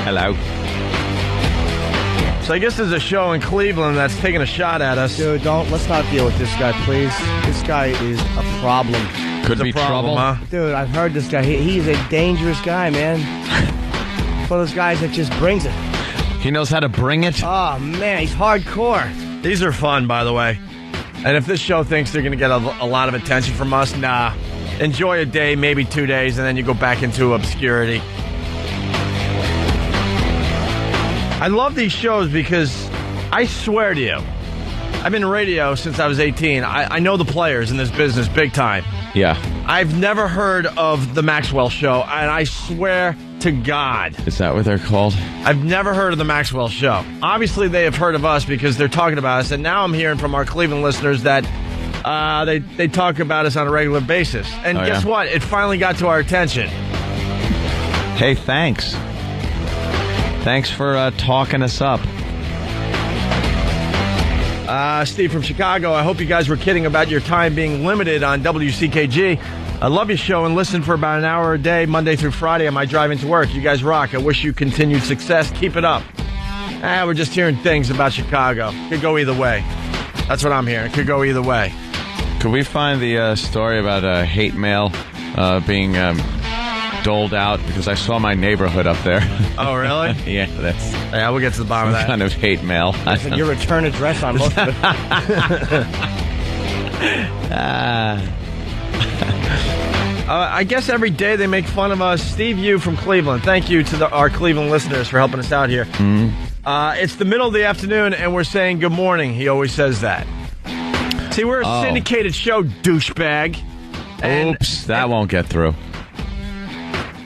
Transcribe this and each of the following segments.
Hello. So I guess there's a show in Cleveland that's taking a shot at us. Dude, let's not deal with this guy, please. This guy is a problem. Could be trouble. Huh? Dude, I've heard this guy. He's a dangerous guy, man. One of those guys that just brings it. He knows how to bring it. Oh, man, he's hardcore. These are fun, by the way. And if this show thinks they're going to get a lot of attention from us, nah. Enjoy a day, maybe 2 days, and then you go back into obscurity. I love these shows because I swear to you, I've been in radio since I was 18. I know the players in this business big time. Yeah. I've never heard of the Maxwell Show, and I swear to God. Is that what they're called? I've never heard of the Maxwell Show. Obviously, they have heard of us because they're talking about us, and now I'm hearing from our Cleveland listeners that they talk about us on a regular basis. And guess what? It finally got to our attention. Hey, thanks. Thanks for talking us up. Steve from Chicago, I hope you guys were kidding about your time being limited on WCKG. I love your show and listen for about an hour a day, Monday through Friday on my drive into work. You guys rock. I wish you continued success. Keep it up. We're just hearing things about Chicago. Could go either way. That's what I'm hearing. Could go either way. Could we find the story about hate mail being doled out? Because I saw my neighborhood up there. Oh, really? Yeah, we'll get to the bottom of that. Kind of hate mail. Your return address on most of it. I guess every day they make fun of us. Steve Yu from Cleveland. Thank you to our Cleveland listeners for helping us out here. Mm-hmm. It's the middle of the afternoon, and we're saying good morning. He always says that. See, we're a syndicated show, douchebag. Oops, that won't get through.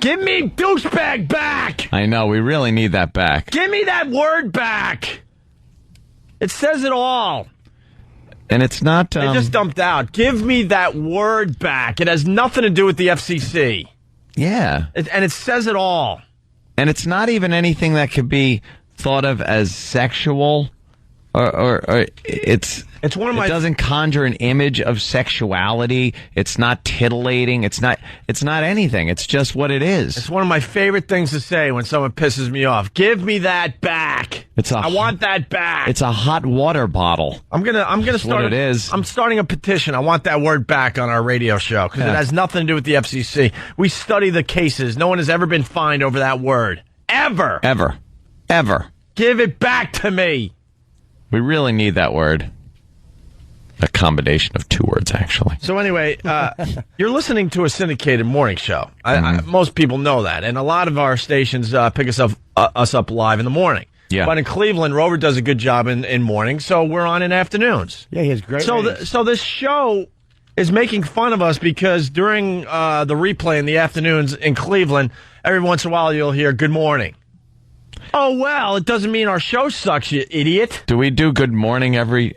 Give me douchebag back! I know, we really need that back. Give me that word back! It says it all. And it's not... They just dumped out. Give me that word back. It has nothing to do with the FCC. Yeah. And it says it all. And it's not even anything that could be thought of as sexual or it's one of my. It doesn't conjure an image of sexuality. It's not titillating. It's not anything. It's just what it is. It's one of my favorite things to say when someone pisses me off. Give me that back. I want that back. It's a hot water bottle. I'm gonna start. What it is. I'm starting a petition. I want that word back on our radio show because it has nothing to do with the FCC. We study the cases. No one has ever been fined over that word. Ever. Give it back to me. We really need that word. A combination of two words, actually. So anyway, you're listening to a syndicated morning show. Most people know that. And a lot of our stations pick us up live in the morning. Yeah. But in Cleveland, Rover does a good job in mornings, so we're on in afternoons. Yeah, he has great ratings. So this show is making fun of us because during the replay in the afternoons in Cleveland, every once in a while you'll hear good morning. Oh, well, it doesn't mean our show sucks, you idiot. Do we do good morning every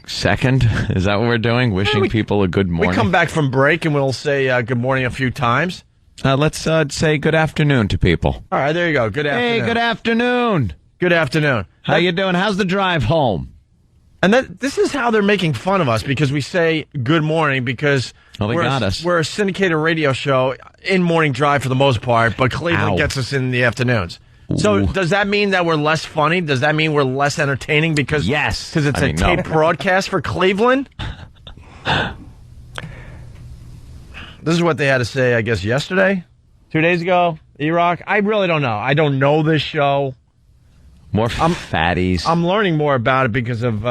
second? Is that what we're doing? Wishing people a good morning? We come back from break and we'll say good morning a few times. Let's say good afternoon to people. All right, there you go. Good afternoon. Hey, good afternoon. Good afternoon. How you doing? How's the drive home? And this is how they're making fun of us because we say good morning because we're a syndicated radio show in morning drive for the most part, but Cleveland gets us in the afternoons. So does that mean that we're less funny? Does that mean we're less entertaining? Because it's a tape broadcast for Cleveland? This is what they had to say, I guess, yesterday? 2 days ago? E-Rock? I really don't know. I don't know this show. More fatties. I'm learning more about it because of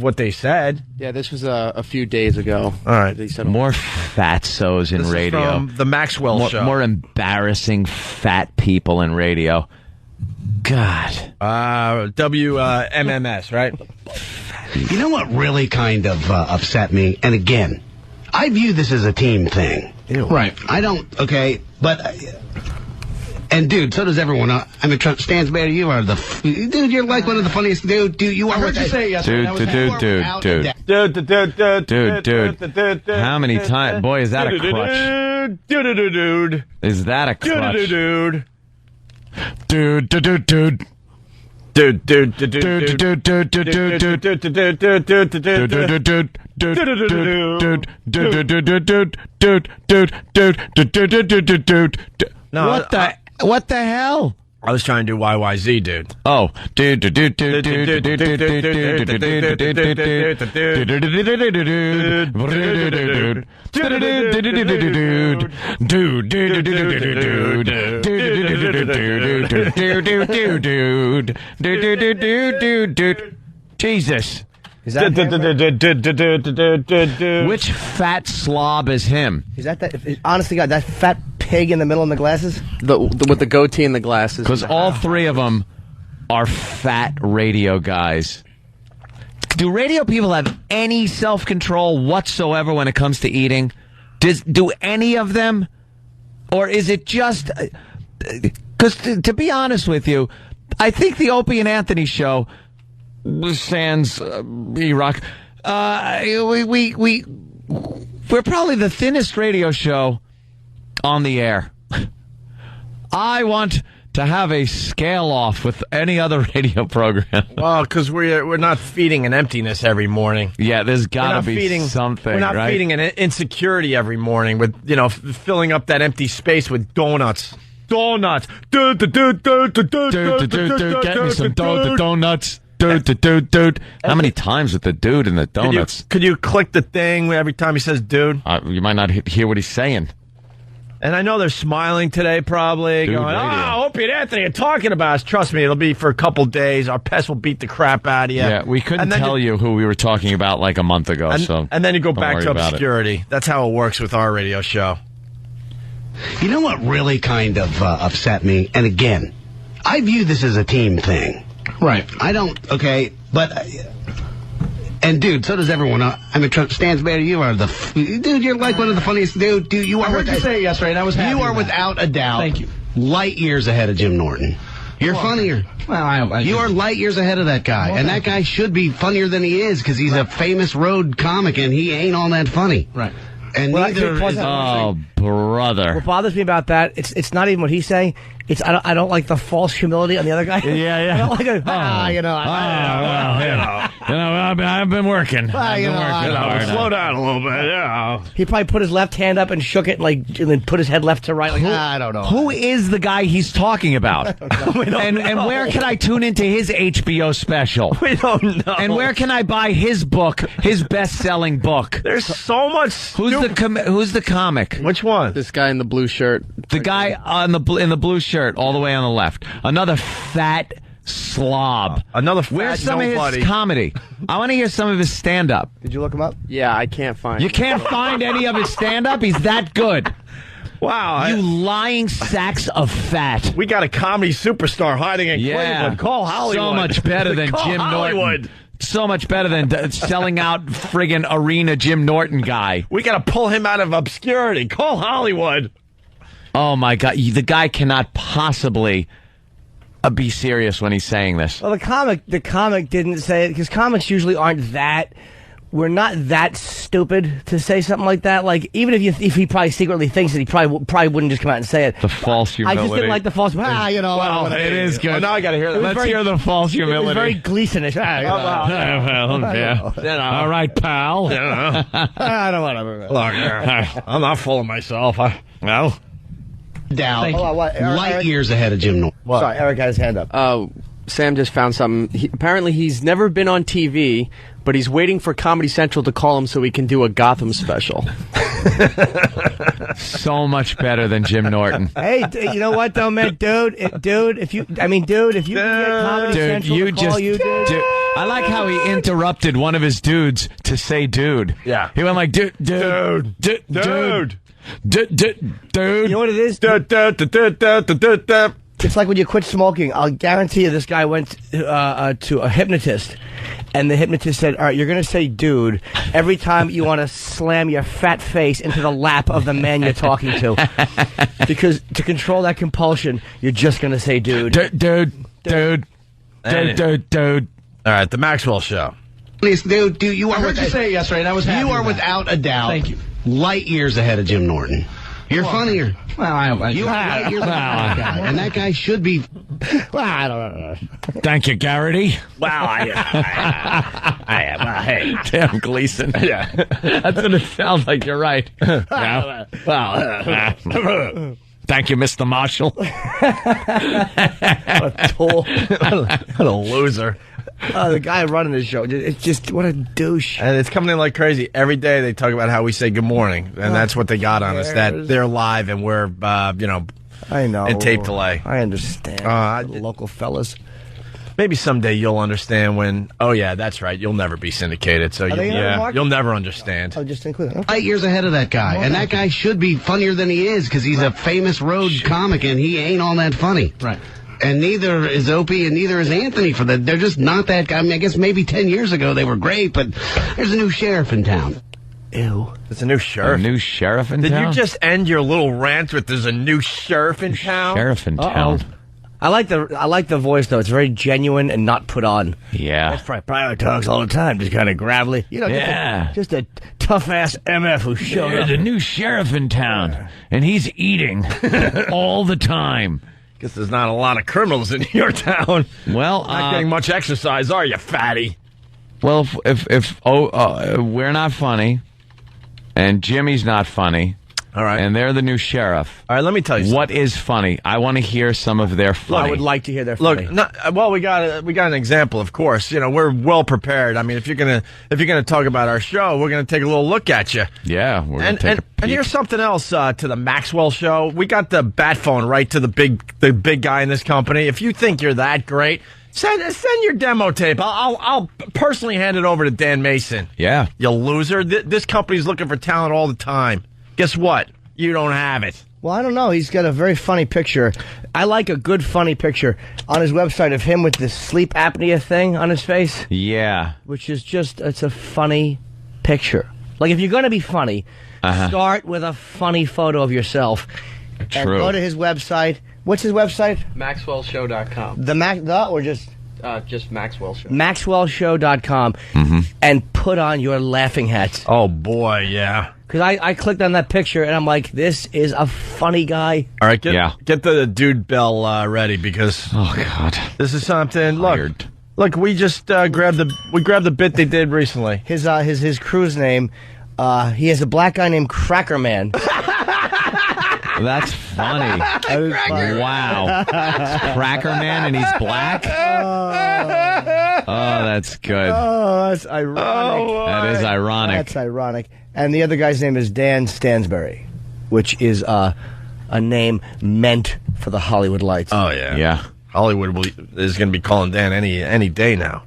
what they said. Yeah, this was a few days ago. All right. They said more fatsos in radio. Is from the Maxwell show. More embarrassing fat people in radio. God. WMMS, right? You know what really kind of upset me? And again, I view this as a team thing. Ew. Right. I don't, okay, but... And dude, so does everyone. I mean, Stan's better. You are dude. You're like one of the funniest. Dude, you are. I heard you say yesterday. Dude. How many times? Boy, is that a crutch? Dude. Is that a crutch? No, What the hell? I was trying to do YYZ, dude. Oh, dude. Jesus. Is that Which fat slob is him? Is that honestly, God, that fat pig in the middle of the glasses? With the goatee and the glasses. Because all three of them are fat radio guys. Do radio people have any self-control whatsoever when it comes to eating? Do any of them? Or is it just... Because to be honest with you, I think the Opie and Anthony show... Sans E-Rock. We're probably the thinnest radio show on the air. I want to have a scale off with any other radio program. Well, because we're not feeding an emptiness every morning. Yeah, there's got to be something. We're not feeding an insecurity every morning with filling up that empty space with donuts. Donuts. Get me some donuts. Dude. How many times with the dude and the donuts? Could you click the thing every time he says dude? You might not hear what he's saying. And I know they're smiling today, probably. Dude, going, Opie and Anthony are talking about us. Trust me, it'll be for a couple days. Our pest will beat the crap out of you. Yeah, we couldn't tell you who we were talking about like a month ago. And then you go back to obscurity. That's how it works with our radio show. You know what really kind of upset me? And again, I view this as a team thing. Right. I don't, okay, but, and dude, so does everyone. I mean, Stansberry, you are dude, you're like one of the funniest, dude, you are. I heard you say it yesterday, and I was happy. You are without a doubt. Thank you. Light years ahead of Jim Norton. You're funnier. Well, you are light years ahead of that guy. And that guy should be funnier than he is because he's a famous road comic and he ain't all that funny. Right. And neither is... Oh, brother. What bothers me about that, it's not even what he's saying. It's I don't like the false humility on the other guy. Yeah. I don't like it. I've been working. Slow down a little bit. Yeah. He probably put his left hand up and shook it, and then put his head left to right. Like, I don't know. Who is the guy he's talking about? And where can I tune into his HBO special? We don't know. And where can I buy his book, his best-selling book? There's so much. Who's the comic? Which one? This guy in the blue shirt. The guy in the blue shirt, all the way on the left. Another fat slob. Another fat Where's some nobody. of his comedy? I want to hear some of his stand-up. Did you look him up? Yeah, I can't find. You can't find any of his stand-up? He's that good. Wow. You lying sacks of fat. We got a comedy superstar hiding in Cleveland. Call Hollywood. So much better than Jim Hollywood. Norton. So much better than selling out friggin' arena Jim Norton guy. We got to pull him out of obscurity. Call Hollywood. Oh, my God. The guy cannot possibly be serious when he's saying this. Well, the comic didn't say it, because comics usually aren't that... We're not that stupid to say something like that. Like, even if he probably secretly thinks it, he probably wouldn't just come out and say it. The false humility. I just didn't like the false... Well, it is good. Well, now I got to hear that. Let's hear the false humility. It was very Gleason-ish. All right, pal. I don't want to... Look, I'm not full of myself. Doubt. Light years ahead of Jim Norton. Sorry, Eric had his hand up. Sam just found something. Apparently, he's never been on TV, but he's waiting for Comedy Central to call him so he can do a Gotham special. So much better than Jim Norton. Hey, you know what though, man, dude, if you can get Comedy Central to call you, dude. I like how he interrupted one of his dudes to say "dude." Yeah, he went like "dude." You know what it is? It's like when you quit smoking. I'll guarantee you this guy went to a hypnotist, and the hypnotist said, all right, you're going to say dude every time you want to slam your fat face into the lap of the man you're talking to. Because to control that compulsion, you're just going to say dude. Dude. All right, the Maxwell Show. Please, dude, you are... I heard you say it yesterday, and I was happy. You are without a doubt. Thank you. Light years ahead of Jim Norton. You're funnier. Well, you are light years ahead of that guy. And that guy should be... I don't know. Thank you, Garrity. Wow, hey. Damn, Gleason. Yeah. That's what it sounds like. You're right. Thank you, Mr. Marshall. What a tool. What a loser. The guy running the show, it's just, what a douche. And it's coming in like crazy. Every day they talk about how we say good morning, and that's what they got on us, that they're live and we're, I know. in tape delay. I understand. The local fellas. Maybe someday you'll understand when, oh, yeah, that's right, you'll never be syndicated, so you'll never understand. Oh, just include it. Okay. 8 years ahead of that guy. And that guy should be funnier than he is because he's a famous road comic and he ain't all that funny. Right. And neither is Opie and neither is Anthony for that. They're just not that guy. I mean, I guess maybe 10 years ago they were great, but there's a new sheriff in town. Ew. There's a new sheriff. A new sheriff in town? Did you just end your little rant with there's a new sheriff in town? Sheriff in town. I like the voice though. It's very genuine and not put on. Yeah. That's right. Private talks all the time, just kind of gravelly. Just a tough ass MF who showed up. There's a new sheriff in town, and he's eating all the time. Guess there's not a lot of criminals in your town. Well, not getting much exercise, are you, fatty? Well, if we're not funny, and Jimmy's not funny. All right. And they're the new sheriff. All right, let me tell you something. What is funny? I want to hear some of their funny. I would like to hear their funny. Look, we got an example, of course. We're well prepared. I mean, if you're gonna talk about our show, we're gonna take a little look at you. Yeah, we're gonna take a peek. And here's something else to the Maxwell show. We got the bat phone right to the big guy in this company. If you think you're that great, send your demo tape. I'll personally hand it over to Dan Mason. Yeah, you loser. This company's looking for talent all the time. Guess what? You don't have it. Well, I don't know. He's got a very funny picture. I like a good funny picture on his website of him with this sleep apnea thing on his face. Yeah. Which is it's a funny picture. Like, if you're going to be funny, start with a funny photo of yourself. True. And go to his website. What's his website? MaxwellShow.com. Or just... just Maxwell Show. MaxwellShow.com. And put on your laughing hats. Oh, boy, yeah. Because I clicked on that picture, and I'm like, this is a funny guy. All right, get the dude bell ready, because... Oh, God. This is something... Look, we just grabbed the bit they did recently. His crew's name, he has a black guy named Cracker Man. That's funny. Wow. Cracker Man and he's black? Oh, that's good. Oh, that's ironic. That is ironic. That's ironic. And the other guy's name is Dan Stansberry, which is a name meant for the Hollywood lights. Oh, yeah. Yeah. Hollywood is going to be calling Dan any day now.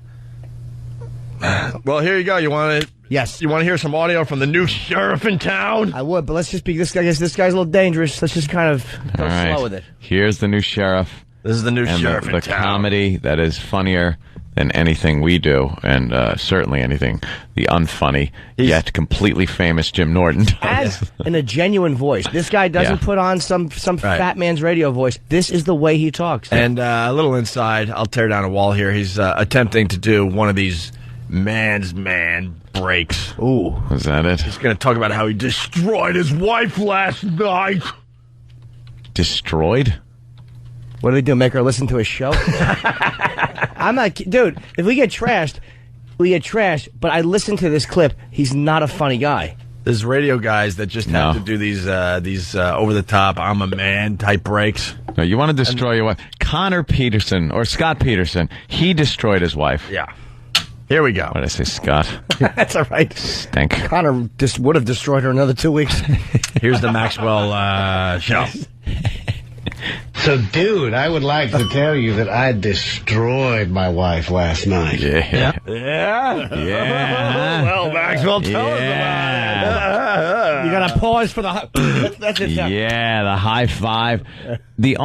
Well, here you go. You want to... Yes. You want to hear some audio from the new sheriff in town? I would, but let's just be this guy. I guess this guy's a little dangerous. Let's just kind of go slow with it. Here's the new sheriff. This is the new sheriff in town. The comedy that is funnier than anything we do, and certainly anything the unfunny, yet completely famous Jim Norton does. In a genuine voice. This guy doesn't put on some fat man's radio voice. This is the way he talks. And a little inside, I'll tear down a wall here. He's attempting to do one of these man's man breaks. Ooh. Is that it? He's going to talk about how he destroyed his wife last night. Destroyed? What do we do, make her listen to his show? I'm not... Dude, if we get trashed, we get trashed, but I listen to this clip. He's not a funny guy. There's radio guys that just have to do these over-the-top, I'm a man type breaks. No, you want to destroy your wife. Connor Peterson, or Scott Peterson, he destroyed his wife. Yeah. Here we go. What did I say, Scott? That's all right. Stink. Connor just would have destroyed her another 2 weeks. Here's the Maxwell show. So, dude, I would like to tell you that I destroyed my wife last night. Yeah. Well, Maxwell, tell us about it. You got to pause for the... That's it. Yeah, the high five. The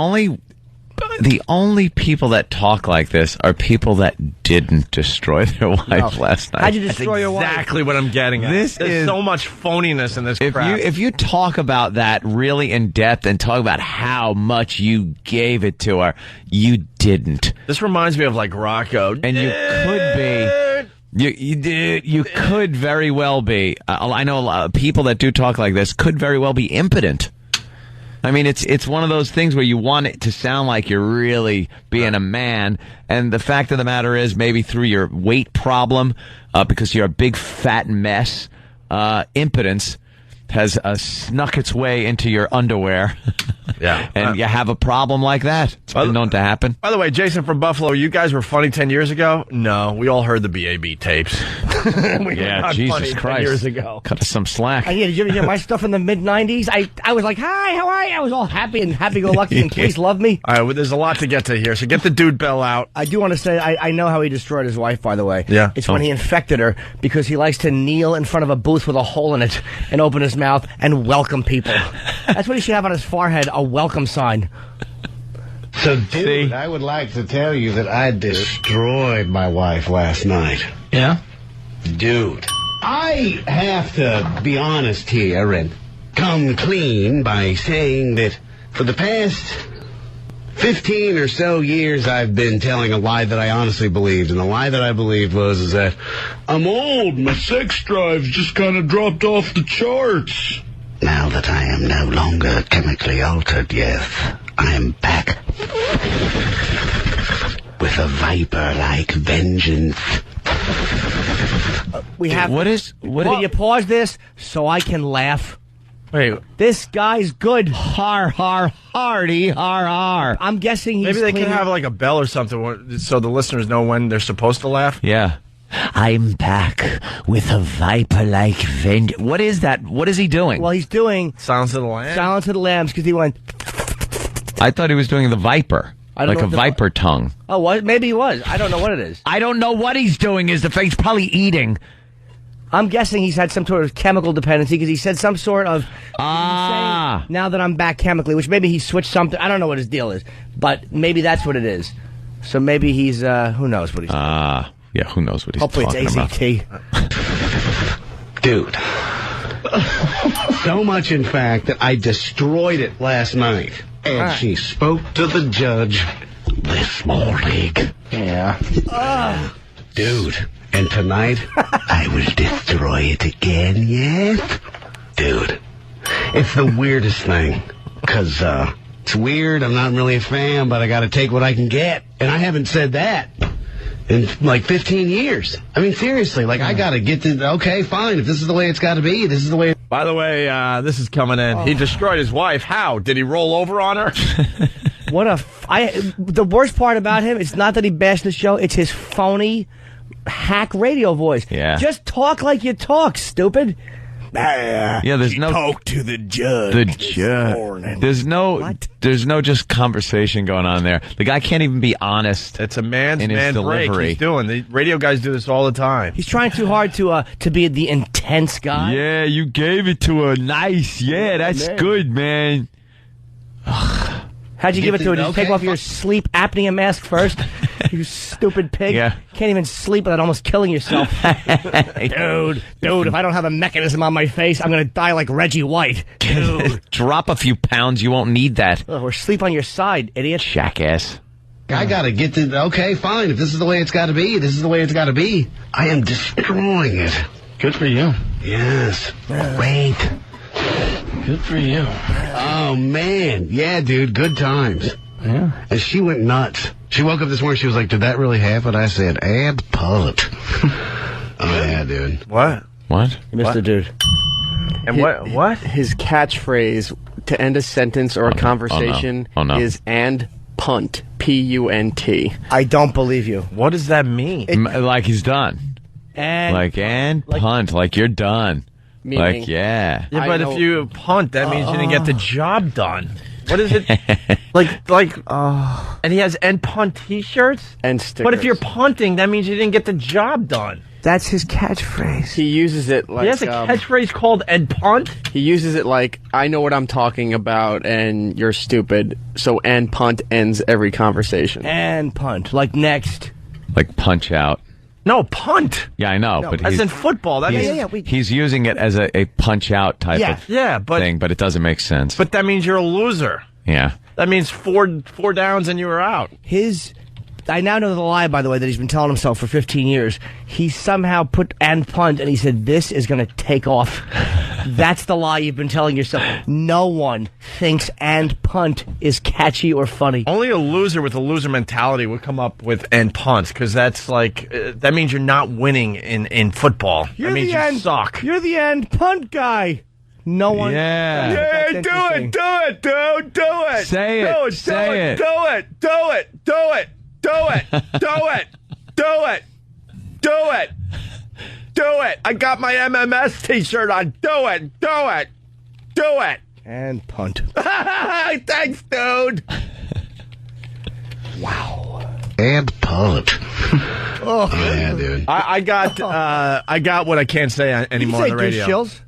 only people that talk like this are people that didn't destroy their wife last night. How'd you destroy your wife? Exactly what I'm getting at. There's so much phoniness in this crap. If you talk about that really in depth and talk about how much you gave it to her, you didn't. This reminds me of like Rocco. And you could be... You could very well be. I know a lot of people that do talk like this could very well be impotent. I mean, it's one of those things where you want it to sound like you're really being a man, and the fact of the matter is, maybe through your weight problem, because you're a big fat mess, impotence, has snuck its way into your underwear. Yeah. And you have a problem like that. It's been known to happen. By the way, Jason from Buffalo, you guys were funny 10 years ago? No, we all heard the BAB tapes. Yeah, Jesus Christ. 10 years ago. Cut us some slack. Yeah, did you ever hear my stuff in the mid-'90s? I was like, hi, how are you? I was all happy and happy-go-lucky and please love me. All right, well, there's a lot to get to here, so get the dude bell out. I do want to say, I know how he destroyed his wife, by the way. Yeah. It's when he infected her because he likes to kneel in front of a booth with a hole in it and open his mouth and welcome people. That's what he should have on his forehead, a welcome sign. So, dude, I would like to tell you that I destroyed my wife last night. Yeah? Dude, I have to be honest here and come clean by saying that for the past 15 or so years I've been telling a lie that I honestly believed, and the lie that I believed was that I'm old, my sex drive's just kind of dropped off the charts. Now that I am no longer chemically altered, yes, I am back with a viper-like vengeance. Will you pause this so I can laugh? Wait. This guy's good. Har, har, hardy, har, har. I'm guessing he's Maybe they cleaning. can have like a bell or something so the listeners know when they're supposed to laugh. Yeah. I'm back with a viper-like vengeance. What is that? What is he doing? Well, he's doing Silence of the Lambs. Silence of the Lambs because he went. I thought he was doing the viper. I don't like know a what the- viper tongue. Oh, what? Maybe he was. I don't know what it is. I don't know what he's doing. Is the face probably eating? I'm guessing he's had some sort of chemical dependency because he said some sort of. Ah. Now that I'm back chemically, which maybe he switched something. I don't know what his deal is, but maybe that's what it is. So maybe he's. Who knows what he's. Yeah, who knows what he's Hopefully talking it's about. AZT. Dude. So much, in fact, that I destroyed it last night. And she spoke to the judge this morning. Yeah. Dude. And tonight, I will destroy it again, yes? Dude. It's the weirdest thing. Because, it's weird. I'm not really a fan, but I gotta take what I can get. And I haven't said that in like 15 years. I mean, seriously, like, I gotta get to, okay, fine, if this is the way it's gotta be, this is the way. By the way, this is coming in. He destroyed his wife. How? Did he roll over on her? The worst part about him, it's not that he bashed the show, it's his phony hack radio voice. Yeah. Just talk like you talk, stupid. Yeah, there's no Talk to the judge. the judge. There's no just conversation going on there. The guy can't even be honest. It's a man's in his man break delivery. he's doing. The radio guys do this all the time. He's trying too hard to be the intense guy. Yeah, you gave it to her. Nice. Yeah, that's good, man. How'd you give it to her? Did you take off your sleep apnea mask first? You stupid pig. Yeah. Can't even sleep without almost killing yourself. Dude, if I don't have a mechanism on my face, I'm going to die like Reggie White. Dude. Drop a few pounds. You won't need that. Or sleep on your side, idiot. Jackass. I gotta get to, okay, fine, if this is the way it's gotta be, this is the way it's gotta be. I am destroying it. Good for you. Yes. Great. Good for you. Oh, man. Yeah, dude, good times. Yeah. And she went nuts. She woke up this morning, she was like, did that really happen? I said, and punt. Oh, yeah, dude. What? What? You missed the dude. And what? His catchphrase to end a sentence or a conversation is "and punt." P-U-N-T. I don't believe you. What does that mean? Like he's done. And Punt. Like you're done. Meaning, Like, yeah. Yeah, I but know- if you punt, that means you didn't get the job done. What is it? And he has end punt T-shirts? and stickers. But if you're punting, that means you didn't get the job done. that's his catchphrase. He uses it like He has a catchphrase called end punt? he uses it like I know what I'm talking about and you're stupid. So and punt ends every conversation. And punt. Like next. Like punch out. No, punt. Yeah, I know. but As he's, in football. That means, he's using it as a punch out type of but thing, but it doesn't make sense. but that means you're a loser. Yeah. That means four downs and you were out. I now know the lie, by the way, that he's been telling himself for 15 years. He somehow put and punt, and he said, this is going to take off. That's the lie you've been telling yourself. No one thinks and punt is catchy or funny. Only a loser with a loser mentality would come up with end punt, because that's like, that means you're not winning in football. That means you suck. You're the end punt guy. No one. Yeah. Yeah, do it, dude, do it. Say it, do it, say it. do it, do it, do it, do it, do it, do it, do it, do it. I got my MMS T-shirt on. Do it, do it, do it. And punt. Thanks, dude. Wow. And punt. Oh, yeah, dude. I got what I can't say anymore on the radio. Douche chills?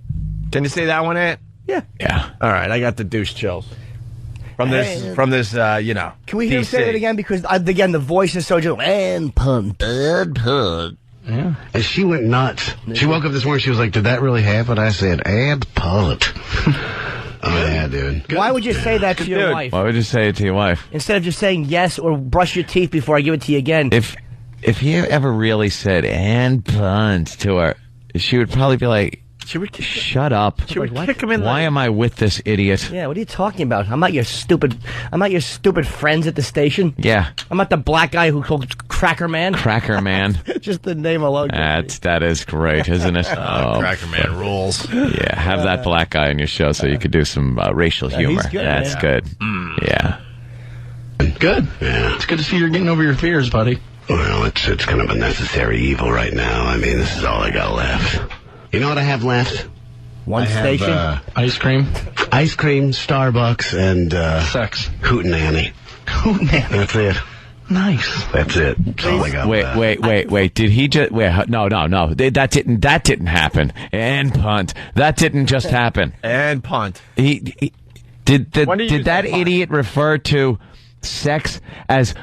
Can you say that one, Ant? Yeah. Yeah. All right, I got the douche chills from this. Can we hear him say it again? Because again, the voice is so just and punt. And punt. Yeah. And she went nuts. She woke up this morning. She was like, "Did that really happen?" I said, "And punt." Oh yeah, dude. Why would you say that to your wife? Why would you say it to your wife? Instead of just saying yes or brush your teeth before I give it to you again. If he ever really said "and punt" to her, she would probably be like, "Shut up! She would kick him in. Why am I with this idiot?" Yeah, what are you talking about? I'm not your stupid friends at the station. Yeah, I'm not the black guy who called Cracker Man. Cracker Man. Just the name alone. That is great, isn't it? Cracker Man rules. Yeah, have that black guy on your show so you could do some racial humor. He's good, That's man. good. Yeah. Good. Yeah. It's good to see you're getting over your fears, buddy. Well, it's kind of a necessary evil right now. I mean, this is all I got left. You know what I have left? One station. Ice cream. Ice cream, Starbucks, and Sex. Hootenanny. Hootenanny. That's it. Nice. That's it. That's all I got left. Wait. Did he just? Wait, no. That didn't happen. And punt. That didn't just happen. And punt. Did that idiot refer to sex as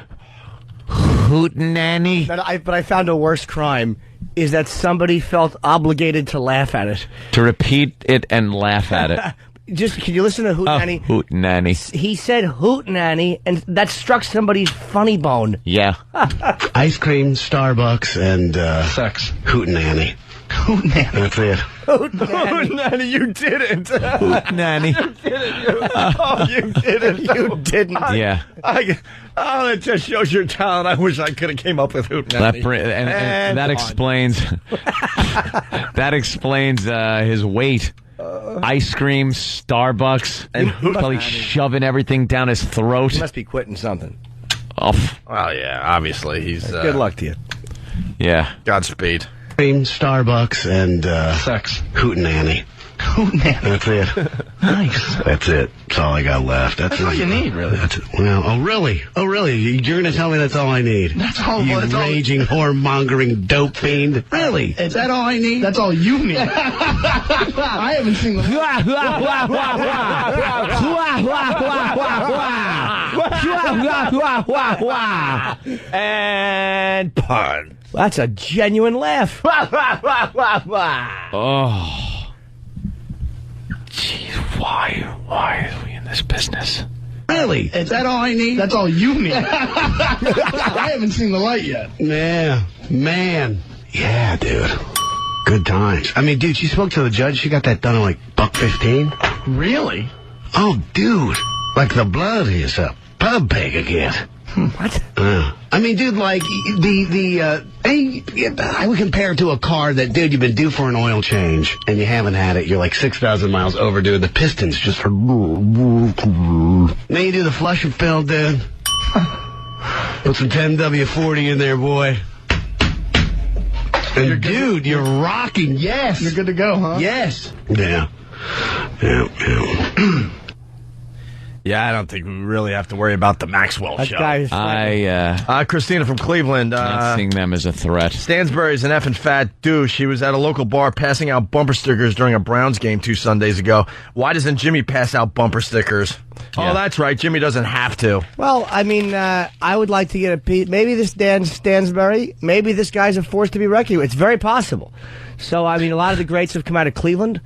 hootenanny? But I found a worse crime is that somebody felt obligated to laugh at it. To repeat it and laugh at it. Just can you listen to Hootenanny? Hootenanny. He said Hootenanny, and that struck somebody's funny bone. Yeah. Ice cream, Starbucks, and Sex. Hootenanny. Hootenanny. That's it. Hootenanny, you didn't. Hootenanny. You didn't. You didn't. Yeah. It just shows your talent. I wish I could have came up with Hootenanny. And that explains that explains his weight. Ice cream, Starbucks, and probably shoving everything down his throat. He must be quitting something. Oh, Well, yeah, obviously he's. Good luck to you. yeah. Godspeed. Cream, Starbucks, and Sex. Hootenanny. Hootenanny. That's it. Nice. That's it. That's all I got left. That's all you need, really. That's it. Well, oh really? You're gonna tell me that's all I need? That's all. You That's all. raging, whore-mongering dope fiend. Really? Is that all I need? That's all you need. I haven't seen the. And punt. That's a genuine laugh. Oh. Jeez, why are we in this business? Really? Is that all I need? That's all you need. I haven't seen the light yet. Yeah, man. Yeah, dude. Good times. I mean, dude, she spoke to the judge. She got that done in like $1.15. Really? Oh, dude. Like the blood is a pub pig again. What? I mean, dude, like, I would compare it to a car that, dude, you've been due for an oil change, and you haven't had it. You're like 6,000 miles overdue. The pistons just... Then you do the flush and fill, dude. Put some 10W40 in there, boy. And, dude, you're rocking. Yes. You're good to go, huh? Yes. Yeah. Yeah. Yeah, I don't think we really have to worry about the Maxwell That show. guy's Christina from Cleveland. Not seeing them as a threat. Stansbury's an effing fat douche. He was at a local bar passing out bumper stickers during a Browns game 2 Sundays ago. Why doesn't Jimmy pass out bumper stickers? Yeah. Oh, that's right. Jimmy doesn't have to. Well, I mean, I would like to get a piece. Maybe this Dan Stansbury, maybe this guy's a force to be reckoned with. It's very possible. So, I mean, a lot of the greats have come out of Cleveland.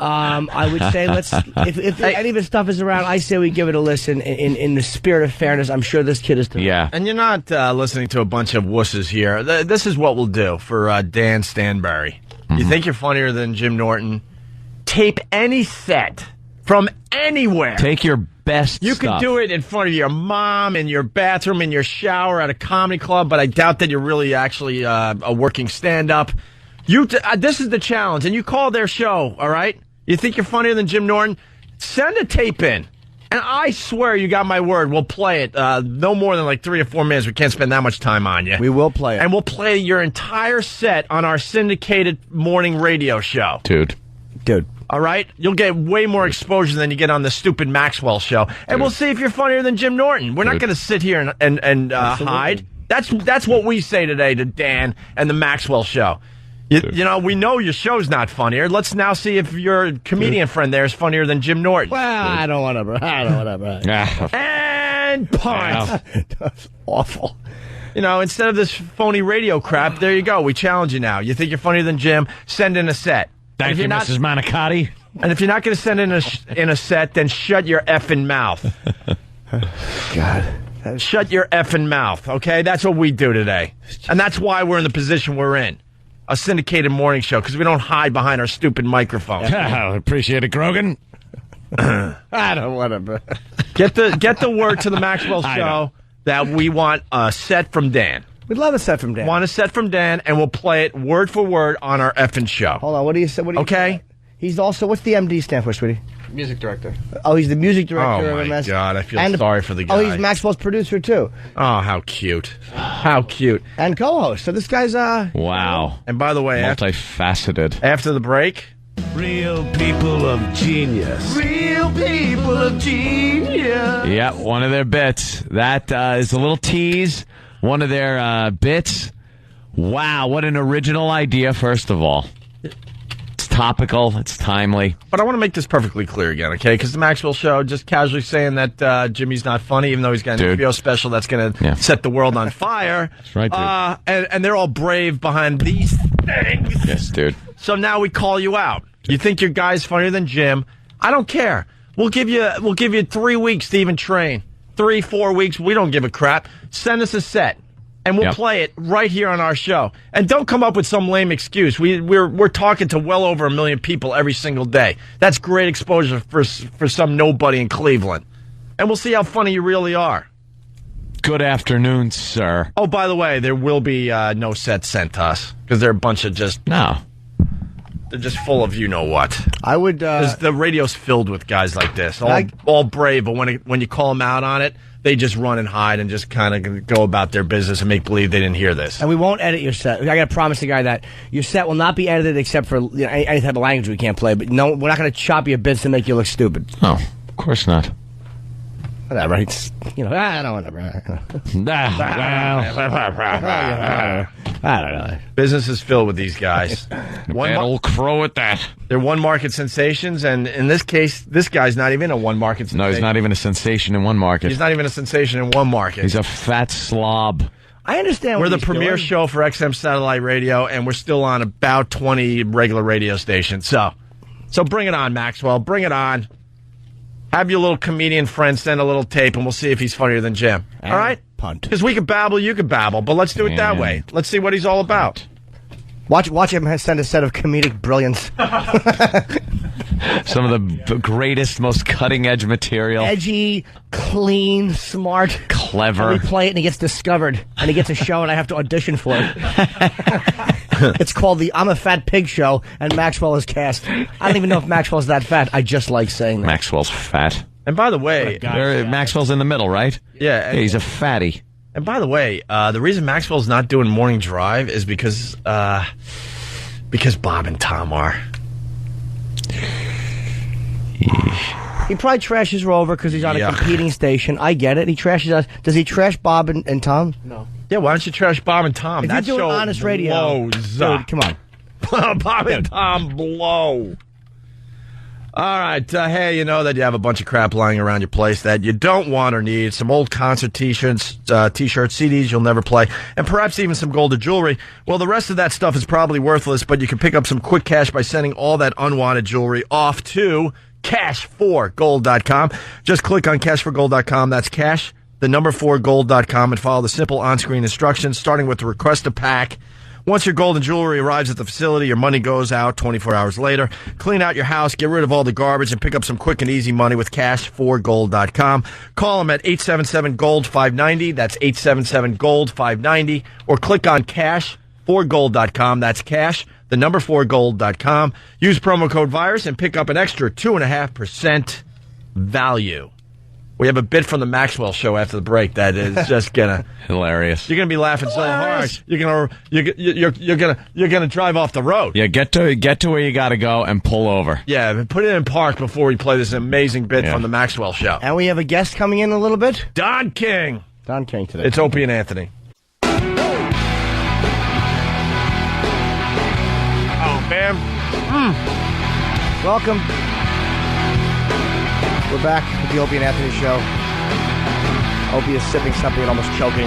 I would say if any of his stuff is around, I say we give it a listen in the spirit of fairness. I'm sure this kid is too. Yeah. And you're not listening to a bunch of wusses here. This is what we'll do for Dan Stanbury. You think you're funnier than Jim Norton? Tape any set from anywhere. Take your best You stuff. could do it in front of your mom, in your bathroom, in your shower, at a comedy club, but I doubt that you're really actually a working stand-up. This is the challenge, and you call their show, all right? You think you're funnier than Jim Norton? Send a tape in. And I swear you got my word. We'll play it. No more than like 3 or 4 minutes. We can't spend that much time on you. We will play it. And we'll play your entire set on our syndicated morning radio show. Dude. All right? You'll get way more exposure than you get on the stupid Maxwell show. And we'll see if you're funnier than Jim Norton. We're not going to sit here and hide. That's what we say today to Dan and the Maxwell show. You know, we know your show's not funnier. Let's now see if your comedian friend there is funnier than Jim Norton. Well, I don't want to. And punt. That's awful. You know, instead of this phony radio crap, there you go. We challenge you now. You think you're funnier than Jim? Send in a set. Thank you, Mrs. Manicotti. And if you're not going to send in a set, then shut your effing mouth. God. Shut your effing mouth, okay? That's what we do today. And that's why we're in the position we're in. A syndicated morning show, because we don't hide behind our stupid microphones. I appreciate it, Grogan. I don't want to. Get the word to the Maxwell show that we want a set from Dan. We'd love a set from Dan. Want a set from Dan, and we'll play it word for word on our effing show. Hold on, what do you say? Okay. He's also, what's the MD stand for, sweetie? Music director. Oh, he's the music director. Oh, my God. I feel sorry for the guy. Oh, he's Maxwell's producer, too. Oh, how cute. How cute. And co-host. So this guy's, Wow. And by the way, multifaceted. After the break... Real people of genius. Real people of genius. Yeah, one of their bits. That is a little tease. One of their bits. Wow, what an original idea, first of all. It's topical. It's timely. But I want to make this perfectly clear again, okay? Because the Maxwell Show, just casually saying that Jimmy's not funny, even though he's got an HBO special that's going to set the world on fire. That's right, dude. And they're all brave behind these things. Yes, dude. So now we call you out. You think your guy's funnier than Jim? I don't care. We'll give you 3 weeks to even train. 3-4 weeks. We don't give a crap. Send us a set. And we'll play it right here on our show. And don't come up with some lame excuse. We're talking to well over 1 million people every single day. That's great exposure for some nobody in Cleveland. And we'll see how funny you really are. Good afternoon, sir. Oh, by the way, there will be no set sent to us because they're a bunch of just they're just full of you know what. I would. The radio's filled with guys like this, all brave, but when you call them out on it, they just run and hide and just kind of go about their business and make believe they didn't hear this. And we won't edit your set. I got to promise the guy that your set will not be edited except for any type of language we can't play. But no, we're not going to chop your bits to make you look stupid. Oh, of course not. Whatever. It's, I don't know. I don't know. Business is filled with these guys. One old crow at that. They're one-market sensations, and in this case, this guy's not even a one-market sensation. No, he's not even a sensation in one market. He's not even a sensation in one market. He's a fat slob. I understand We're what the he's premier doing. show for XM Satellite Radio, and we're still on about 20 regular radio stations. So bring it on, Maxwell. Bring it on. Have your little comedian friend send a little tape, and we'll see if he's funnier than Jim. And all right? Punt. Because we could babble, you could babble, but let's do it that way. Let's see what he's all about. Watch him send a set of comedic brilliance. Some of the greatest, most cutting-edge material. Edgy, clean, smart. Clever. And we play it, and he gets discovered. And he gets a show, and I have to audition for it. It's called the I'm a Fat Pig Show, and Maxwell is cast. I don't even know if Maxwell's that fat. I just like saying that. Maxwell's fat. And by the way... Maxwell's in the middle, right? Yeah. He's a fatty. And by the way, the reason Maxwell's not doing Morning Drive is because Bob and Tom are. He probably trashes Rover because he's on a competing station. I get it. He trashes us. Does he trash Bob and Tom? No. Yeah, why don't you trash Bob and Tom? If That you're doing show honest radio, blows. dude, come on. Bob and Tom blow. All right. Hey, you know that you have a bunch of crap lying around your place that you don't want or need. Some old concert t-shirts, CDs you'll never play, and perhaps even some gold or jewelry. Well, the rest of that stuff is probably worthless, but you can pick up some quick cash by sending all that unwanted jewelry off to cash4gold.com. Just click on cash4gold.com. That's cash, the number 4gold.com, and follow the simple on-screen instructions, starting with the request a pack. Once your gold and jewelry arrives at the facility, your money goes out 24 hours later. Clean out your house, get rid of all the garbage, and pick up some quick and easy money with cash4gold.com. Call them at 877-GOLD-590. That's 877-GOLD-590. Or click on cash4gold.com. That's cash, 4gold.com. Use promo code virus and pick up an extra 2.5% value. We have a bit from the Maxwell show after the break that is just gonna hilarious. You're gonna be laughing so hard. You're gonna drive off the road. Yeah, get to where you gotta go and pull over. Yeah, put it in park before we play this amazing bit from the Maxwell show. And we have a guest coming in a little bit. Don King. Don King today. It's Opie and Anthony. Oh, man. Welcome. We're back with the Opie and Anthony show. Opie is sipping something and almost choking.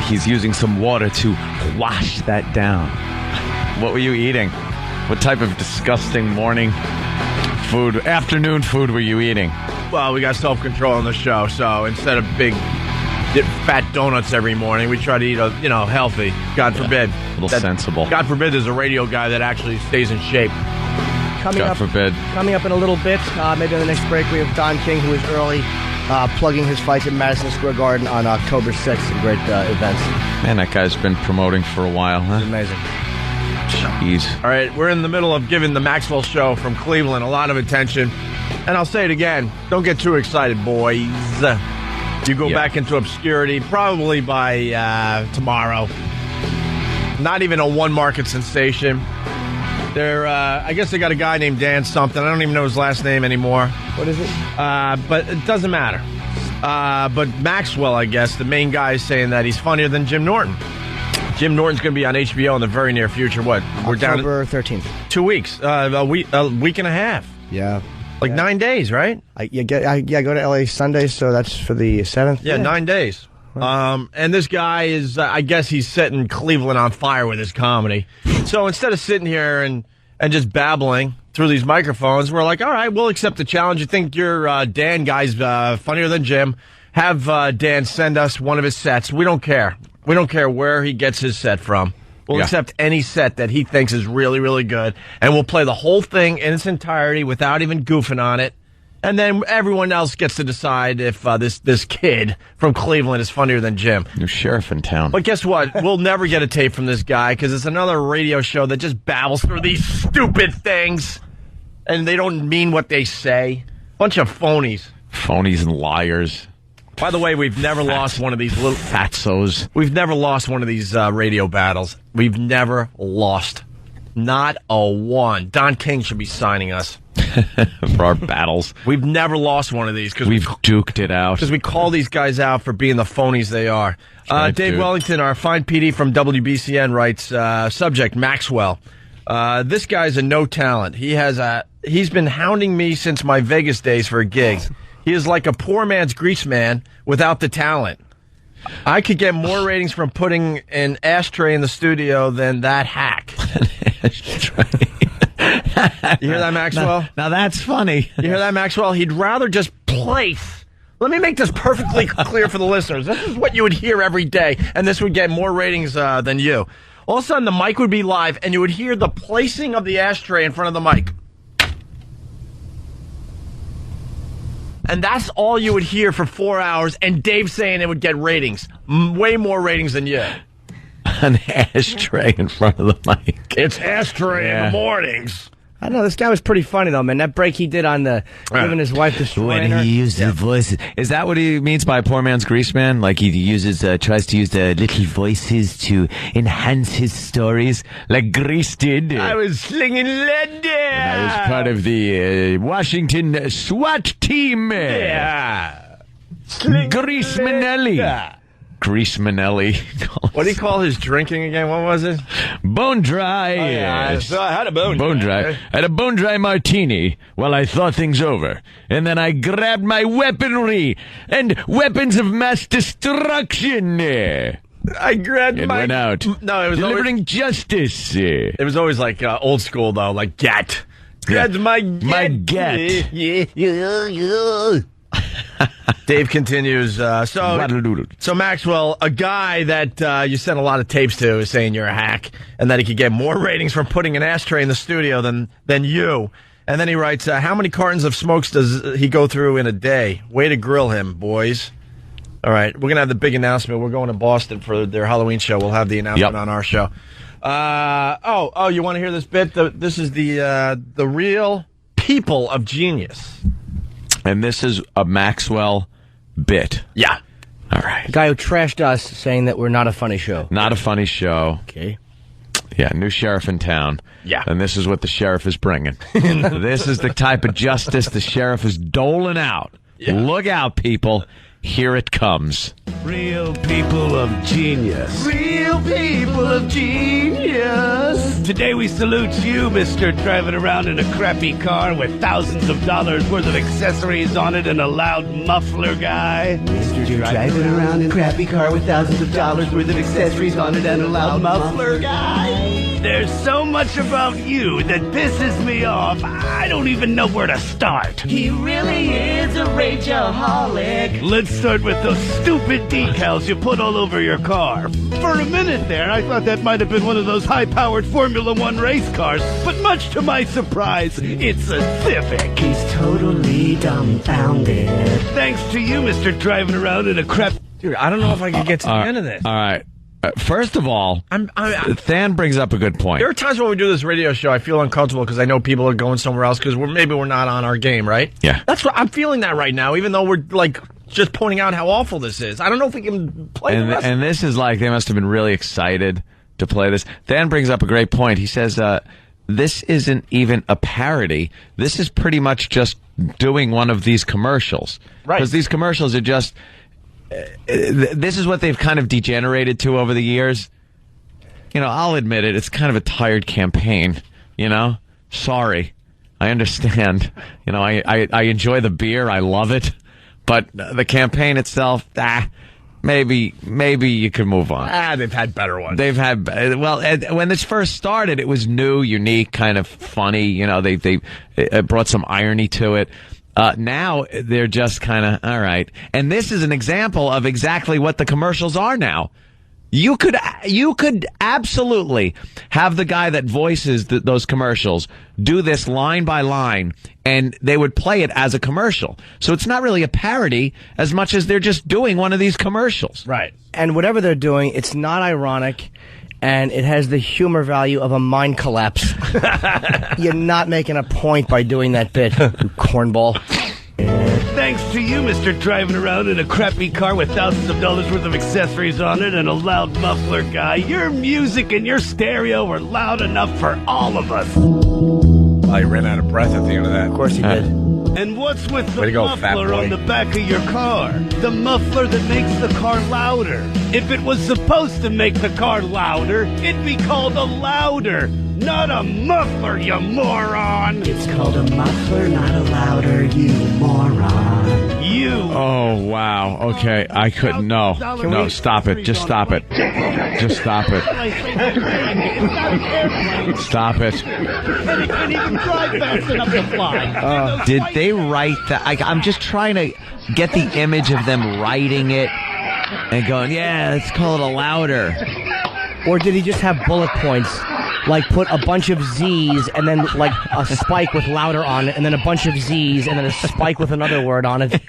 He's using some water to wash that down. What were you eating? What type of disgusting afternoon food were you eating? Well, we got self-control on the show, so instead of big fat donuts every morning, we try to eat healthy. God forbid. A little sensible. God forbid there's a radio guy that actually stays in shape. God forbid. Coming up in a little bit, maybe in the next break, we have Don King, who is early, plugging his fights at Madison Square Garden on October 6th. Great events. Man, that guy's been promoting for a while, huh? It's amazing. Jeez. All right, we're in the middle of giving the Maxwell show from Cleveland a lot of attention. And I'll say it again, don't get too excited, boys. You go back into obscurity probably by tomorrow. Not even a one-market sensation. I guess they got a guy named Dan something. I don't even know his last name anymore. What is it? But it doesn't matter. But Maxwell, I guess, the main guy is saying that he's funnier than Jim Norton. Jim Norton's going to be on HBO in the very near future. What? We're down October 13th. 2 weeks. A week and a half. Yeah. Like 9 days, right? I go to LA Sunday, so that's for the 7th. Yeah, 9 days. And this guy is, I guess he's setting Cleveland on fire with his comedy. So instead of sitting here and just babbling through these microphones, we're like, all right, we'll accept the challenge. You think your Dan guy's funnier than Jim? Have Dan send us one of his sets. We don't care. We don't care where he gets his set from. We'll accept any set that he thinks is really, really good, and we'll play the whole thing in its entirety without even goofing on it. And then everyone else gets to decide if this kid from Cleveland is funnier than Jim. New sheriff in town. But guess what? We'll never get a tape from this guy because it's another radio show that just babbles through these stupid things, and they don't mean what they say. Bunch of phonies. Phonies and liars. By the way, we've never lost one of these little fatsos. We've never lost one of these radio battles. We've never lost. Not a one. Don King should be signing us. For our battles. We've never lost one of these. Cause we've duked it out. Because we call these guys out for being the phonies they are. Dave Wellington, our fine PD from WBCN, writes, subject, Maxwell. This guy's a no talent. He's been hounding me since my Vegas days for a gig. He is like a poor man's grease man without the talent. I could get more ratings from putting an ashtray in the studio than that hack. An ashtray. You hear that, Maxwell? Now that's funny. You hear that, Maxwell? He'd rather just place. Let me make this perfectly clear for the listeners. This is what you would hear every day, and this would get more ratings than you. All of a sudden, the mic would be live, and you would hear the placing of the ashtray in front of the mic. And that's all you would hear for 4 hours, and Dave saying it would get ratings. Way more ratings than you. An ashtray in front of the mic. It's ashtray in the mornings. I know, this guy was pretty funny, though, man. That break he did on the giving his wife the strainer. When he used the voices. Is that what he means by poor man's grease man? Like he tries to use the little voices to enhance his stories, like Grease did. I was slinging lead there. I was part of the Washington SWAT team. Yeah. Grease Manelli. Grease Manelli. What do you call his drinking again? What was it? Bone dry. Oh, yeah. So I had a bone dry. I had a bone dry martini while I thought things over. And then I grabbed my weaponry and weapons of mass destruction. I grabbed and went out. No, it was delivering justice. It was always like old school, though, like get. Grabbed my get. My get. Yeah. Dave continues. So Maxwell, a guy that you sent a lot of tapes to, is saying you're a hack and that he could get more ratings from putting an ashtray in the studio than you. And then he writes, how many cartons of smokes does he go through in a day? Way to grill him, boys. All right, we're going to have the big announcement. We're going to Boston for their Halloween show. We'll have the announcement on our show. You want to hear this bit? This is the real people of genius. And this is a Maxwell bit. Yeah. All right. The guy who trashed us saying that we're not a funny show. Not a funny show. Okay. Yeah, new sheriff in town. Yeah. And this is what the sheriff is bringing. This is the type of justice the sheriff is doling out. Yeah. Look out, people. Here it comes. Real people of genius. Real people of genius. Today we salute you, mister, driving around in a crappy car with thousands of dollars worth of accessories on it and a loud muffler guy. Mister, driving around in a crappy car with thousands of dollars worth of accessories on it and a loud muffler guy. There's so much about you that pisses me off. I don't even know where to start. He really is a rageaholic. Let's start with those stupid decals you put all over your car. For a minute there, I thought that might have been one of those high-powered Formula One race cars, but much to my surprise, it's a Civic. He's totally dumbfounded. Thanks to you, Mr. Driving around in a crap... Dude, I don't know if I can get to the end of this. All right. First of all, Than brings up a good point. There are times when we do this radio show, I feel uncomfortable because I know people are going somewhere else because maybe we're not on our game, right? Yeah. That's what I'm feeling that right now, even though we're like just pointing out how awful this is. I don't know if we can play the rest. And this is like they must have been really excited to play this. Than brings up a great point. He says this isn't even a parody. This is pretty much just doing one of these commercials. Right. Because these commercials are just... this is what they've kind of degenerated to over the years. You know, I'll admit it. It's kind of a tired campaign, you know? Sorry. I understand. You know, I enjoy the beer. I love it. But the campaign itself, maybe you could move on. They've had better ones. They've had, well, when this first started, it was new, unique, kind of funny. You know, they brought some irony to it. Now they're just kind of, all right. And this is an example of exactly what the commercials are now. You could absolutely have the guy that voices those commercials do this line by line, and they would play it as a commercial. So it's not really a parody as much as they're just doing one of these commercials. Right. And whatever they're doing, it's not ironic, and it has the humor value of a mind collapse. You're not making a point by doing that bit, you cornball. Thanks to you, Mr. Driving around in a crappy car with thousands of dollars worth of accessories on it and a loud muffler guy, your music and your stereo were loud enough for all of us. I ran out of breath at the end of that. Of course he did. And what's with the go, fat muffler boy. on the back of your car? The muffler that makes the car louder. If it was supposed to make the car louder, it'd be called a louder, not a muffler, you moron! It's called a muffler, not a louder, you moron. You! Oh, wow. Okay, I couldn't. No, stop it. Just stop it. Just stop it. Stop it. And it can even drive fast enough to fly. Did they write that? I'm just trying to get the image of them writing it and going, yeah, let's call it a louder. Or did he just have bullet points? Like put a bunch of Z's and then like a spike with louder on it and then a bunch of Z's and then a spike with another word on it.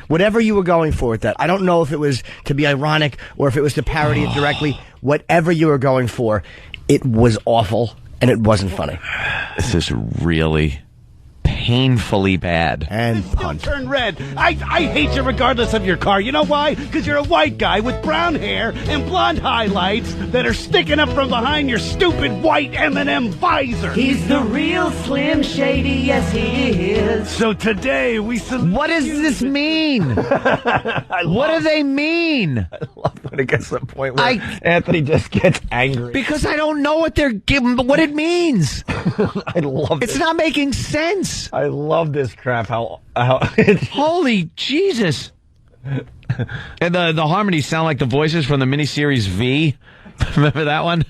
Whatever you were going for with that. I don't know if it was to be ironic or if it was to parody it directly. Whatever you were going for, it was awful and it wasn't funny. This is really painfully bad. And Still Punt. turn red. I hate you regardless of your car. You know why? Because you're a white guy with brown hair and blonde highlights that are sticking up from behind your stupid white M&M visor. He's the real Slim Shady, yes he is. So today we salute What does this mean? What do they mean? I love when it gets to the point where Anthony just gets angry. Because I don't know what they're giving, what it means. I love It's this. not making sense. I love this crap. How Holy Jesus. And the harmonies sound like the voices from the miniseries V. Remember that one?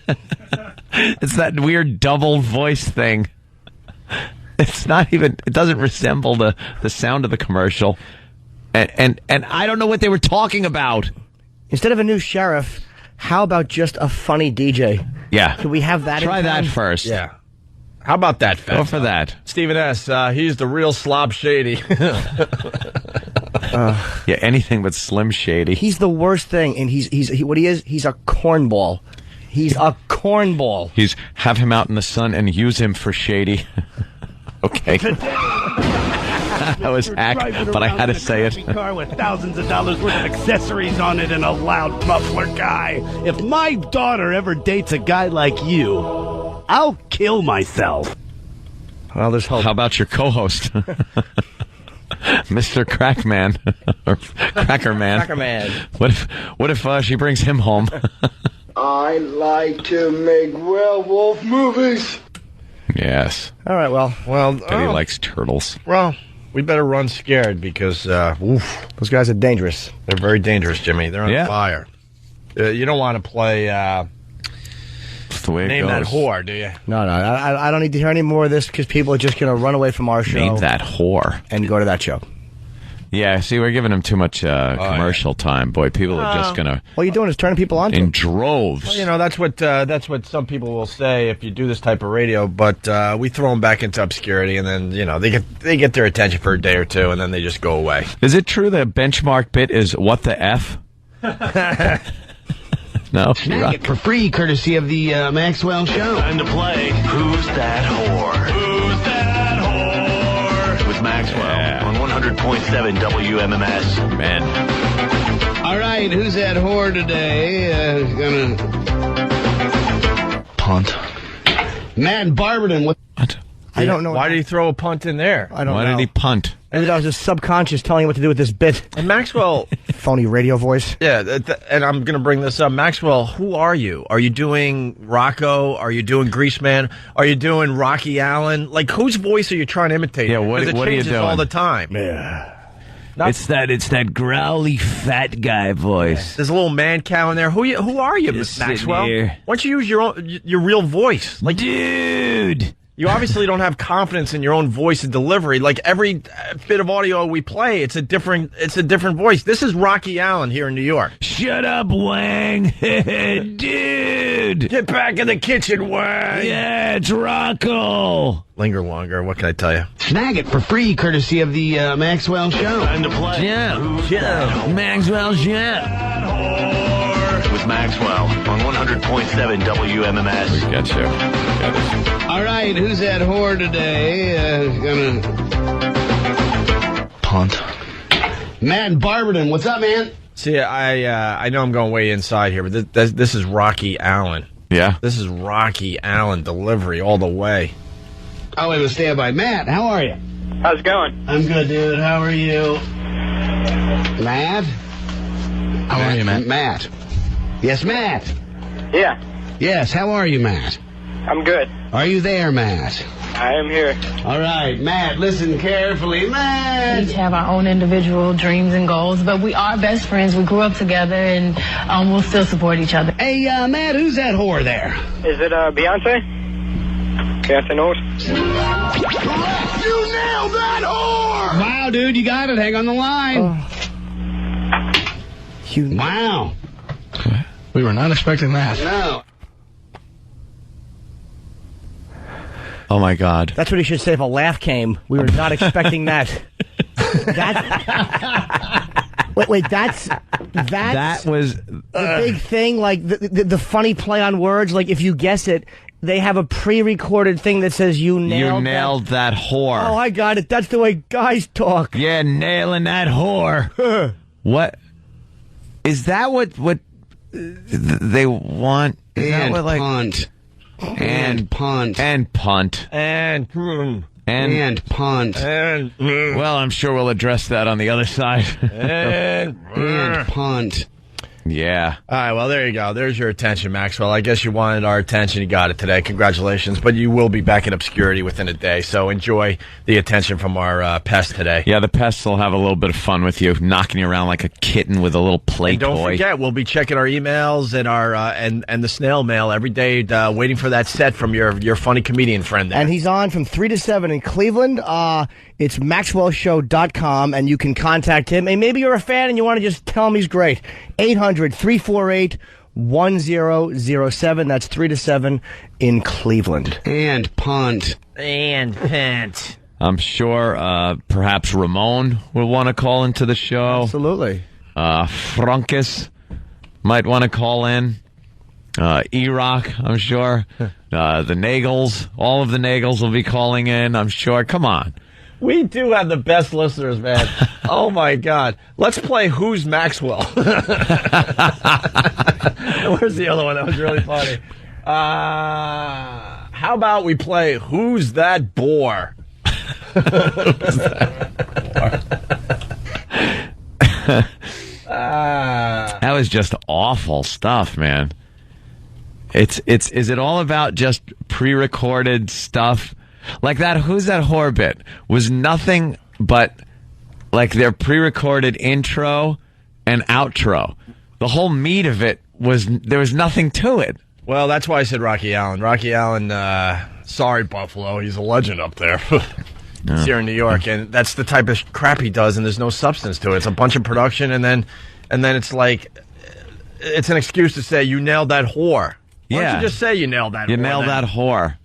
It's that weird double voice thing. It's not even, it doesn't resemble the sound of the commercial. And I don't know what they were talking about. Instead of a new sheriff, how about just a funny DJ? Yeah. Can we have that? Try in that town? first. Yeah. How about that, fat? Go for that. Stephen S. He's the real slob shady. Yeah, anything but Slim Shady. He's the worst thing, and he's what he is. He's a cornball. He's a cornball. He's have him out in the sun and use him for shady. Okay. That was hack, but I had to say it. Car with thousands of dollars worth of accessories on it and a loud muffler guy. If my daughter ever dates a guy like you, I'll kill myself. Well, there's hope. How about your co-host, Mr. Crackman or Cracker Man? Cracker Man. What if she brings him home? I like to make werewolf movies. Yes. All right, well, He likes turtles. Well, we better run scared because those guys are dangerous. they're very dangerous, Jimmy. They're on fire. You don't want to play That's the way it Name goes. That Whore, do you? No, I don't need to hear any more of this because people are just going to run away from our show. Name That Whore. And go to that show. Yeah, see, we're giving him too much commercial time. Boy, people are just going to... All you're doing is turning people on to in it. droves. Well, you know, that's what some people will say if you do this type of radio, but we throw them back into obscurity, and then, you know, they get their attention for a day or two, and then they just go away. Is it true that benchmark bit is what the F? No? Snag it for free, courtesy of the Maxwell Show. Time to play Who's That Whore? Who's That Whore? With Maxwell on 100.7 WMMS. Man. All right, who's that whore today? Gonna Punt. Matt Barberton. What? I don't know. Why did he throw a punt in there? I don't know. Why did he punt? Maybe that was just subconscious telling you what to do with this bit. And Maxwell, Phony radio voice. yeah, and I'm going to bring this up. Maxwell, who are you? Are you doing Rocco? Are you doing Greaseman? Are you doing Rocky Allen? Like, whose voice are you trying to imitate? Yeah, what 'Cause it are you changes doing? all the time. Yeah. It's that growly fat guy voice. There's a little man cow in there. Who are you, Just Maxwell? sitting here. Why don't you use your real voice? Like, Dude! you obviously don't have confidence in your own voice and delivery. Like every bit of audio we play, it's a different voice. This is Rocky Allen here in New York. Shut up, Wang! Dude! Get back in the kitchen, Wang. Yeah, it's Rocco! Linger longer. What can I tell you? Snag it for free, courtesy of the Maxwell Show. Time to play Maxwell, with Maxwell on 100.7 WMMS. Got you. Got it. All right, who's that whore today? Gonna Punt. Matt Barberton. What's up, man? See, I know I'm going way inside here, but this is Rocky Allen. Yeah? This is Rocky Allen delivery all the way. Oh, wait, stand by. Matt, how are you? How's it going? I'm good, dude. How are you? Matt? How are you, Matt? Matt. Yes, Matt. Yeah, Yes, how are you, Matt? I'm good. Are you there, Matt? I am here. All right, Matt, listen carefully. We Matt! each have our own individual dreams and goals, but we are best friends. We grew up together, and we'll still support each other. Hey, Matt, who's that whore there? Is it Beyonce? Beyonce Knowles? You nailed that whore! Wow, dude, you got it. Hang on the line. Wow. We were not expecting that. No. Oh, my God. That's what he should say if a laugh came. We were not expecting that. Wait, that's That was... the big thing, like the funny play on words. Like if you guess it, they have a pre-recorded thing that says you nailed that whore. Oh, I got it. That's the way guys talk. Yeah, nailing that whore. What? Is that what they want? Is that And what, like, punt. and punt. and punt And punt. well, I'm sure we'll address that on the other side. And punt. Yeah. All right, well, there you go. There's your attention, Maxwell. I guess you wanted our attention. You got it today. Congratulations. But you will be back in obscurity within a day, so enjoy the attention from our pest today. Yeah, the pests will have a little bit of fun with you, knocking you around like a kitten with a little play And don't toy. forget, we'll be checking our emails and our and the snail mail every day, waiting for that set from your funny comedian friend there. And he's on from 3 to 7 in Cleveland. It's MaxwellShow.com, and you can contact him. And maybe you're a fan and you want to just tell him he's great. 800-348-1007. That's 3 to 7 in Cleveland. And punt. And pant. I'm sure perhaps Ramon will want to call into the show. Absolutely. Frunkus might want to call in. E-Rock, I'm sure. The Nagels, all of the Nagels will be calling in, I'm sure. Come on. We do have the best listeners, man. Oh, my God. Let's play Who's Maxwell. Where's the other one? That was really funny. How about we play Who's That Bore? That was just awful stuff, man. Is it all about just pre-recorded stuff? Like that Who's That Whore bit was nothing but like their pre-recorded intro and outro. The whole meat of it there was nothing to it. Well, that's why I said Rocky Allen. Rocky Allen, sorry, Buffalo. He's a legend up there. He's here in New York, and that's the type of crap he does, and there's no substance to it. It's a bunch of production, and then it's like, it's an excuse to say, you nailed that whore. Why don't you just say you nailed that whore? You nailed that whore.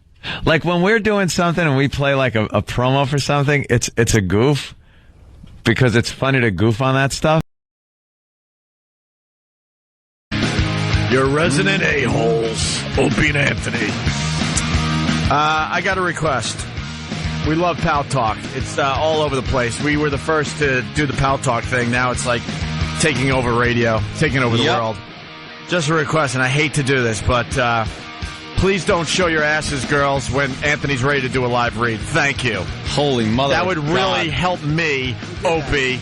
Like when we're doing something and we play like a promo for something, it's a goof because it's funny to goof on that stuff. Your resident a-holes, Opie and Anthony. I got a request. We love Pal Talk. It's all over the place. We were the first to do the Pal Talk thing. Now it's like taking over radio, taking over the world. Just a request, and I hate to do this, but please don't show your asses, girls, when Anthony's ready to do a live read. Thank you. Holy mother That would of really God. help me, Opie,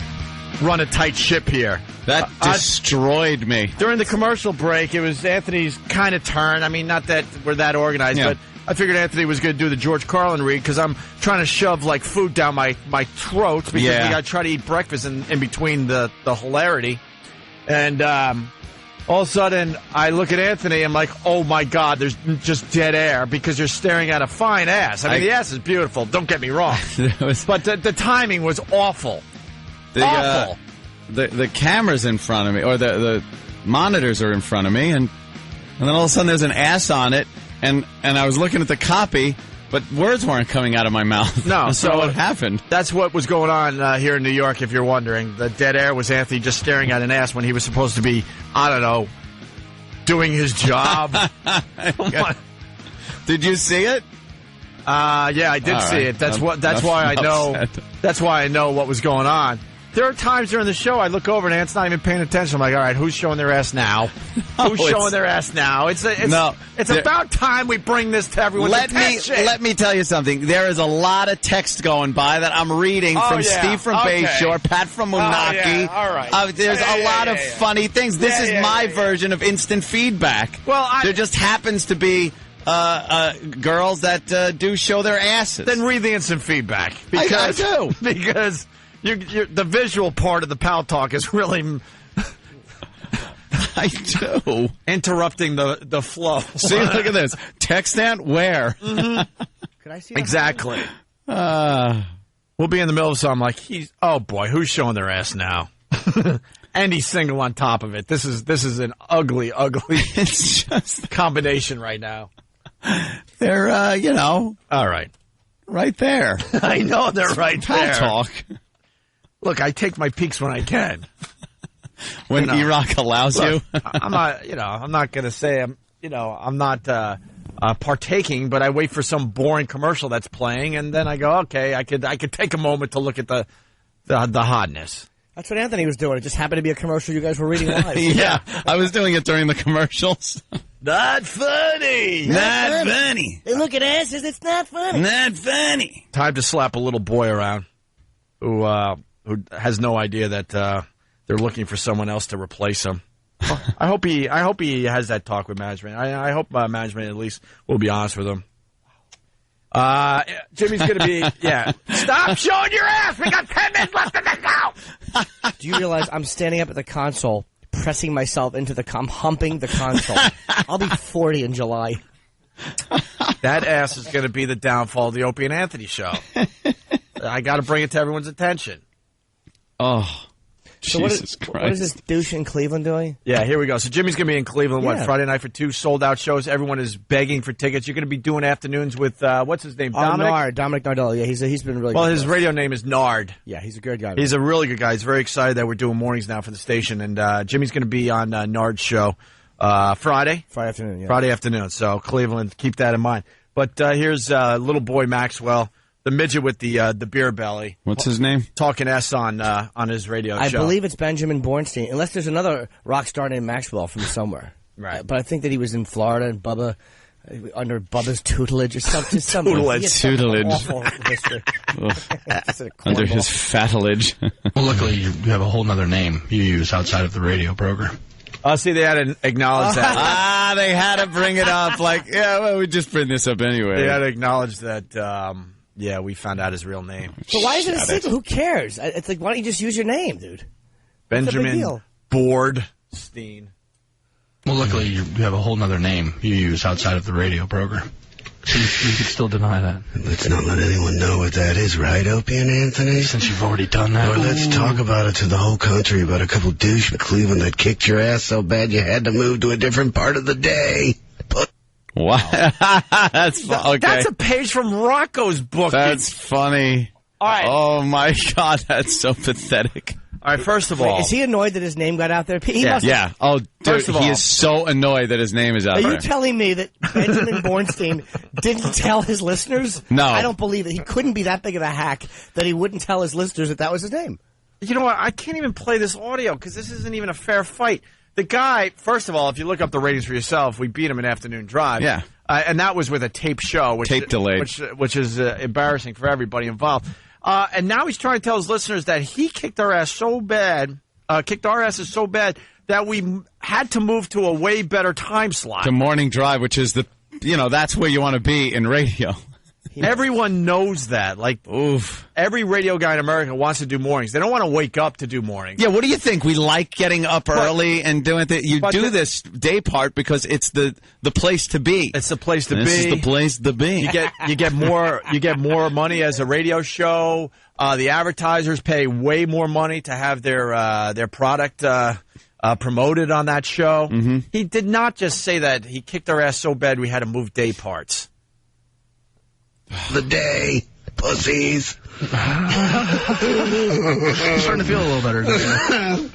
run a tight ship here. That destroyed me. During the commercial break, it was Anthony's kind of turn. I mean, not that we're that organized, but I figured Anthony was going to do the George Carlin read because I'm trying to shove like food down my throat because we got to try to eat breakfast in between the hilarity. And all of a sudden, I look at Anthony, I'm like, oh my God, there's just dead air because you're staring at a fine ass. I mean, the ass is beautiful, don't get me wrong. But the timing was awful. Awful. The camera's in front of me, or the monitors are in front of me, and then all of a sudden there's an ass on it, and I was looking at the copy, but words weren't coming out of my mouth. No, so what happened? That's what was going on here in New York, if you're wondering. The dead air was Anthony just staring at an ass when he was supposed to be, I don't know, doing his job. Did you see it? Yeah, I did see it. That's why I know. That's why I know what was going on. There are times during the show I look over and Ant's not even paying attention. I'm like, all right, who's showing their ass now? Who's showing their ass now? It's about time we bring this to everyone's attention. Let me tell you something. There is a lot of text going by that I'm reading from Steve from Bayshore, Pat from Moonachie. All right. There's a lot of funny things. This is my version of instant feedback. Well, there just happens to be girls that do show their asses. Then read the instant feedback. Because, I do. Because the visual part of the Pal Talk is really... I do. Interrupting the flow. See, look at this. Text Ant, where? Mm-hmm. Could I see Exactly. We'll be in the middle of something like, oh boy, who's showing their ass now? And he's single on top of it. This is an ugly it's just combination right now. They're, all right. Right there. I know they're right there. Talk. Look, I take my peeks when I can. When E-Rock allows you. I'm not going to say I'm not partaking, but I wait for some boring commercial that's playing, and then I go, okay, I could take a moment to look at the hotness. That's what Anthony was doing. It just happened to be a commercial you guys were reading live. Yeah, I was doing it during the commercials. Not funny. Not funny. They look at asses. It's not funny. Not funny. Time to slap a little boy around who has no idea that they're looking for someone else to replace him. I hope he has that talk with management. I hope management at least will be honest with him. Jimmy's going to be, Stop showing your ass! We got 10 minutes left in the show! Do you realize I'm standing up at the console, pressing myself into I'm humping the console. I'll be 40 in July. That ass is going to be the downfall of the Opie and Anthony show. I got to bring it to everyone's attention. Oh, so Jesus Christ. What is this douche in Cleveland doing? Yeah, here we go. So Jimmy's going to be in Cleveland, Friday night for 2 sold-out shows. Everyone is begging for tickets. You're going to be doing afternoons with, what's his name, Dominic? Dominic Nardella. Yeah, he's been really good. Well, his radio name is Nard. Yeah, he's a good guy. He's a really good guy. He's very excited that we're doing mornings now for the station. And Jimmy's going to be on Nard's show Friday. Friday afternoon, yeah. Friday afternoon. So Cleveland, keep that in mind. But here's little boy Maxwell, the midget with the beer belly. What's his name? Talking S on his radio show. I believe it's Benjamin Bornstein, unless there's another rock star named Maxwell from somewhere. Right. But I think that he was in Florida and Bubba, under Bubba's tutelage or something. Tutelage. Awful history. Under his fatilage. Well, luckily you have a whole other name you use outside of the radio program. See, they had to acknowledge that. They had to bring it up. Like, yeah, well, we just bring this up anyway. They had to acknowledge that, we found out his real name. But why is it a secret? Who cares? It's like, why don't you just use your name, dude? Benjamin Bornstein. Well, luckily you have a whole other name you use outside of the radio program. So you could still deny that. Let's not let anyone know what that is, right, Opie and Anthony? Since you've already done that. Or let's talk about it to the whole country about a couple douche in Cleveland that kicked your ass so bad you had to move to a different part of the day. Wow. That's okay. That's a page from Rocco's book. That's funny. All right. Oh, my God. That's so pathetic. All right, first of all. Is he annoyed that his name got out there? Yeah. Oh, dude, First of all, he is so annoyed that his name is out there. Are you telling me that Benjamin Bornstein didn't tell his listeners? No. I don't believe it. He couldn't be that big of a hack that he wouldn't tell his listeners that was his name. You know what? I can't even play this audio because this isn't even a fair fight. The guy, first of all, if you look up the ratings for yourself, we beat him in Afternoon Drive. Yeah. And that was with a tape show. Tape delayed. Which is embarrassing for everybody involved. And now he's trying to tell his listeners that he kicked our ass so bad, kicked our asses so bad that we had to move to a way better time slot. The morning drive, which is that's where you want to be in radio. Everyone knows that. Like, oof. Every radio guy in America wants to do mornings. They don't want to wake up to do mornings. Yeah, what do you think? We like getting up early and doing it. You do this day part because it's the place to be. It's the place to be. This is the place to be. You get more money as a radio show. The advertisers pay way more money to have their product promoted on that show. Mm-hmm. He did not just say that he kicked our ass so bad we had to move day parts. The day, pussies. I'm starting to feel a little better today.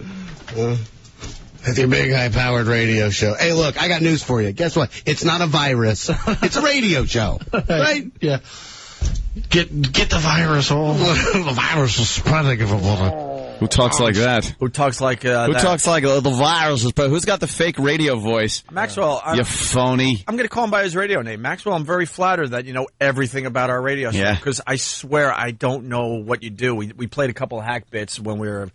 With your big, high-powered radio show. Hey, look, I got news for you. Guess what? It's not a virus. It's a radio show. Right? Yeah. Get the virus all. The virus is spreading everywhere. Who talks like that? Who talks like Who talks like the virus is spreading? Who's got the fake radio voice? Maxwell. You phony. I'm going to call him by his radio name. Maxwell, I'm very flattered that you know everything about our radio show. Yeah. Because I swear I don't know what you do. We played a couple of hack bits when we were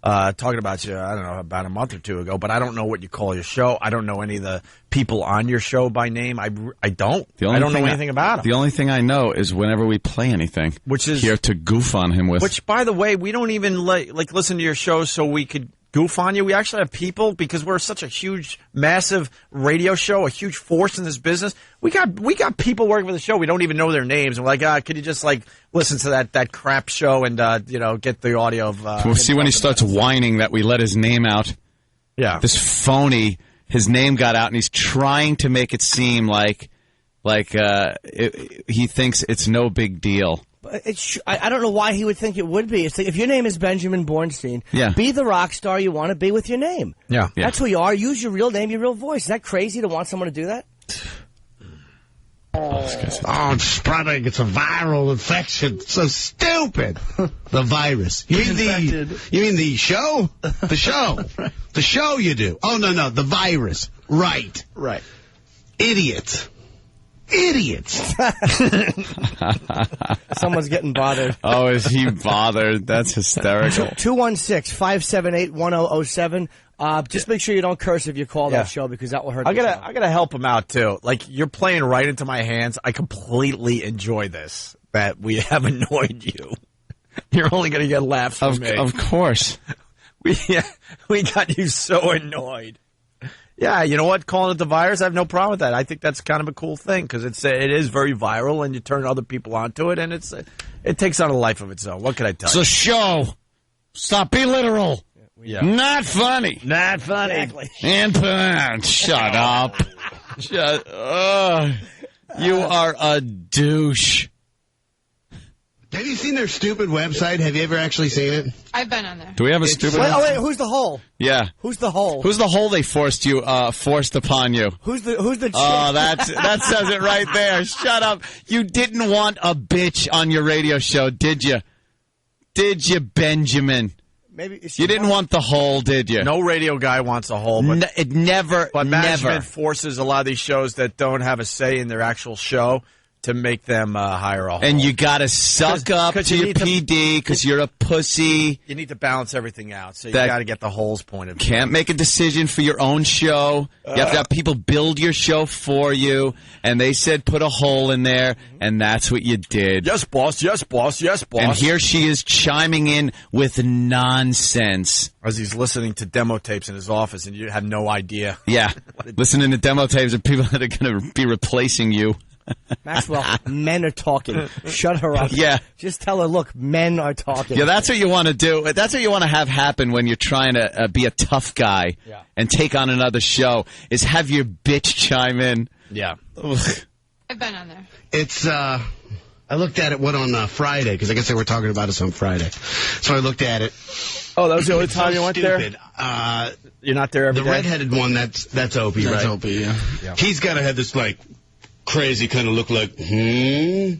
talking about you, I don't know, about a month or two ago, but I don't know what you call your show. I don't know any of the people on your show by name. I don't. I don't know anything about them. The only thing I know is whenever we play anything, which is here to goof on him with. Which, by the way, we don't even like listen to your show so we could goof on you. We actually have people, because we're such a huge, massive radio show, a huge force in this business. We got people working for the show. We don't even know their names. And we're like, could you just listen to that crap show and get the audio of? We'll see when he starts whining that we let his name out. Yeah, this phony. His name got out, and he's trying to make it seem like he thinks it's no big deal. I don't know why he would think it would be. It's like, if your name is Benjamin Bornstein, be the rock star you want to be with your name. Yeah. That's who you are. Use your real name, your real voice. Is that crazy to want someone to do that? Oh, it's spreading. It's a viral infection. It's so stupid. The virus. You mean the show? The show. The show you do. Oh, no. The virus. Right. Idiots. Someone's getting bothered. Oh, is he bothered? That's hysterical. 216-578-1007. Just make sure you don't curse if you call that show, because that will hurt. I gotta help him out too. Like, you're playing right into my hands. I completely enjoy this. That we have annoyed you. You're only gonna get laughs from me. Of course. We got you so annoyed. Yeah, you know what? Calling it the virus, I have no problem with that. I think that's kind of a cool thing, because it is very viral, and you turn other people onto it, and it takes on a life of its own. What can I tell you? It's a show. Stop being literal. Yeah. Not funny. Exactly. And Punt. Shut up. You are a douche. Have you seen their stupid website? Have you ever actually seen it? I've been on there. Do we have a stupid? Wait, who's the hole? Yeah. Who's the hole? Who's the hole they forced upon you? Who's the chick? Oh, that says it right there. Shut up. You didn't want a bitch on your radio show, did you? Did you, Benjamin? Maybe you didn't want the hole, did you? No radio guy wants a hole. But it never. But management forces a lot of these shows that don't have a say in their actual show to make them hire a hole. And you got to suck up to your PD because you're a pussy. You need to balance everything out, so you got to get the hole's point of view. Can't make a decision for your own show. You have to have people build your show for you, and they said put a hole in there, and that's what you did. Yes, boss. Yes, boss. Yes, boss. And here she is chiming in with nonsense. As he's listening to demo tapes in his office, and you have no idea. Yeah, listening to demo tapes of people that are going to be replacing you. Maxwell, men are talking. Shut her up. Yeah. Just tell her, look, men are talking. Yeah, that's what you want to do. That's what you want to have happen when you're trying to be a tough guy and take on another show, is have your bitch chime in. Yeah. I've been on there. It's, I looked at it, on Friday, because I guess they were talking about us on Friday. So I looked at it. Oh, that was the only time you went there? You're not there every day? The redheaded one, that's Opie, right? That's Opie, yeah. He's got to have this, crazy kind of look like, huh?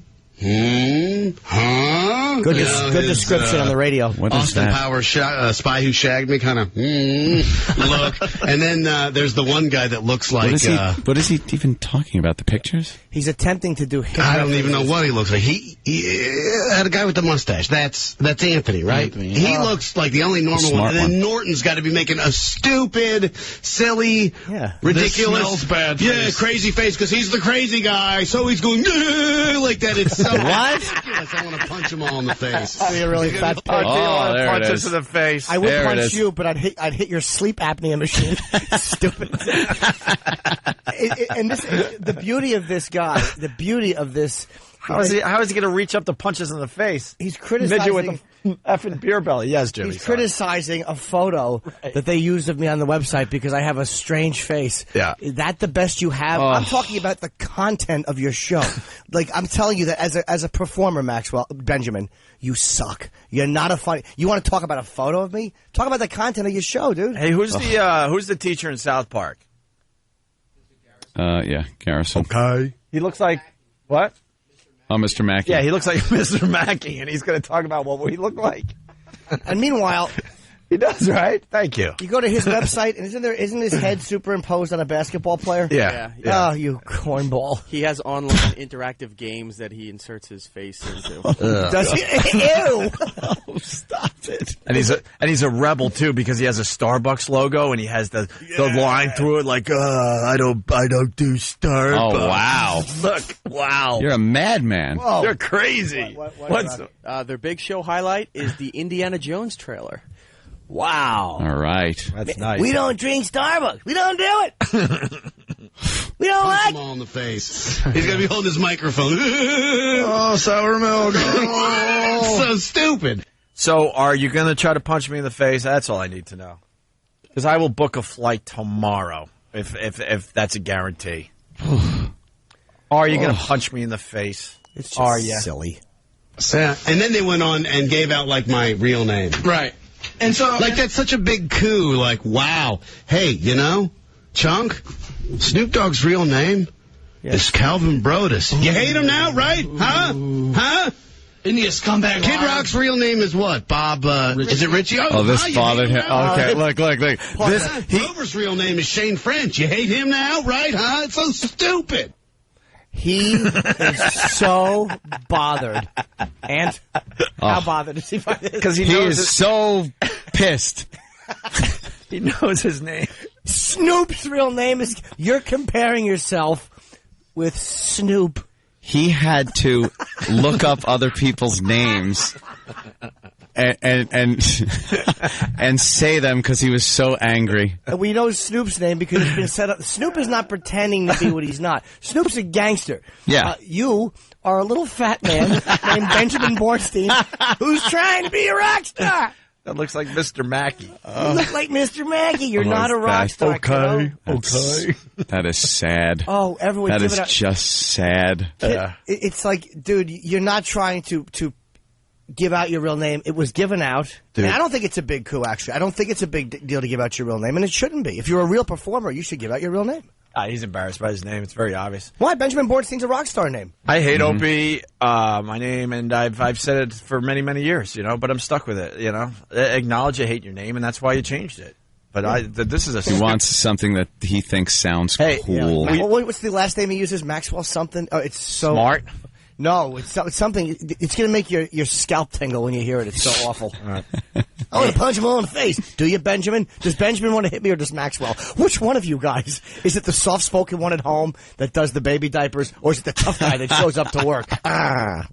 Good description on the radio. What Austin is that? Powers, Spy Who Shagged Me kind of look. And then there's the one guy that looks like... What is he even talking about? The pictures? He's attempting to do... I don't even know what he looks like. He had a guy with the mustache. That's Anthony, right? Anthony, He looks like the only normal one. And then Norton's got to be making a stupid, silly, ridiculous... This smells bad face. Crazy face, because he's the crazy guy. So he's going, like that. It's so ridiculous. I want to punch him all in the face. You're really fat. Oh, there punch it us is. in the face. I would There it punch is. you, but I'd hit your sleep apnea machine. Stupid. And the beauty of this guy, the beauty of this... How is he going to reach up to punch us in the face? He's criticizing... Midget with a effing beer belly. Yes, Jimmy. He's criticizing a photo that they used of me on the website because I have a strange face. Yeah. Is that the best you have? I'm talking about the content of your show. I'm telling you that as a performer, Benjamin, you suck. You're not a funny... You want to talk about a photo of me? Talk about the content of your show, dude. Hey, who's the teacher in South Park? Yeah, Garrison. Okay. He looks like... What? Oh, Mr. Mackey. Yeah, he looks like Mr. Mackey, and he's going to talk about what we look like. And meanwhile... He does, right? Thank you. You go to his website, and isn't his head superimposed on a basketball player? Yeah. Oh, you cornball. He has online interactive games that he inserts his face into. Does he? Ew! Oh, stop it. And he's a rebel too because he has a Starbucks logo and he has the line through it like I don't do Starbucks. Oh, wow. Look, wow. You're a madman. Whoa. You're crazy. What's their big show highlight is the Indiana Jones trailer. Wow. All right. That's nice. We don't drink Starbucks. We don't do it. We don't Punch like him all in the face. He's going to be holding his microphone. Oh, sour milk. So stupid. So are you going to try to punch me in the face? That's all I need to know. Because I will book a flight tomorrow if that's a guarantee. Are you going to punch me in the face? It's just silly. And then they went on and gave out my real name. Right. And so... that's such a big coup. Wow. Hey, Chunk, Snoop Dogg's real name is Calvin Brodus. You hate him now, right? Huh? Isn't he a scumbag? Kid Rock's real name is what? Bob, is it Richie? Oh, this bothered him. Okay, look. Grover's real name is Shane French. You hate him now, right? Huh? It's so stupid. He is so bothered. And how bothered is he by this? Because He is so pissed. he knows his name. Snoop's real name is... You're comparing yourself with Snoop. He had to look up other people's names and say them because he was so angry. We know Snoop's name because it's been set up. Snoop is not pretending to be what he's not. Snoop's a gangster. Yeah. You are a little fat man named Benjamin Bornstein who's trying to be a rock star. That looks like Mr. Mackey. You look like Mr. Mackey. You're not a rock star. Okay. That is sad. Oh, everyone That give is it up. just sad. Yeah. It's like, dude, you're not trying to give out your real name. It was given out. Dude. And I don't think it's a big coup, actually. I don't think it's a big deal to give out your real name, and it shouldn't be. If you're a real performer, you should give out your real name. He's embarrassed by his name. It's very obvious. Why? Benjamin Bornstein's a rock star name. I hate Opie, my name, and I've said it for many, many years, but I'm stuck with it, Acknowledge you hate your name, and that's why you changed it. But this is He wants something that he thinks sounds cool. What's the last name he uses? Maxwell something? Oh, it's so... Smart? No, it's something. It's going to make your scalp tingle when you hear it. It's so awful. I want to punch him all in the face. Do you, Benjamin? Does Benjamin want to hit me or does Maxwell? Which one of you guys? Is it the soft-spoken one at home that does the baby diapers, or is it the tough guy that shows up to work? We're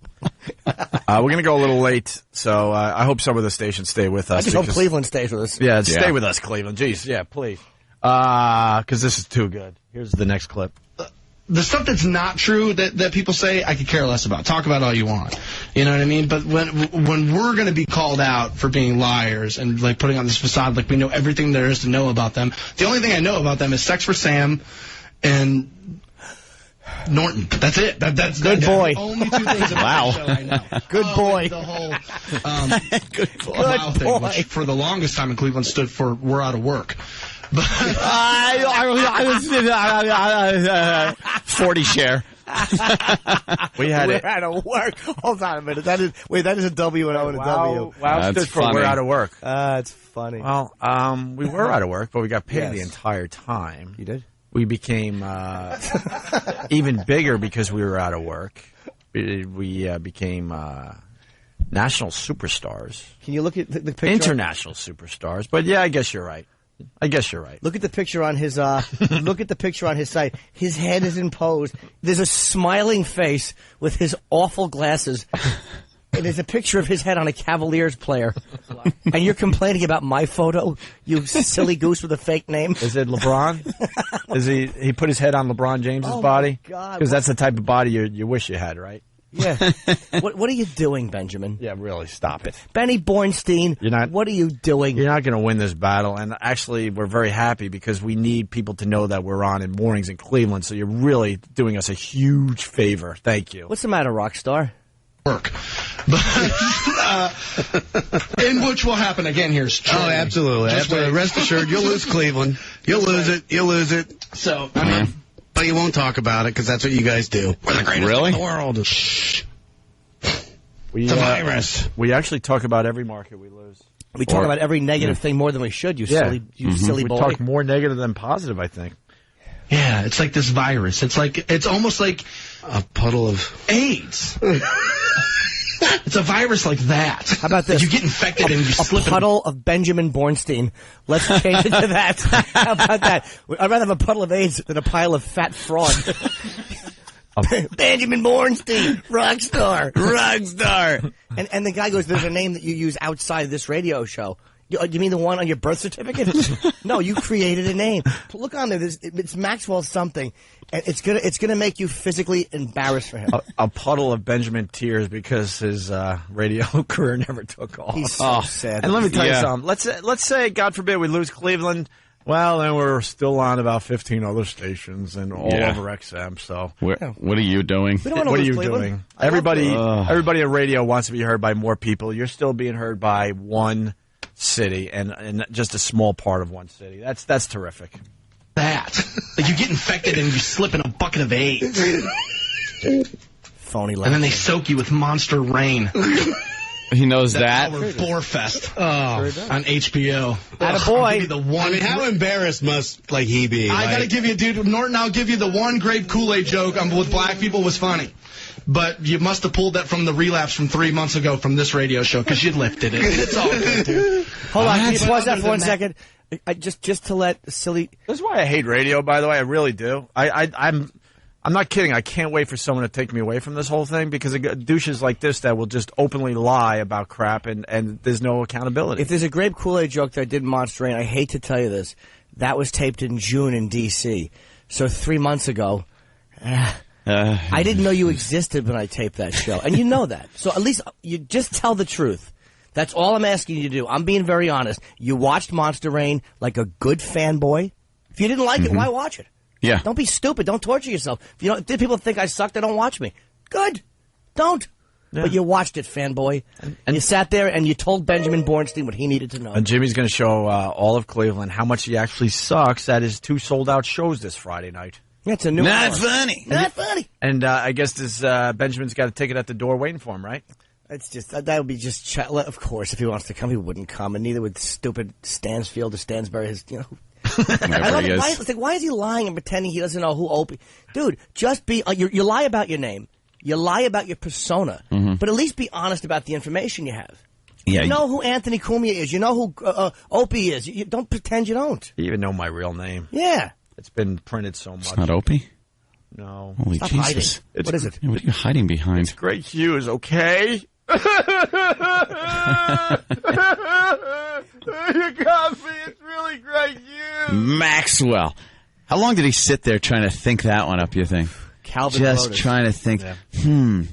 going to go a little late, so I hope some of the stations stay with us. I just hope Cleveland stays with us. Yeah, stay with us, Cleveland. Jeez, yeah, please. Because this is too good. Here's the next clip. The stuff that's not true that people say, I could care less about. Talk about all you want. You know what I mean? But when we're going to be called out for being liars and like putting on this facade like we know everything there is to know about them, the only thing I know about them is Sex for Sam and Norton. That's it. That's good boy. The only two things about the show I know. Good boy. The whole good boy thing, which for the longest time in Cleveland stood for "we're out of work." But 40 share. We had we're it. out of work. Hold on a minute. That is a W and O and a W. Wow, stood for we're out of work. It's funny. Well, we were out of work, but we got paid the entire time. You did? We became even bigger because we were out of work. We became national superstars. Can you look at the picture? International superstars. But yeah, I guess you're right. Look at the picture on his site. His head is in pose. There's a smiling face with his awful glasses. And there's a picture of his head on a Cavaliers player. And you're complaining about my photo, you silly goose with a fake name? Is it LeBron? Is he put his head on LeBron James's body? Because that's the type of body you wish you had, right? Yeah. What are you doing, Benjamin? Yeah, really, stop it. Benny Bornstein, what are you doing? You're not going to win this battle, and actually we're very happy because we need people to know that we're on in mornings in Cleveland, so you're really doing us a huge favor. Thank you. What's the matter, Rockstar? Work. In which will happen again here. Oh, absolutely. Rest assured, you'll lose Cleveland. You'll lose it. So, but you won't talk about it because that's what you guys do. We're the greatest in the world. Shh. It's a virus. We actually talk about every market we lose. We talk about every negative thing more than we should, silly boy. We talk more negative than positive, I think. Yeah, it's like this virus. It's almost like a puddle of AIDS. It's a virus like that. How about this? You get infected and you slip. A puddle of Benjamin Bornstein. Let's change it to that. How about that? I'd rather have a puddle of AIDS than a pile of fat fraud. Benjamin Bornstein, rock star. And the guy goes, "There's a name that you use outside this radio show." You mean the one on your birth certificate? No, you created a name. Look on there. It's Maxwell something, and it's gonna make you physically embarrassed for him. A puddle of Benjamin tears because his radio career never took off. He's so sad. And let me tell you something. Let's say, God forbid, we lose Cleveland. Well, then we're still on about 15 other stations and all over XM. So what are you doing? What are you doing? Everybody in radio wants to be heard by more people. You're still being heard by one city and just a small part of one city. That's terrific. Like you get infected and you slip in a bucket of AIDS. Phony. And then they soak you with Monster Rain. He knows that. Borefest on HBO. Attaboy. How embarrassed must he be? I gotta give you, dude, Norton, I'll give you the one grape Kool-Aid joke with black people was funny. But you must have pulled that from the relapse from 3 months ago from this radio show because you lifted it. It's all good, dude. Hold on, can you pause that for 1 second? Just to let silly. This is why I hate radio. By the way, I really do. I'm not kidding. I can't wait for someone to take me away from this whole thing because it got douches like this that will just openly lie about crap and there's no accountability. If there's a grape Kool-Aid joke that I did in Monster Rain, I hate to tell you this, that was taped in June in D.C. So 3 months ago. I didn't know you existed when I taped that show, and you know that. So at least you just tell the truth. That's all I'm asking you to do. I'm being very honest. You watched Monster Rain like a good fanboy. If you didn't like it, why watch it? Yeah. Don't be stupid. Don't torture yourself. If people think I suck, they don't watch me. Good. Don't. But you watched it, fanboy. And you sat there and you told Benjamin Bornstein what he needed to know. And Jimmy's going to show all of Cleveland how much he actually sucks at his 2 sold-out shows this Friday night. Yeah, it's a new Not hour. funny. Not funny. And I guess this Benjamin's got a ticket at the door waiting for him, right? It's just that would be just of course if he wants to come he wouldn't come, and neither would stupid Stansfield or Stansbury. I love it. Why is he lying and pretending he doesn't know who Opie? Dude, just be you lie about your name, you lie about your persona, but at least be honest about the information you have. Yeah, you know who Anthony Cumia is. You know who Opie is. You don't pretend you don't. You even know my real name. Yeah, it's been printed so much. It's not Opie. No. Holy Stop Jesus! What is it? What are you hiding behind? It's Greg Hughes. Okay. You got me. It's really Greg Hughes. Maxwell. How long did he sit there trying to think that one up, you think? Calvin Just Lotus. trying to think, what do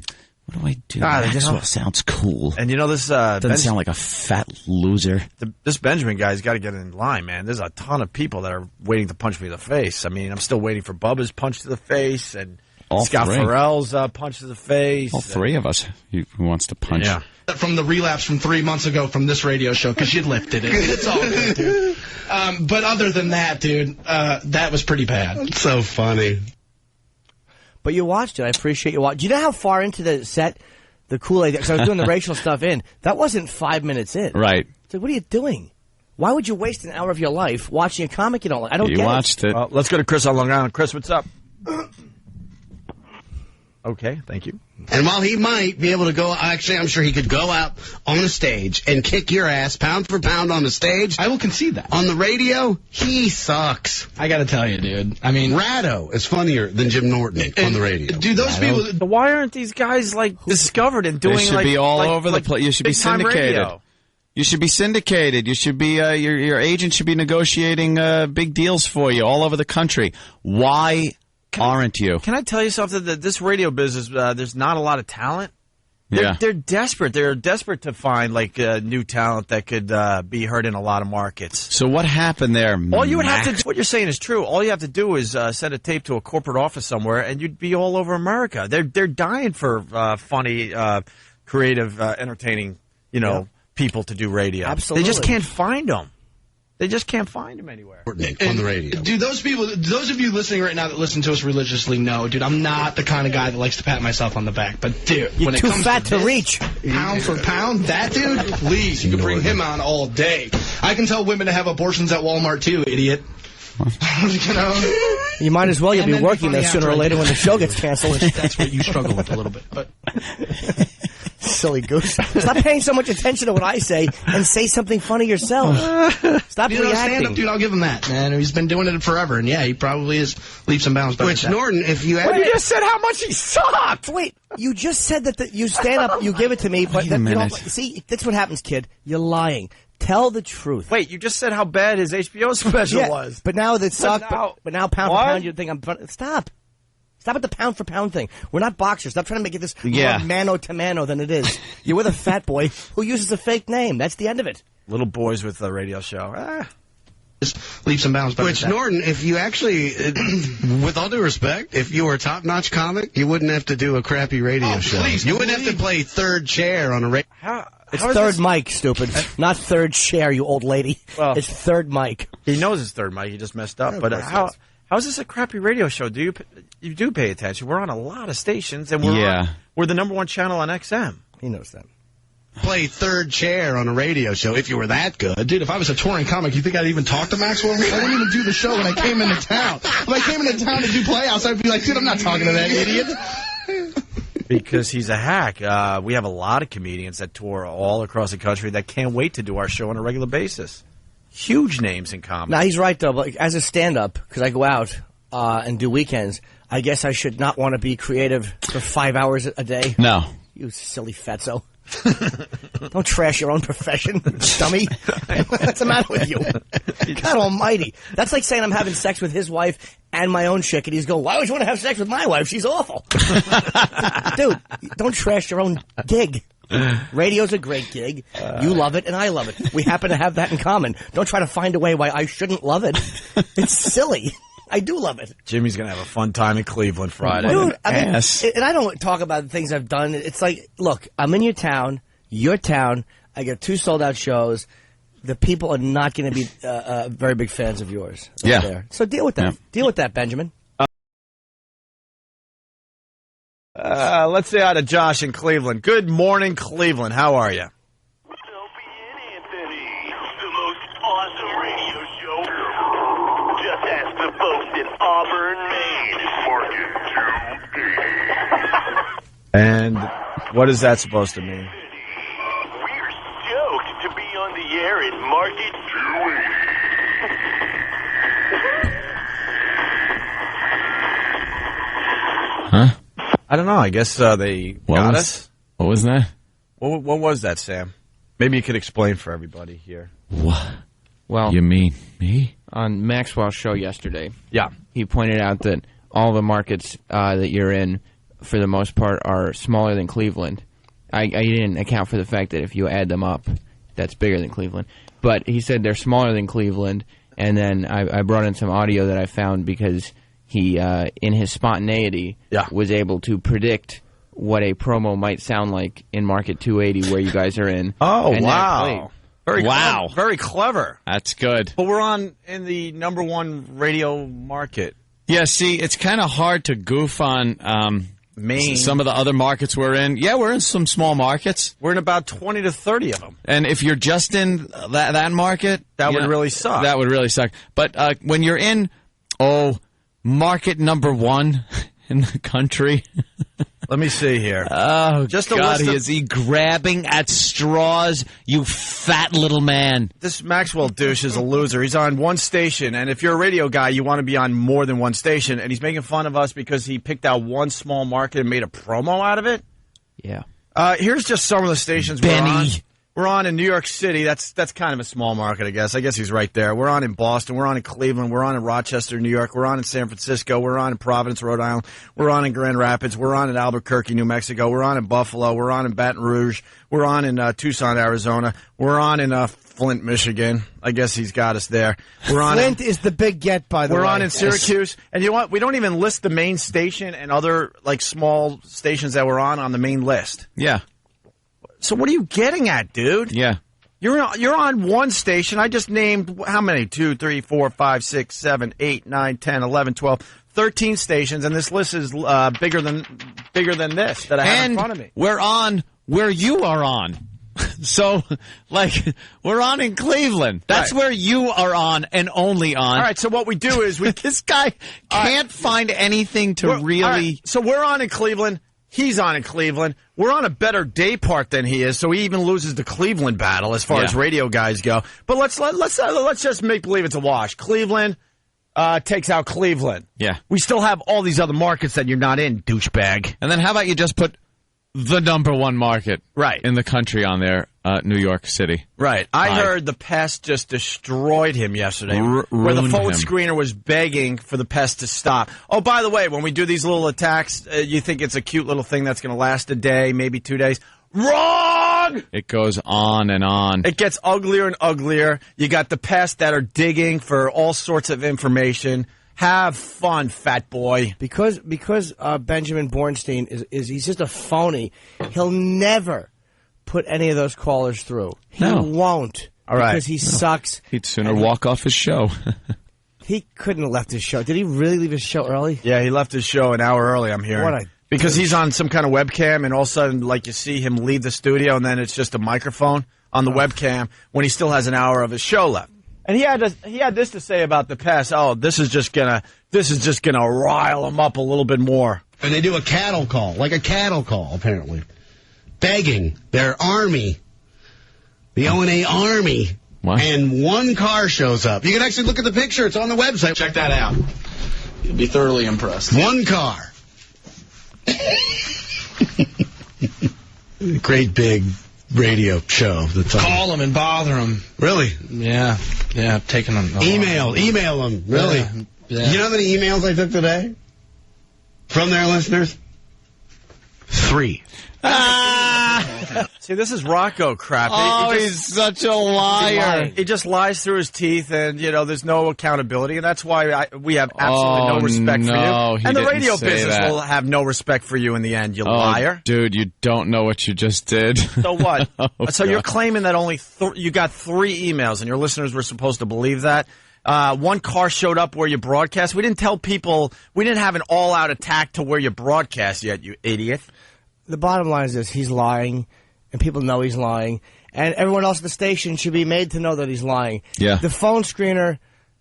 I do? Maxwell sounds cool. And you know this doesn't sound like a fat loser. This Benjamin guy's got to get in line, man. There's a ton of people that are waiting to punch me in the face. I mean, I'm still waiting for Bubba's punch to the face and Scott Farrell's punch to the face. All 3 of us who wants to punch. Yeah. From the relapse from 3 months ago from this radio show, because you lifted it. It's all good, dude. But other than that, dude, that was pretty bad. It's so funny. But you watched it. I appreciate you watching. Do you know how far into the set the Kool-Aid? Because I was doing the racial stuff in. That wasn't 5 minutes in. Right. It's like, what are you doing? Why would you waste an hour of your life watching a comic you don't like? I don't get it. You watched it. Let's go to Chris on Long Island. Chris, what's up? Okay, thank you. And while he might be able to go, actually, I'm sure he could go out on a stage and kick your ass pound for pound on the stage. I will concede that. On the radio, he sucks. I got to tell you, dude. I mean, Ratto is funnier than Jim Norton on the radio. Dude, those people. Why aren't these guys discovered and doing? They should be all over the place. You should be syndicated. Radio. You should be syndicated. You should be your agent should be negotiating big deals for you all over the country. Why aren't you? Can I tell you something? That this radio business, there's not a lot of talent. Yeah. They're desperate. They're desperate to find new talent that could be heard in a lot of markets. So what happened there? All you would have to do, what you're saying is true. All you have to do is send a tape to a corporate office somewhere, and you'd be all over America. They're dying for funny, creative, entertaining, people to do radio. Absolutely. They just can't find them. They just can't find him anywhere. On the radio. Dude, those of you listening right now that listen to us religiously know, dude, I'm not the kind of guy that likes to pat myself on the back. But, dude, You're when it too comes fat to this, reach. Pound for pound, that dude, please, you can bring him on all day. I can tell women to have abortions at Walmart, too, idiot. You might as well. You'll be working there sooner or later when the show gets canceled. That's what you struggle with a little bit. But silly goose. Stop paying so much attention to what I say and say something funny yourself. Stop reacting. Stand-up, dude, I'll give him that, man. He's been doing it forever, and yeah, he probably is leaps and bounds. Which, Norton, if you you just said how much he sucked. Wait, you just said that you stand up, you give it to me, but Wait a minute. See, that's what happens, kid. You're lying. Tell the truth. Wait, you just said how bad his HBO special was. But now that sucked. But now pound What? for pound, you think I'm funny. Stop. Stop at the pound for pound thing. We're not boxers. Stop trying to make it this more mano to mano than it is. You're with a fat boy who uses a fake name. That's the end of it. Little boys with a radio show. Leaps and bounds. Which, Norton, if you actually, with all due respect, if you were a top-notch comic, you wouldn't have to do a crappy radio show. Please, you wouldn't have to play third chair on a radio. It's third mic, stupid. Not third chair, you old lady. Well, it's third mic. He knows it's third mic. He just messed up. But how is this a crappy radio show? You do pay attention? We're on a lot of stations, and we're the number one channel on XM. He knows that. Play third chair on a radio show if you were that good. Dude, if I was a touring comic, you think I'd even talk to Maxwell? I wouldn't even do the show when I came into town. If I came into town to do Playhouse, I'd be like, dude, I'm not talking to that idiot. Because he's a hack. We have a lot of comedians that tour all across the country that can't wait to do our show on a regular basis. Huge names in comedy. Now, he's right, though. But as a stand-up, because I go out and do weekends, I guess I should not want to be creative for 5 hours a day. No. You silly fatso. Don't trash your own profession, dummy. What's the matter with you? God almighty. That's like saying I'm having sex with his wife and my own chick, and he's going, why would you want to have sex with my wife? She's awful. Dude, don't trash your own gig. Radio's a great gig. You love it, and I love it. We happen to have that in common. Don't try to find a way why I shouldn't love it. It's silly. I do love it. Jimmy's going to have a fun time in Cleveland Friday. Dude, I mean, and I don't talk about the things I've done. It's like, look, I'm in your town. I get 2 sold-out shows. The people are not going to be very big fans of yours. There. So deal with that. Yeah. Deal with that, Benjamin. Let's say hi to Josh in Cleveland. Good morning, Cleveland. How are you? Opie and Anthony, the most awesome radio show. Just ask the folks in Auburn, Maine. Market 280. And what is that supposed to mean? We're stoked to be on the air in Market 280. Huh? I don't know. I guess they got us. What was that? What was that, Sam? Maybe you could explain for everybody here. What? Well, you mean me? On Maxwell's show yesterday, yeah, he pointed out that all the markets that you're in, for the most part, are smaller than Cleveland. I didn't account for the fact that if you add them up, that's bigger than Cleveland. But he said they're smaller than Cleveland, and then I brought in some audio that I found because he, in his spontaneity, was able to predict what a promo might sound like in Market 280 where you guys are in. Oh, and wow. Very wow. Clever. Very clever. That's good. But we're on in the #1 radio market. Yeah, see, it's kind of hard to goof on Maine. Some of the other markets we're in. Yeah, we're in some small markets. We're in about 20 to 30 of them. And if you're just in that market, that would really suck. That would really suck. But when you're in, market #1 in the country. Let me see here. Oh, just God, is he grabbing at straws, you fat little man. This Maxwell douche is a loser. He's on one station, and if you're a radio guy, you want to be on more than one station, and he's making fun of us because he picked out one small market and made a promo out of it? Yeah. Here's just some of the stations we're on. We're on in New York City. That's kind of a small market, I guess. I guess he's right there. We're on in Boston. We're on in Cleveland. We're on in Rochester, New York. We're on in San Francisco. We're on in Providence, Rhode Island. We're on in Grand Rapids. We're on in Albuquerque, New Mexico. We're on in Buffalo. We're on in Baton Rouge. We're on in Tucson, Arizona. We're on in Flint, Michigan. I guess he's got us there. We're on. Flint is the big get, by the way. We're on in Syracuse. And you know what? We don't even list the main station and other small stations that we're on the main list. Yeah. So what are you getting at, dude? Yeah. You're on one station. I just named how many? 2, 3, 4, 5, 6, 7, 8, 9, 10, 11, 12, 13 stations, and this list is bigger than this that I have in front of me. We're on where you are on. So, we're on in Cleveland. That's where you are on and only on. All right, so what we do is this guy can't find anything to really... Right, so we're on in Cleveland. He's on in Cleveland. We're on a better day part than he is, so he even loses the Cleveland battle as far as radio guys go. But let's just make believe it's a wash. Cleveland takes out Cleveland. Yeah. We still have all these other markets that you're not in, douchebag. And then how about you just put the #1 market in the country on there, New York City. Right. I heard the pest just destroyed him yesterday, where the phone screener was begging for the pest to stop. Oh, by the way, when we do these little attacks, you think it's a cute little thing that's going to last a day, maybe 2 days. Wrong! It goes on and on. It gets uglier and uglier. You got the pests that are digging for all sorts of information. Have fun, fat boy. Because Benjamin Bornstein is he's just a phony. He'll never put any of those callers through. He won't. All right. Because he sucks. He'd sooner walk off his show. He couldn't have left his show. Did he really leave his show early? Yeah, he left his show an hour early, I'm hearing. Because he's on some kind of webcam, and all of a sudden, you see him leave the studio, and then it's just a microphone on the webcam when he still has an hour of his show left. And he had this to say about the pest. Oh, this is just gonna rile him up a little bit more. And they do a cattle call, apparently, begging their army, the O&A army, and one car shows up. You can actually look at the picture; it's on the website. Check that out. You'll be thoroughly impressed. One car, great big radio show. That's call them and bother them. Really? Yeah. Taking them. Email them. Really? Yeah. You know how many emails I took today from their listeners? 3. See, this is Rocco crap. Oh, he's such a liar. He just lies through his teeth, and there's no accountability, and that's why we have absolutely no respect for you. And the radio business will have no respect for you in the end. You liar, dude. You don't know what you just did. So what? So you're claiming that only you got 3 emails, and your listeners were supposed to believe that. One car showed up where you broadcast. We didn't tell people. We didn't have an all-out attack to where you broadcast yet, you idiot. The bottom line is this: he's lying, and people know he's lying, and everyone else at the station should be made to know that he's lying. Yeah. The phone screener,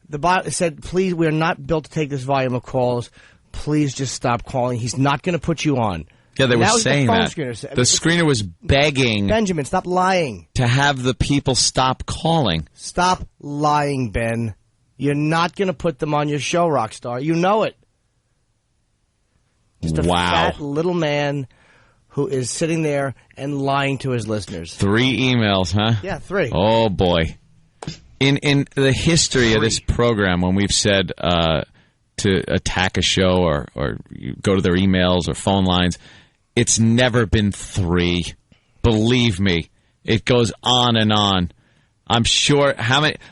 the bot said, "Please, we are not built to take this volume of calls. Please just stop calling. He's not going to put you on." Yeah, they were saying that. The screener was begging Benjamin, stop lying. To have the people stop calling. Stop lying, Ben. You're not going to put them on your show, Rockstar. You know it. Just a fat little man who is sitting there and lying to his listeners. 3 emails, huh? Yeah, 3. Oh, boy. In the history of this program, when we've said to attack a show or you go to their emails or phone lines, it's never been 3. Believe me. It goes on and on. I'm sure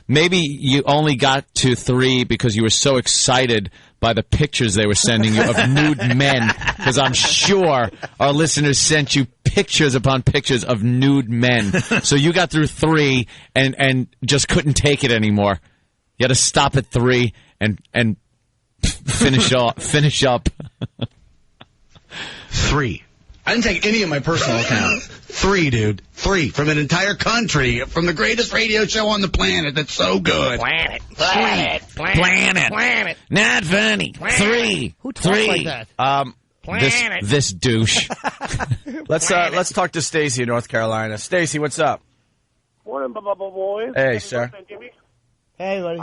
maybe you only got to 3 because you were so excited by the pictures they were sending you of nude men, because I'm sure our listeners sent you pictures upon pictures of nude men. So you got through 3 and just couldn't take it anymore. You had to stop at 3 and finish up. 3. I didn't take any of my personal account. 3, dude. 3 from an entire country, from the greatest radio show on the planet that's so good. Planet. Not funny. 3. Who talks like that? This douche. Let's talk to Stacy in North Carolina. Stacy, what's up? Morning, boys. Hey, sir. Hey, buddy.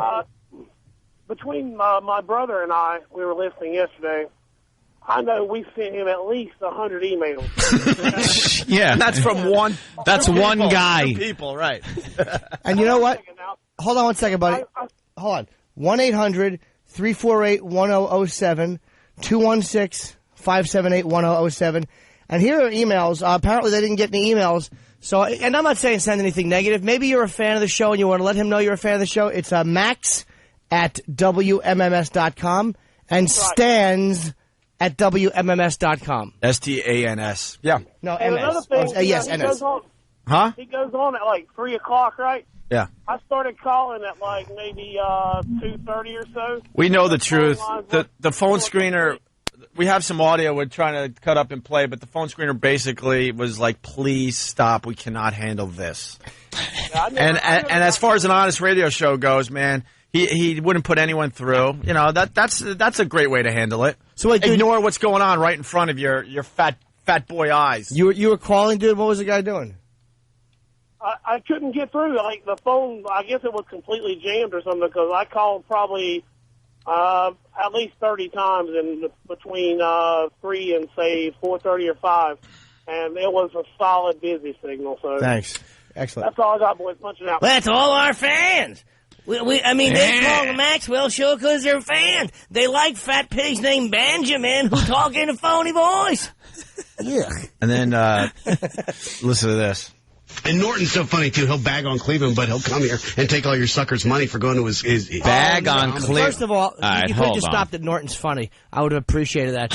Between my brother and I, we were listening yesterday. I know we sent him at least 100 emails. Yeah, that's from one. That's one guy. People, right? And you know what? Hold on one second, buddy. Hold on. 1-800-348-1007, 216-578-1007. And here are emails. Apparently, they didn't get any emails. So, and I'm not saying send anything negative. Maybe you're a fan of the show and you want to let him know you're a fan of the show. It's Max at WMMS.com and Stans at WMMS.com. STANS. Yeah. No, and MS. another thing, Yes, he MS. goes on, huh? He goes on at like 3 o'clock, right? Yeah. I started calling at like maybe 2:30 or so. We know the truth. The phone screener, we have some audio we're trying to cut up and play, but the phone screener basically was like, please stop. We cannot handle this. Yeah, and as far as an honest radio show goes, man, he wouldn't put anyone through. You know, that's a great way to handle it. So wait, dude, ignore what's going on right in front of your fat boy eyes. You were calling, dude? What was the guy doing? I couldn't get through. Like the phone, I guess it was completely jammed or something, because I called probably at least 30 times in between 3 and say 4:30 or 5, and it was a solid busy signal. So thanks, excellent. That's all I got, boys. Punching out. Well, that's all our fans. They call the Maxwell show because they're fans. They like fat pigs named Benjamin who talk in a phony voice. Yeah. And then listen to this. And Norton's so funny, too. He'll bag on Cleveland, but he'll come here and take all your suckers' money for going to his bag on Cleveland. First of all, you could have just stopped at Norton's funny. I would have appreciated that.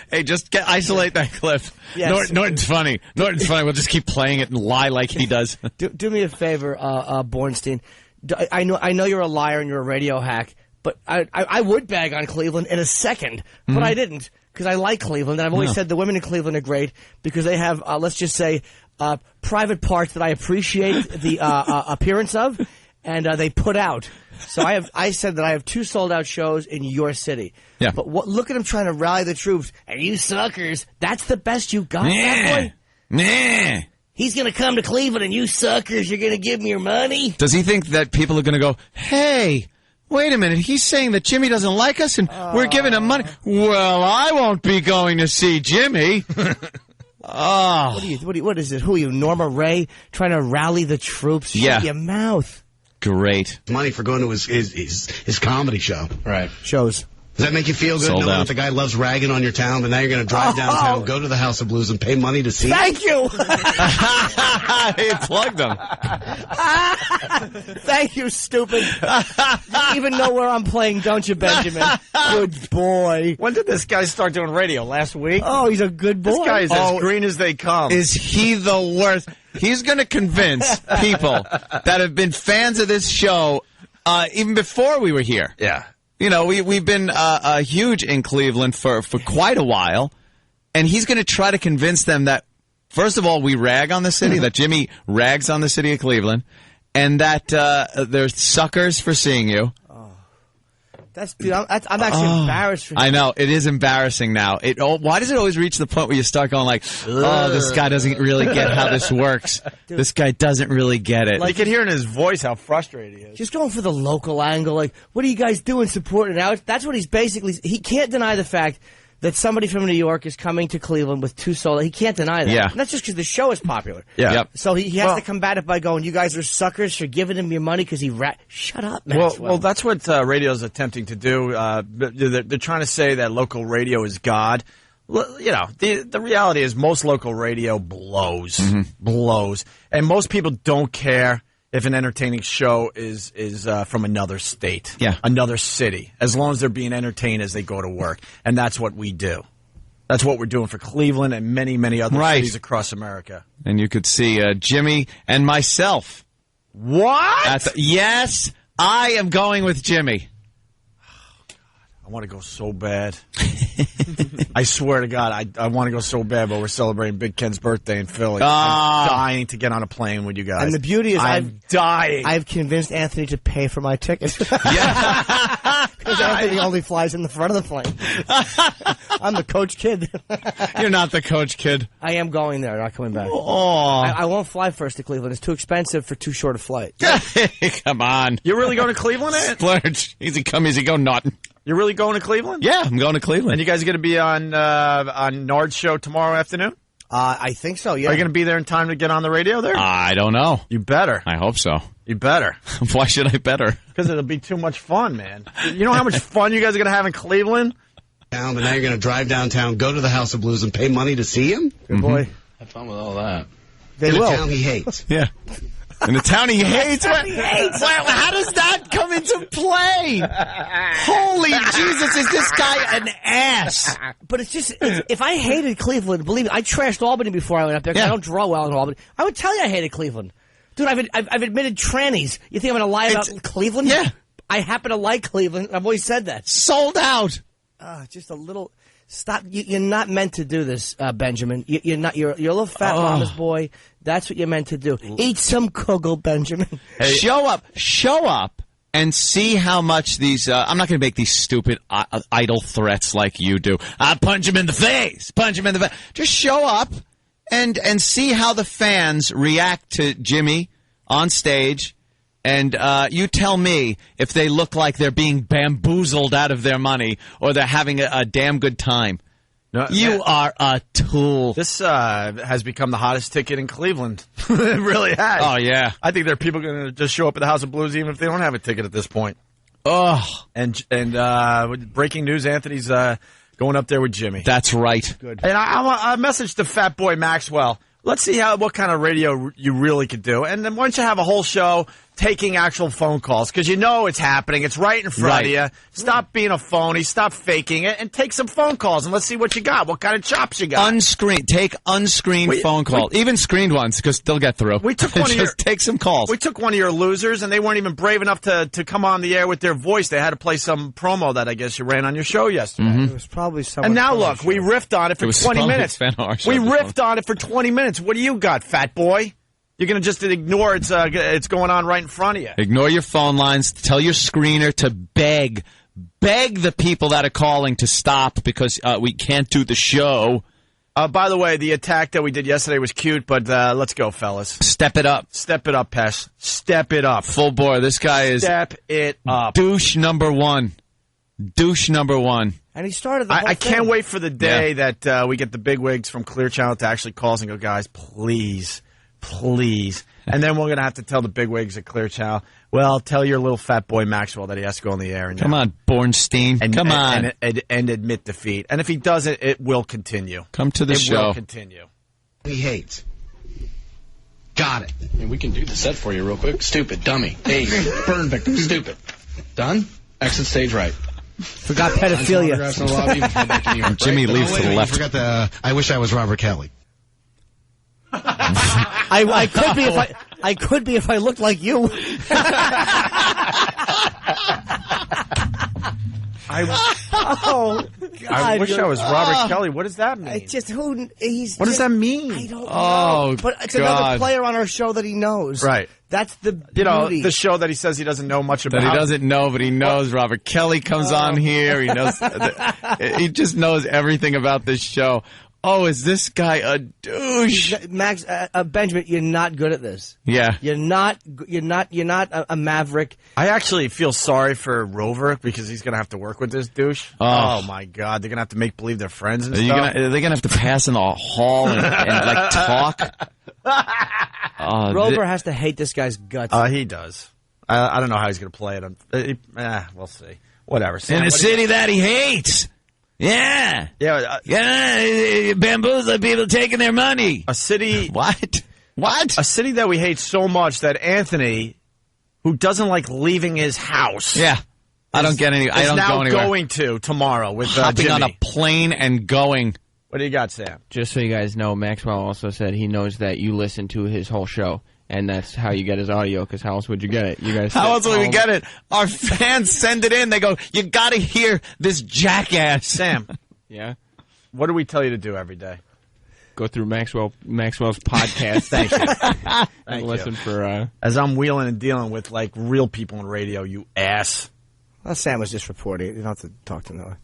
Hey, just isolate that clip. Yes. Norton's funny. Norton's funny. We'll just keep playing it and lie like he does. Do me a favor, Bornstein. I know you're a liar and you're a radio hack, but I would bag on Cleveland in a second, but I didn't. Because I like Cleveland, and I've always said the women in Cleveland are great because they have, let's just say, private parts that I appreciate the appearance of, and they put out. So I said that I have 2 sold-out shows in your city. Yeah. But look at him trying to rally the troops. And you suckers, that's the best you got, that boy? Nah. He's going to come to Cleveland, and you suckers, you're going to give him your money? Does he think that people are going to go, hey, wait a minute, he's saying that Jimmy doesn't like us and we're giving him money? Well, I won't be going to see Jimmy. What is it? Who are you, Norma Ray, trying to rally the troops? Yeah. Shut your mouth. Great. money for going to his comedy show. Right. Shows. Does that make you feel good knowing that the guy loves ragging on your town, but now you're going to drive downtown, go to the House of Blues, and pay money to see Thank you! He plugged them. Thank you, stupid. You even know where I'm playing, don't you, Benjamin? Good boy. When did this guy start doing radio? Last week? Oh, he's a good boy. This guy is as green as they come. Is he the worst? He's going to convince people that have been fans of this show even before we were here. Yeah. You know, we've been huge in Cleveland for quite a while, and he's going to try to convince them that, first of all, we rag on the city, that Jimmy rags on the city of Cleveland, and that they're suckers for seeing you. Dude, I'm actually embarrassed for him. I know. It is embarrassing now. Why does it always reach the point where you start going like, oh, this guy doesn't really get how this works. Dude. This guy doesn't really get it. Like, you can hear in his voice how frustrated he is. Just going for the local angle. Like, what are you guys doing supporting Alex? That's what he's basically... He can't deny the fact that somebody from New York is coming to Cleveland with two solos. He can't deny that. Yeah. And that's just because the show is popular. Yeah. Yep. So he has to combat it by going, you guys are suckers for giving him your money because he... Shut up, Maxwell. Well, that's what radio's attempting to do. They're trying to say that local radio is God. You know, the reality is most local radio blows. Blows. And most people don't care if an entertaining show is from another state, another city, as long as they're being entertained as they go to work. And that's what we do. That's what we're doing for Cleveland and many, many other cities across America. And you could see Jimmy and myself. What? Yes, I am going with Jimmy. I want to go so bad. I swear to God, I want to go so bad, but we're celebrating Big Ken's birthday in Philly. I'm dying to get on a plane with you guys. And the beauty is I'm dying. I've convinced Anthony to pay for my ticket. Because Anthony only flies in the front of the plane. I'm the coach kid. You're not the coach kid. I am going there, not coming back. Oh. I won't fly first to Cleveland. It's too expensive for too short a flight. Come on. You're really going to Cleveland? Splurge. Easy come, easy go, not. You're really going to Cleveland? Yeah, I'm going to Cleveland. And you guys are going to be on Nard's show tomorrow afternoon? I think so, yeah. Are you going to be there in time to get on the radio there? I don't know. You better. I hope so. You better. Why should I better? Because it'll be too much fun, man. You know how much fun you guys are going to have in Cleveland? But now you're going to drive downtown, go to the House of Blues, and pay money to see him? Good boy. Have fun with all that. They in will. a town he hates. Yeah. In the town he hates? He hates. Well, how does that come into play? Holy Jesus, is this guy an ass? But it's just, if I hated Cleveland, believe me, I trashed Albany before I went up there because I don't draw well in Albany. I would tell you I hated Cleveland. Dude, I've admitted trannies. You think I'm going to lie about Cleveland? Yeah. I happen to like Cleveland. I've always said that. Sold out. Just a little... Stop! You're not meant to do this, Benjamin. You're not. You're a little fat mama's boy. That's what you're meant to do. Eat some kugel, Benjamin. Hey. Show up, and see how much these. I'm not going to make these stupid idle threats like you do. I punch him in the face. Punch him in the face. Just show up, and see how the fans react to Jimmy on stage. And you tell me if they look like they're being bamboozled out of their money or they're having a damn good time. No, you are a tool. This has become the hottest ticket in Cleveland. It really has. Oh, yeah. I think there are people going to just show up at the House of Blues even if they don't have a ticket at this point. Oh. And breaking news, Anthony's going up there with Jimmy. That's right. Good. And I messaged the fat boy Maxwell. Let's see what kind of radio you really could do. And then once you have a whole show taking actual phone calls, because you know it's happening. It's right in front of you. Stop being a phony. Stop faking it. And take some phone calls, and let's see what you got. What kind of chops you got. Take unscreened phone calls. Even screened ones, because they'll get through. We took one of your, take some calls. We took one of your losers, and they weren't even brave enough to come on the air with their voice. They had to play some promo that I guess you ran on your show yesterday. Mm-hmm. It was probably someone. And now look, we riffed on it for 20 minutes. We riffed on it for 20 minutes. What do you got, fat boy? You're going to just ignore it's going on right in front of you. Ignore your phone lines. Tell your screener to beg the people that are calling to stop because we can't do the show. By the way, the attack that we did yesterday was cute, but let's go, fellas. Step it up. Step it up, Pesh. Step it up. Full bore. This guy is... Step it up. Douche number one. Douche number one. And he started the whole I thing. can't wait for the day that we get the bigwigs from Clear Channel to actually call us and go, guys, please please. And then we're going to have to tell the bigwigs at Clear Channel, well, tell your little fat boy Maxwell that he has to go on the air. And Come on, Bornstein. Come on. And admit defeat. And if he doesn't, it will continue. Come to the show. It will continue. He hates. Got it. I mean, we can do the set for you real quick. Stupid, dummy, AIDS, burn victim, stupid. Done? Exit stage right. Forgot pedophilia. Jimmy leaves to the left. Forgot the. I wish I was Robert Kelly. I could be if I looked like you. I wish I was Robert Kelly. What does that mean? What does that mean? I don't know. But it's another player on our show that he knows. Right. That's the beauty. The show that he says he doesn't know much about. That he doesn't know, but he knows Robert Kelly comes on here. He knows. He just knows everything about this show. Oh, is this guy a douche? Max, Benjamin, you're not good at this. Yeah. You're not a maverick. I actually feel sorry for Rover because he's going to have to work with this douche. Oh my God. They're going to have to make believe they're friends and stuff. Are they going to have to pass in the hall and like talk? Rover has to hate this guy's guts. He does. I don't know how he's going to play it. We'll see. Whatever. Sam, in a city that he hates. Yeah. Bamboozling people taking their money. A city. What? A city that we hate so much that Anthony, who doesn't like leaving his house. Yeah. I don't get any. I don't go anywhere. Going to tomorrow with hopping Jimmy. on a plane and going. What do you got, Sam? Just so you guys know, Maxwell also said he knows that you listen to his whole show. And that's how you get his audio, because how else would you get it? You guys. How else would we get it? Our fans send it in. They go, you got to hear this jackass. Sam. Yeah? What do we tell you to do every day? Go through Maxwell's podcast. Thank you. And listen for... As I'm wheeling and dealing with, like, real people in radio, you ass. Well, Sam was just reporting. You don't have to talk to Noah.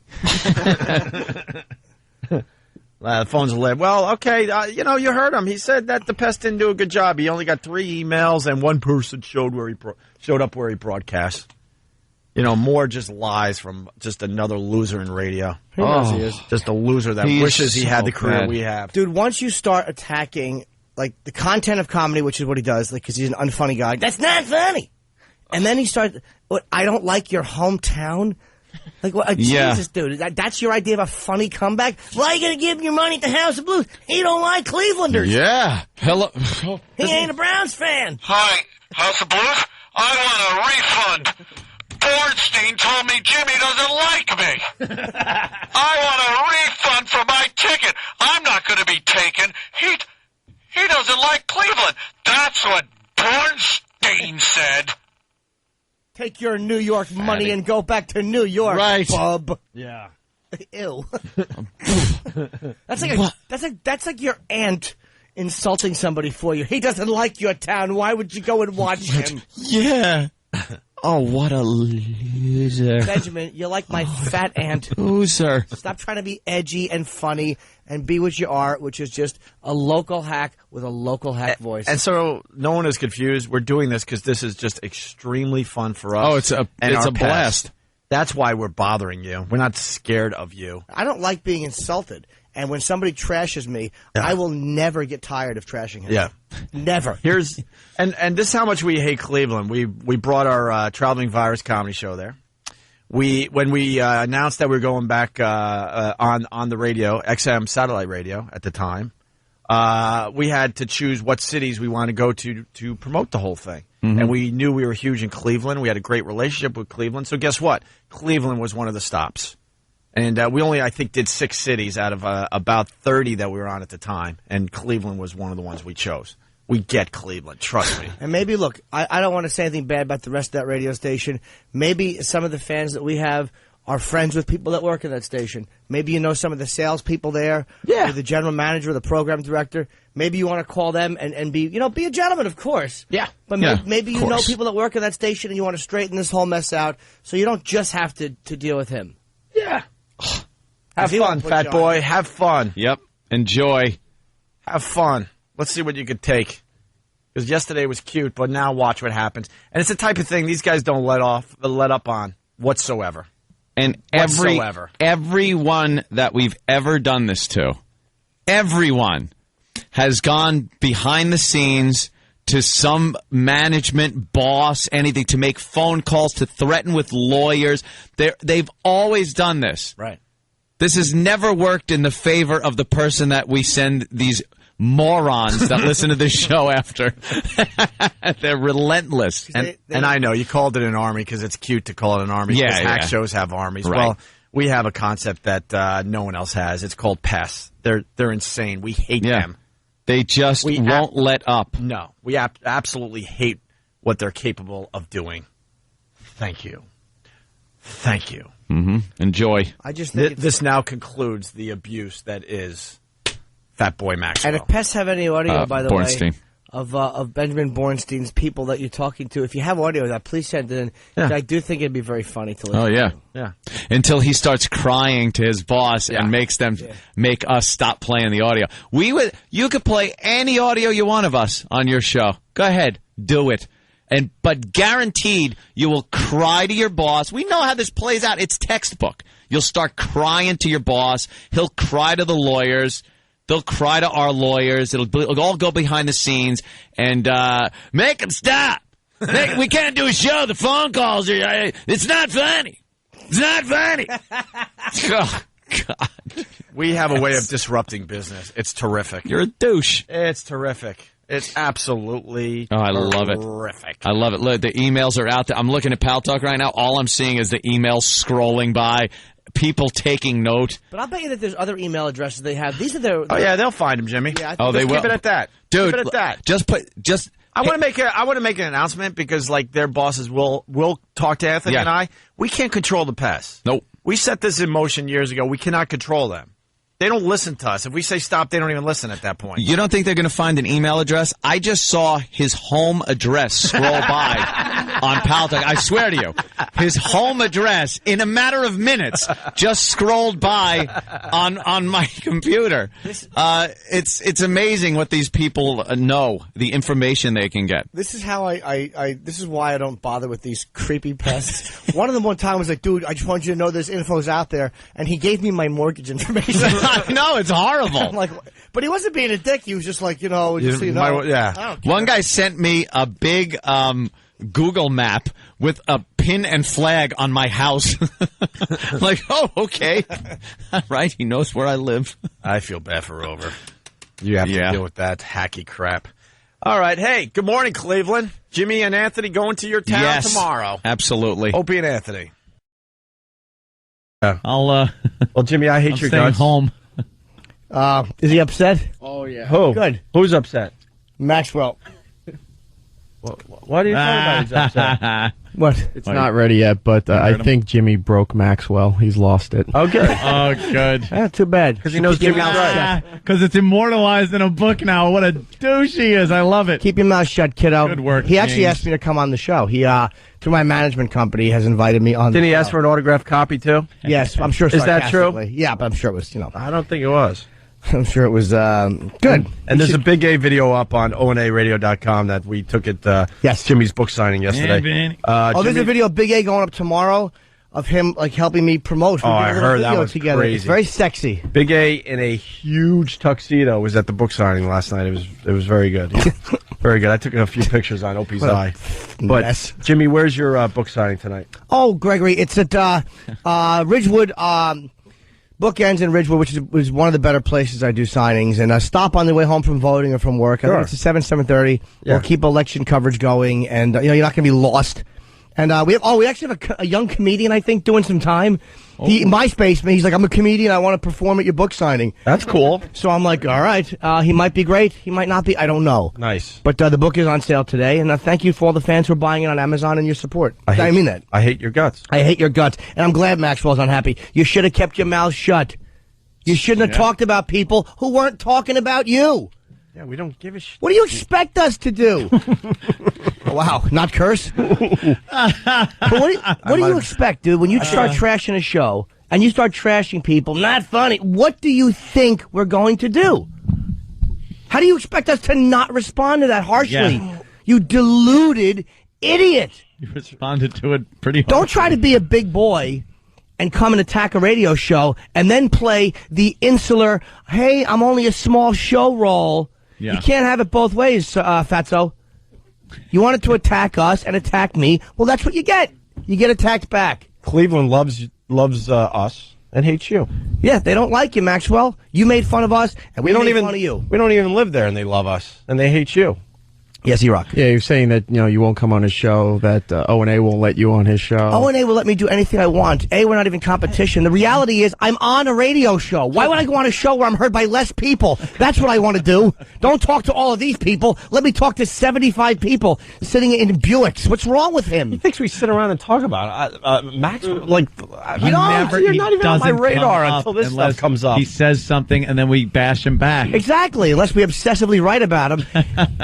The phone's lit. Well, okay, you heard him. He said that the Pest didn't do a good job. He only got 3 emails, and one person showed up where he broadcasts. More just lies from just another loser in radio. He knows he is. Just a loser that wishes he had the career we have. Dude, once you start attacking, like, the content of comedy, which is what he does, like, because he's an unfunny guy, that's not funny. And then he starts, I don't like your hometown. Like, what? Jesus, dude. That's your idea of a funny comeback? Why are you going to give him your money at the House of Blues? He don't like Clevelanders. Yeah. Hello. He ain't a Browns fan. Hi, House of Blues. I want a refund. Bornstein told me Jimmy doesn't like me. I want a refund for my ticket. I'm not going to be taken. He doesn't like Cleveland. That's what Bornstein said. Take your New York money and go back to New York, right, bub. Yeah. Ew. That's like your aunt insulting somebody for you. He doesn't like your town. Why would you go and watch him? Yeah. Oh, what a loser. Benjamin, you're like my fat aunt. Loser. Stop trying to be edgy and funny and be what you are, which is just a local hack with a local hack voice. And so no one is confused. We're doing this because this is just extremely fun for us. Oh, it's a blast. That's why we're bothering you. We're not scared of you. I don't like being insulted. And when somebody trashes me, I will never get tired of trashing him. Yeah. Never. And this is how much we hate Cleveland. We brought our Traveling Virus comedy show there. When we announced that we were going back on the radio, XM satellite radio at the time, we had to choose what cities we wanted to go to promote the whole thing. Mm-hmm. And we knew we were huge in Cleveland. We had a great relationship with Cleveland. So guess what? Cleveland was one of the stops. And we only, I think, did 6 cities out of about 30 that we were on at the time. And Cleveland was one of the ones we chose. We get Cleveland, trust me. And maybe, look, I don't want to say anything bad about the rest of that radio station. Maybe some of the fans that we have are friends with people that work in that station. Maybe you know some of the salespeople there. Yeah. Or the general manager, the program director. Maybe you want to call them and be a gentleman, of course. Yeah. But maybe you know people that work in that station and you want to straighten this whole mess out so you don't just have to deal with him. Yeah. Have fun, fat boy. Have fun. Yep. Enjoy. Have fun. Let's see what you could take. Because yesterday was cute, but now watch what happens. And it's the type of thing these guys don't let up on whatsoever. And everyone that we've ever done this to, everyone has gone behind the scenes to some management boss, anything, to make phone calls, to threaten with lawyers. They've always done this. Right. This has never worked in the favor of the person that we send these morons that listen to this show after. They're relentless. And I know you called it an army because it's cute to call it an army. Yeah, because hack shows have armies. Right. Well, we have a concept that no one else has. It's called pests. They're insane. We hate them. They just won't let up. No, we absolutely hate what they're capable of doing. Thank you. Thank you. Mm-hmm. Enjoy. I just think this now concludes the abuse that is Fat Boy Maxwell. And if pests have any audio, by the Bornstein. way, of Benjamin Bornstein's people that you're talking to, if you have audio of that, please send it in. Yeah. I do think it'd be very funny to listen Oh, yeah. to. Yeah. Until he starts crying to his boss and makes them make us stop playing the audio. You could play any audio you want of us on your show. Go ahead. Do it. But guaranteed, you will cry to your boss. We know how this plays out. It's textbook. You'll start crying to your boss. He'll cry to the lawyers. They'll cry to our lawyers. It'll all go behind the scenes and make them stop. We can't do a show. The phone calls are. It's not funny. It's not funny. Oh, God. We have a way of disrupting business. It's terrific. You're a douche. It's terrific. It's absolutely I love it. terrific. I love it. Look, the emails are out there. I'm looking at Pal Talk right now. All I'm seeing is the emails scrolling by, people taking note. But I'll bet you that there's other email addresses they have. These are their. Oh yeah, they'll find him, Jimmy. Yeah, they will. Keep it at that, Dude. Keep it at that. I want to make an announcement because like their bosses will talk to Anthony and I. We can't control the pests. Nope. We set this in motion years ago. We cannot control them. They don't listen to us. If we say stop, they don't even listen at that point. You don't think they're going to find an email address? I just saw his home address scroll by on Pal Talk. I swear to you, his home address in a matter of minutes just scrolled by on my computer. It's amazing what these people know, the information they can get. This is how this is why I don't bother with these creepy pests. One of them one time was like, dude, I just want you to know this info's out there. And he gave me my mortgage information. No, it's horrible. I'm like, but he wasn't being a dick. He was just like, just so you know. I don't care. One guy sent me a big Google map with a pin and flag on my house. Like, oh, okay. All right, he knows where I live. I feel bad for Rover. You have to deal with that hacky crap. All right. Hey, good morning, Cleveland. Jimmy and Anthony going to your town tomorrow. Absolutely. Opie and Anthony. Well, Jimmy, I hate your staying guts. home. Is he upset? Oh, yeah. Who? Good. Who's upset? Maxwell. What are you talking about? He's upset. What? It's not ready yet, but I think Jimmy broke Maxwell. He's lost it. Oh, good. Oh, good. Too bad. Because he knows Jimmy's right. Because it's immortalized in a book now. What a douche he is. I love it. Keep your mouth shut, kiddo. Good work, He actually James. asked me to come on the show. He, through my management company, has invited me on. Didn't the he show. ask for an autographed copy, too? Yes, I'm sure. Is that true? sarcastically. Yeah, but I'm sure it was, I don't think it was. I'm sure it was good. And there's a Big A video up on onaradio.com that we took at Jimmy's book signing yesterday. There's a video of Big A going up tomorrow of him like helping me promote. I heard that was together. crazy. It's very sexy. Big A in a huge tuxedo was at the book signing last night. It was very good. Very good. I took a few pictures on Opie's eye. But Jimmy, where's your book signing tonight? Oh, Gregory, it's at Ridgewood. Bookends in Ridgewood, which is one of the better places I do signings, and stop on the way home from voting or from work. I think it's at 7:30. Yeah. We'll keep election coverage going, and you're not going to be lost. And we actually have a young comedian, I think, doing some time. He MySpace me. He's like, I'm a comedian. I want to perform at your book signing. That's cool. So I'm like, all right. He might be great. He might not be. I don't know. Nice. But the book is on sale today, and thank you for all the fans who are buying it on Amazon and your support. I mean that. I hate your guts. I hate your guts, and I'm glad Maxwell's unhappy. You should have kept your mouth shut. You shouldn't have talked about people who weren't talking about you. Yeah, we don't give a shit. What do you expect us to do? Wow, not curse? But what do you expect, dude, when you start trashing a show and you start trashing people? Not funny. What do you think we're going to do? How do you expect us to not respond to that harshly? Yeah. You deluded idiot. You responded to it pretty hard. Don't try to be a big boy and come and attack a radio show and then play the insular, hey, I'm only a small show role. Yeah. You can't have it both ways, Fatso. You wanted to attack us and attack me. Well, that's what you get. You get attacked back. Cleveland loves us and hates you. Yeah, they don't like you, Maxwell. You made fun of us, and we made fun of you. We don't even live there, and they love us, and they hate you. Yes, E-Rock. Yeah, you're saying that you won't come on his show, that O&A won't let you on his show. O&A will let me do anything I want. We're not even competition. The reality is I'm on a radio show. Why would I go on a show where I'm heard by less people? That's what I want to do. Don't talk to all of these people. Let me talk to 75 people sitting in Buicks. What's wrong with him? He thinks we sit around and talk about it. Max, you're not He even on my radar until this stuff comes up. He says something, and then we bash him back. Exactly, unless we obsessively write about him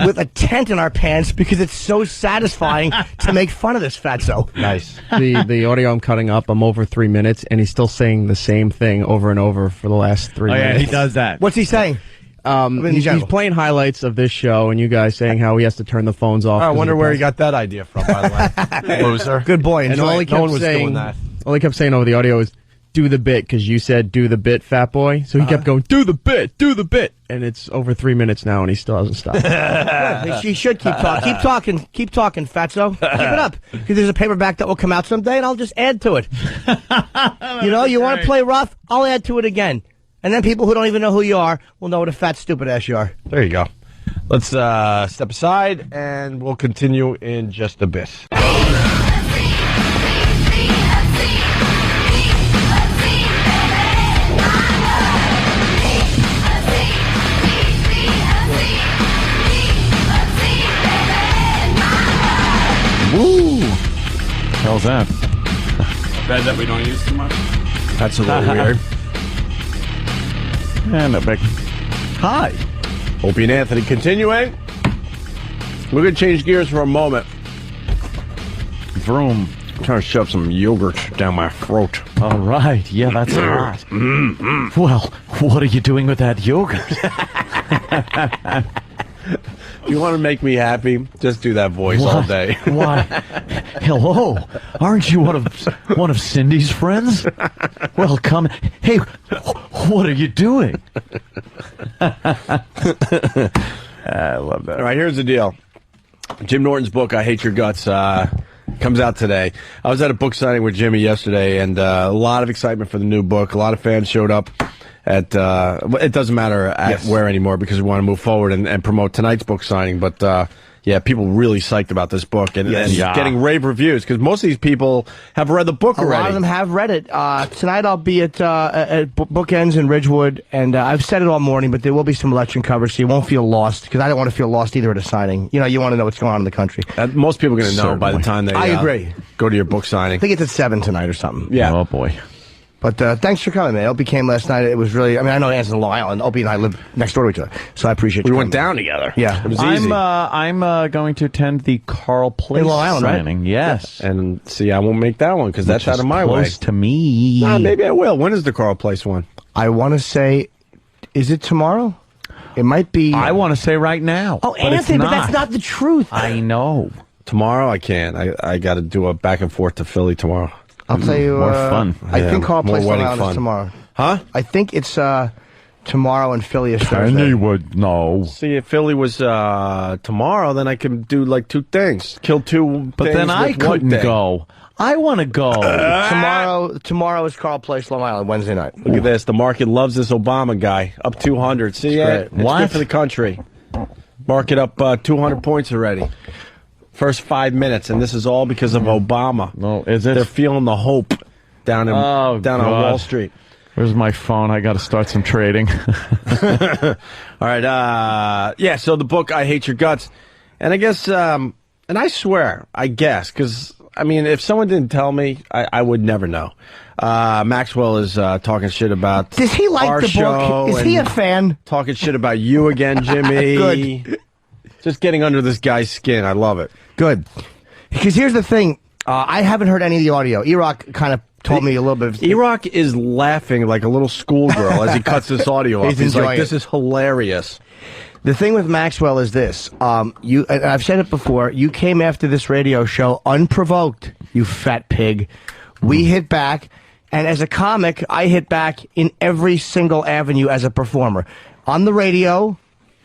with a tent in our pants because it's so satisfying to make fun of this fatso. Nice. The audio I'm cutting up, I'm over 3 minutes, and he's still saying the same thing over and over for the last 3 minutes. Yeah, he does that. What's he saying? He's playing highlights of this show, and you guys saying how he has to turn the phones off. I wonder where he got that idea from, by the way. Loser. Good boy. And all he kept saying over the audio is, do the bit, because you said do the bit, fat boy. So he kept going, do the bit. And it's over 3 minutes now, and he still hasn't stopped. He should keep talking. Keep talking, fatso. Keep it up. Because there's a paperback that will come out someday, and I'll just add to it. You want to play rough? I'll add to it again. And then people who don't even know who you are will know what a fat, stupid ass you are. There you go. Let's step aside, and we'll continue in just a bit. Woo! How's that? Bad that we don't use too much. That's a little weird. And a big. Hi. Opie and Anthony continuing. We're going to change gears for a moment. Vroom. I'm trying to shove some yogurt down my throat. All right. Yeah, that's a lot. Well, what are you doing with that yogurt? If you want to make me happy, just do that voice all day. Why? Hello. Aren't you one of Cindy's friends? Well, come. Hey, what are you doing? I love that. All right, here's the deal. Jim Norton's book, I Hate Your Guts, comes out today. I was at a book signing with Jimmy yesterday, and a lot of excitement for the new book. A lot of fans showed up at, it doesn't matter at where anymore because we want to move forward and promote tonight's book signing. But, yeah, people really psyched about this book and getting rave reviews because most of these people have read the book already. A lot of them have read it. Tonight I'll be at Bookends in Ridgewood, and I've said it all morning, but there will be some election coverage, so you won't feel lost because I don't want to feel lost either at a signing. You want to know what's going on in the country. Most people are going to know by the time they I agree. Go to your book signing. I think it's at 7 tonight or something. Yeah. Oh, boy. But thanks for coming, man. Opie came last night. It was really, I know Anne's in Long Island. Opie and I live next door to each other. So I appreciate you. We went down together. Yeah. It was easy. I'm going to attend the Carl Place Long Island, signing. Right? Yes. Yeah. And see, I won't make that one because that's out of my way. Close to me. Nah, maybe I will. When is the Carl Place one? I want to say, is it tomorrow? It might be. I want to say right now. Oh, Anthony, but that's not the truth. I know. Tomorrow I can't. I got to do a back and forth to Philly tomorrow. I'll tell you. More fun. I think Carl Place Long Island fun. is tomorrow. Huh? I think it's tomorrow and Philly is Thursday. Penny would know. See, if Philly was tomorrow, then I could do like two things. Kill two But things then I with one couldn't thing. go. I want to go. Tomorrow is Carl Place Long Island, Wednesday night. Look at this. The market loves this Obama guy. Up 200. See it? It's What? good for the country. Market up 200 points already. First 5 minutes, and this is all because of Obama. No, is it? They're feeling the hope down on Wall Street. Where's my phone? I got to start some trading. All right. Yeah, so the book, I Hate Your Guts. And I guess, and I swear, I guess, because, if someone didn't tell me, I would never know. Maxwell is talking shit about Does he like our the show book? Is he a fan? Talking shit about you again, Jimmy. Good. Just getting under this guy's skin. I love it. Good. Because here's the thing. I haven't heard any of the audio. E-Rock kind of told me a little bit. E-Rock is laughing like a little schoolgirl as he cuts this audio up. He's like, this is hilarious. The thing with Maxwell is this. I've said it before. You came after this radio show unprovoked, you fat pig. We hit back. And as a comic, I hit back in every single avenue as a performer. On the radio,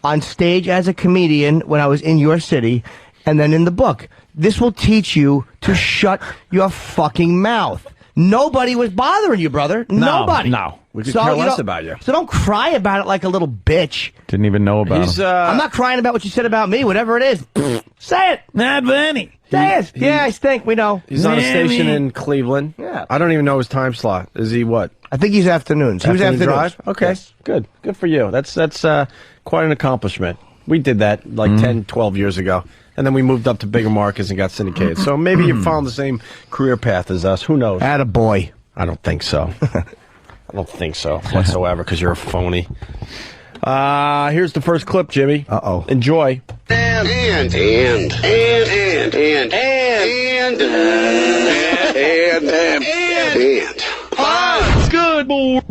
on stage as a comedian when I was in your city, and then in the book. This will teach you to shut your fucking mouth. Nobody was bothering you, brother. Nobody. No. We could care less about you. So don't cry about it like a little bitch. Didn't even know about him. I'm not crying about what you said about me, whatever it is. Say it. Not funny. Say it. Yeah, I stink. We know. He's on a station in Cleveland. Yeah. I don't even know his time slot. Is he what? I think he's afternoons. He was Afternoon afternoons. drive? Okay. Yes. Good for you. That's quite an accomplishment. We did that like 10, 12 years ago. And then we moved up to bigger markets and got syndicated. So maybe you're following the same career path as us. Who knows? Attaboy. I don't think so. I don't think so whatsoever because you're a phony. Here's the first clip, Jimmy. Uh-oh. Enjoy. And good boy.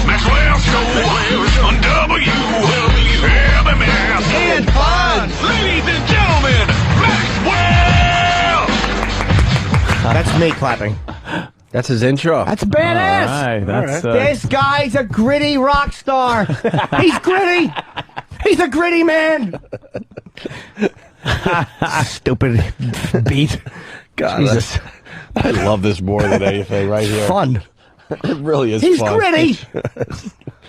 Maxwell Show on WLBMS. And Punt. Ladies and gentlemen, Maxwell. That's me clapping. That's his intro. That's badass. All right, that's This guy's a gritty rock star. He's gritty. He's a gritty man. Stupid beat. God, Jesus. I love this more than anything right here. Fun. It really is He's fun. gritty.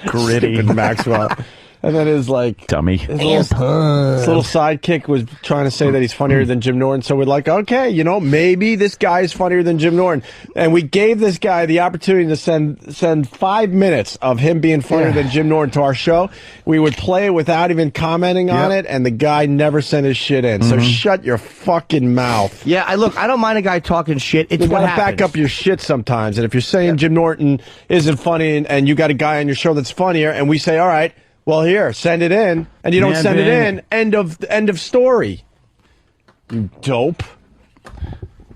gritty. Stupid Maxwell. And then his like dummy. His little sidekick was trying to say that he's funnier than Jim Norton. So we're like, okay, maybe this guy is funnier than Jim Norton. And we gave this guy the opportunity to send 5 minutes of him being funnier than Jim Norton to our show. We would play it without even commenting on it, and the guy never sent his shit in. So shut your fucking mouth. Yeah, I don't mind a guy talking shit. It's You what gotta happens. back up your shit sometimes. And if you're saying Jim Norton isn't funny and you got a guy on your show that's funnier, and we say, all right, well, here, send it in, and you don't send it in. End of story. You dope.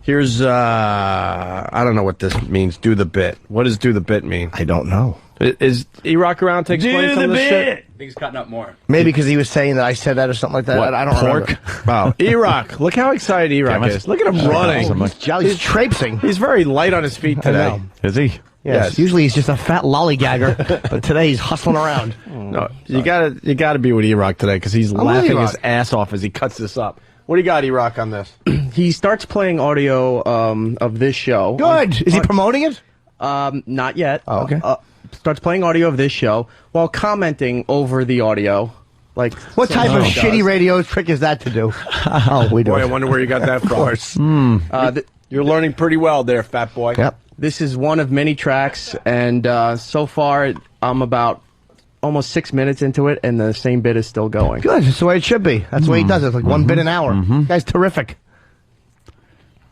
Here's I don't know what this means. Do the bit. What does do the bit mean? I don't know. Is E-Rock around to explain some of this shit? I think he's cutting up more. Maybe because he was saying that I said that or something like that. What, I don't pork? remember. Wow, E-Rock. Look how excited E-Rock is. Look at him running. He's traipsing. He's very light on his feet today. Is he? Yes. Usually he's just a fat lollygagger, but today he's hustling around. No, you gotta be with E-Rock today because he's laughing his ass off as he cuts this up. What do you got, E-Rock, on this? He starts playing audio of this show. Good. Is he promoting it? Not yet. Oh, okay. Starts playing audio of this show while commenting over the audio. Like, what type of shitty radio trick is that to do? Oh, we do. Boy, I wonder where you got that from. Of course. You're learning pretty well there, fat boy. Yep. This is one of many tracks, and so far I'm about almost 6 minutes into it, and the same bit is still going. Good. That's the way it should be. That's the way he does it. It's like 1 bit an hour. Guy's terrific.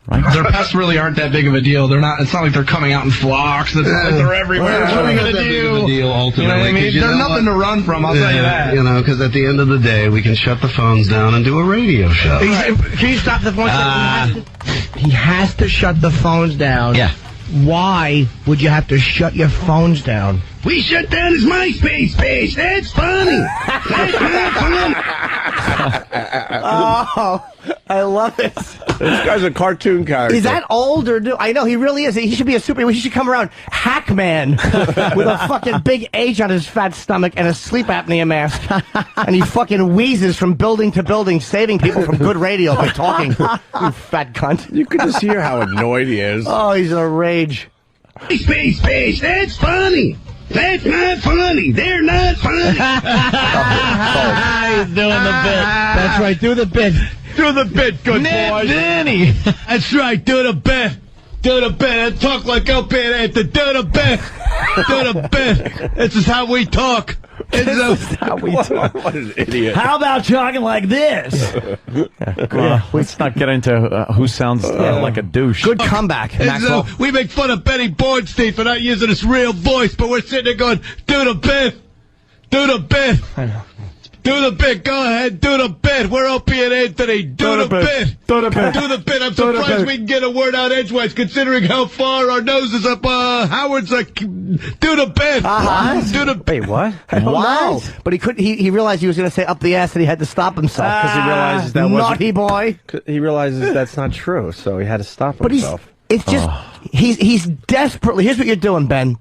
Their pests really aren't that big of a deal. They're not. It's not like they're coming out in flocks. It's not like they're everywhere. What are we gonna do? Deal, ultimately, you know what I mean? There's nothing to run from. I'll tell you that. Because at the end of the day, we can shut the phones down and do a radio show. Can you stop the phone? He has to shut the phones down. Yeah. Why would you have to shut your phones down? We shut down his MySpace page. That's funny. That's not funny. Oh, I love it. This guy's a cartoon character. Is that old or new? I know, he really is. He should be a superhero. He should come around Hackman with a fucking big H on his fat stomach and a sleep apnea mask. And he fucking wheezes from building to building, saving people from good radio by talking. You fat cunt. You could just hear how annoyed he is. Oh, he's in a rage. MySpace page. That's funny. That's not funny. They're not funny. He's doing the bit. That's right. Do the bit. Do the bit, good boy. Danny. That's right. Do the bit. Do the bit. And talk like Opie and do the bit. Do the bit. This is how we talk. This is how we talk. What an idiot. How about talking like this? Let's not get into who sounds like a douche. Good comeback, Maxwell. We make fun of Benny Bornstein for not using his real voice, but we're sitting there going, do the bit. Do the bit. I know. Do the bit. Go ahead. Do the bit. We're Opie and Anthony. Do the bit. Do the bit. Do the bit. I'm surprised we can get a word out edgewise, considering how far our nose is up. Howard's like, do the bit. Do the. Wait, what? I don't know. But he couldn't. He realized he was going to say up the ass, and he had to stop himself Because he realizes that wasn't. naughty boy. He realizes that's not true, so he had to stop himself. It's just he's desperately. Here's what you're doing, Ben.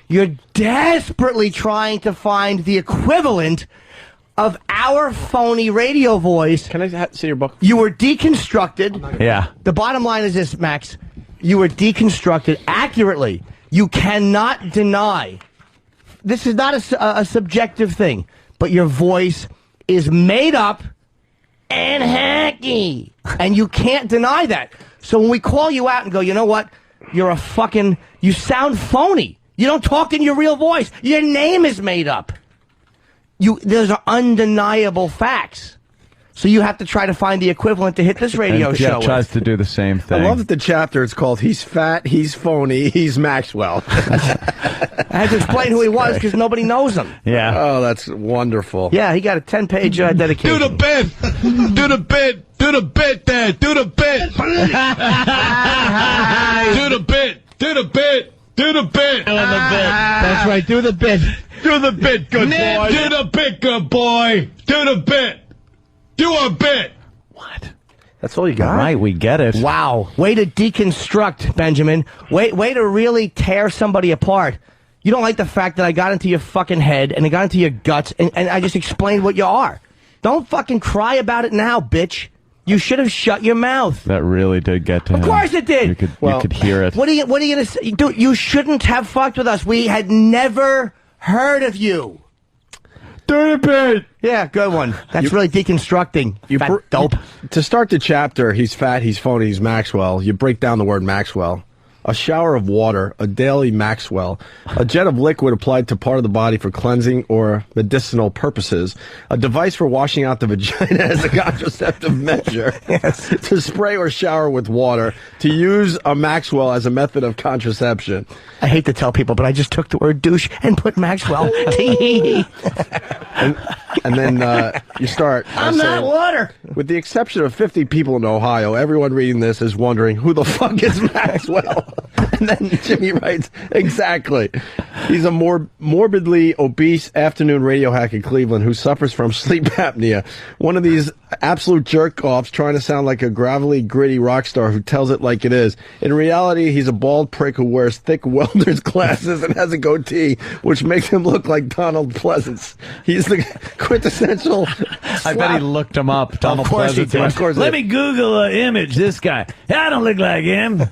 You're desperately trying to find the equivalent of our phony radio voice. Can I see your book? You were deconstructed. Yeah. The bottom line is this, Max. You were deconstructed accurately. You cannot deny. This is not a subjective thing, but your voice is made up and hacky. And you can't deny that. So when we call you out and go, you know what? You're a fucking... You sound phony. You don't talk in your real voice. Your name is made up. Those are undeniable facts. So you have to try to find the equivalent to hit this radio and show Jeff tries to do the same thing. I love that the chapter is called "He's Fat, He's Phony, He's Maxwell." I had to explain who he was because nobody knows him. Yeah. Oh, that's wonderful. Yeah, he got a 10-page dedication. Do the bit! Do the bit! Do the bit, Dad! Do the bit! Do the bit! Do the bit! Do the bit! That's right, do the bit. Do the bit, good boy! Do the bit, good boy! Do the bit! Do a bit! What? That's all you got? Right, we get it. Wow. Way to deconstruct, Benjamin. Way to really tear somebody apart. You don't like the fact that I got into your fucking head and I got into your guts and I just explained what you are. Don't fucking cry about it now, bitch. You should have shut your mouth. That really did get to him. Of course it did. You could hear it. What are you going to say? Dude, you shouldn't have fucked with us. We had never heard of you. Do the bit! Yeah, good one. That's really deconstructing. Fat dope. To start the chapter, "He's Fat, He's Phony, He's Maxwell," you break down the word Maxwell. A shower of water, a daily Maxwell, a jet of liquid applied to part of the body for cleansing or medicinal purposes, a device for washing out the vagina as a contraceptive measure, yes. To spray or shower with water, to use a Maxwell as a method of contraception. I hate to tell people, but I just took the word douche and put Maxwell. and then you start. I'm not water. With the exception of 50 people in Ohio, everyone reading this is wondering who the fuck is Maxwell. And then Jimmy writes, exactly. He's a morbidly obese afternoon radio hack in Cleveland who suffers from sleep apnea. One of these absolute jerk-offs trying to sound like a gravelly, gritty rock star who tells it like it is. In reality, he's a bald prick who wears thick welder's glasses and has a goatee, which makes him look like Donald Pleasance. He's the quintessential... I bet he looked him up. Donald Pleasance. Of course. Let me Google an image. This guy. I don't look like him.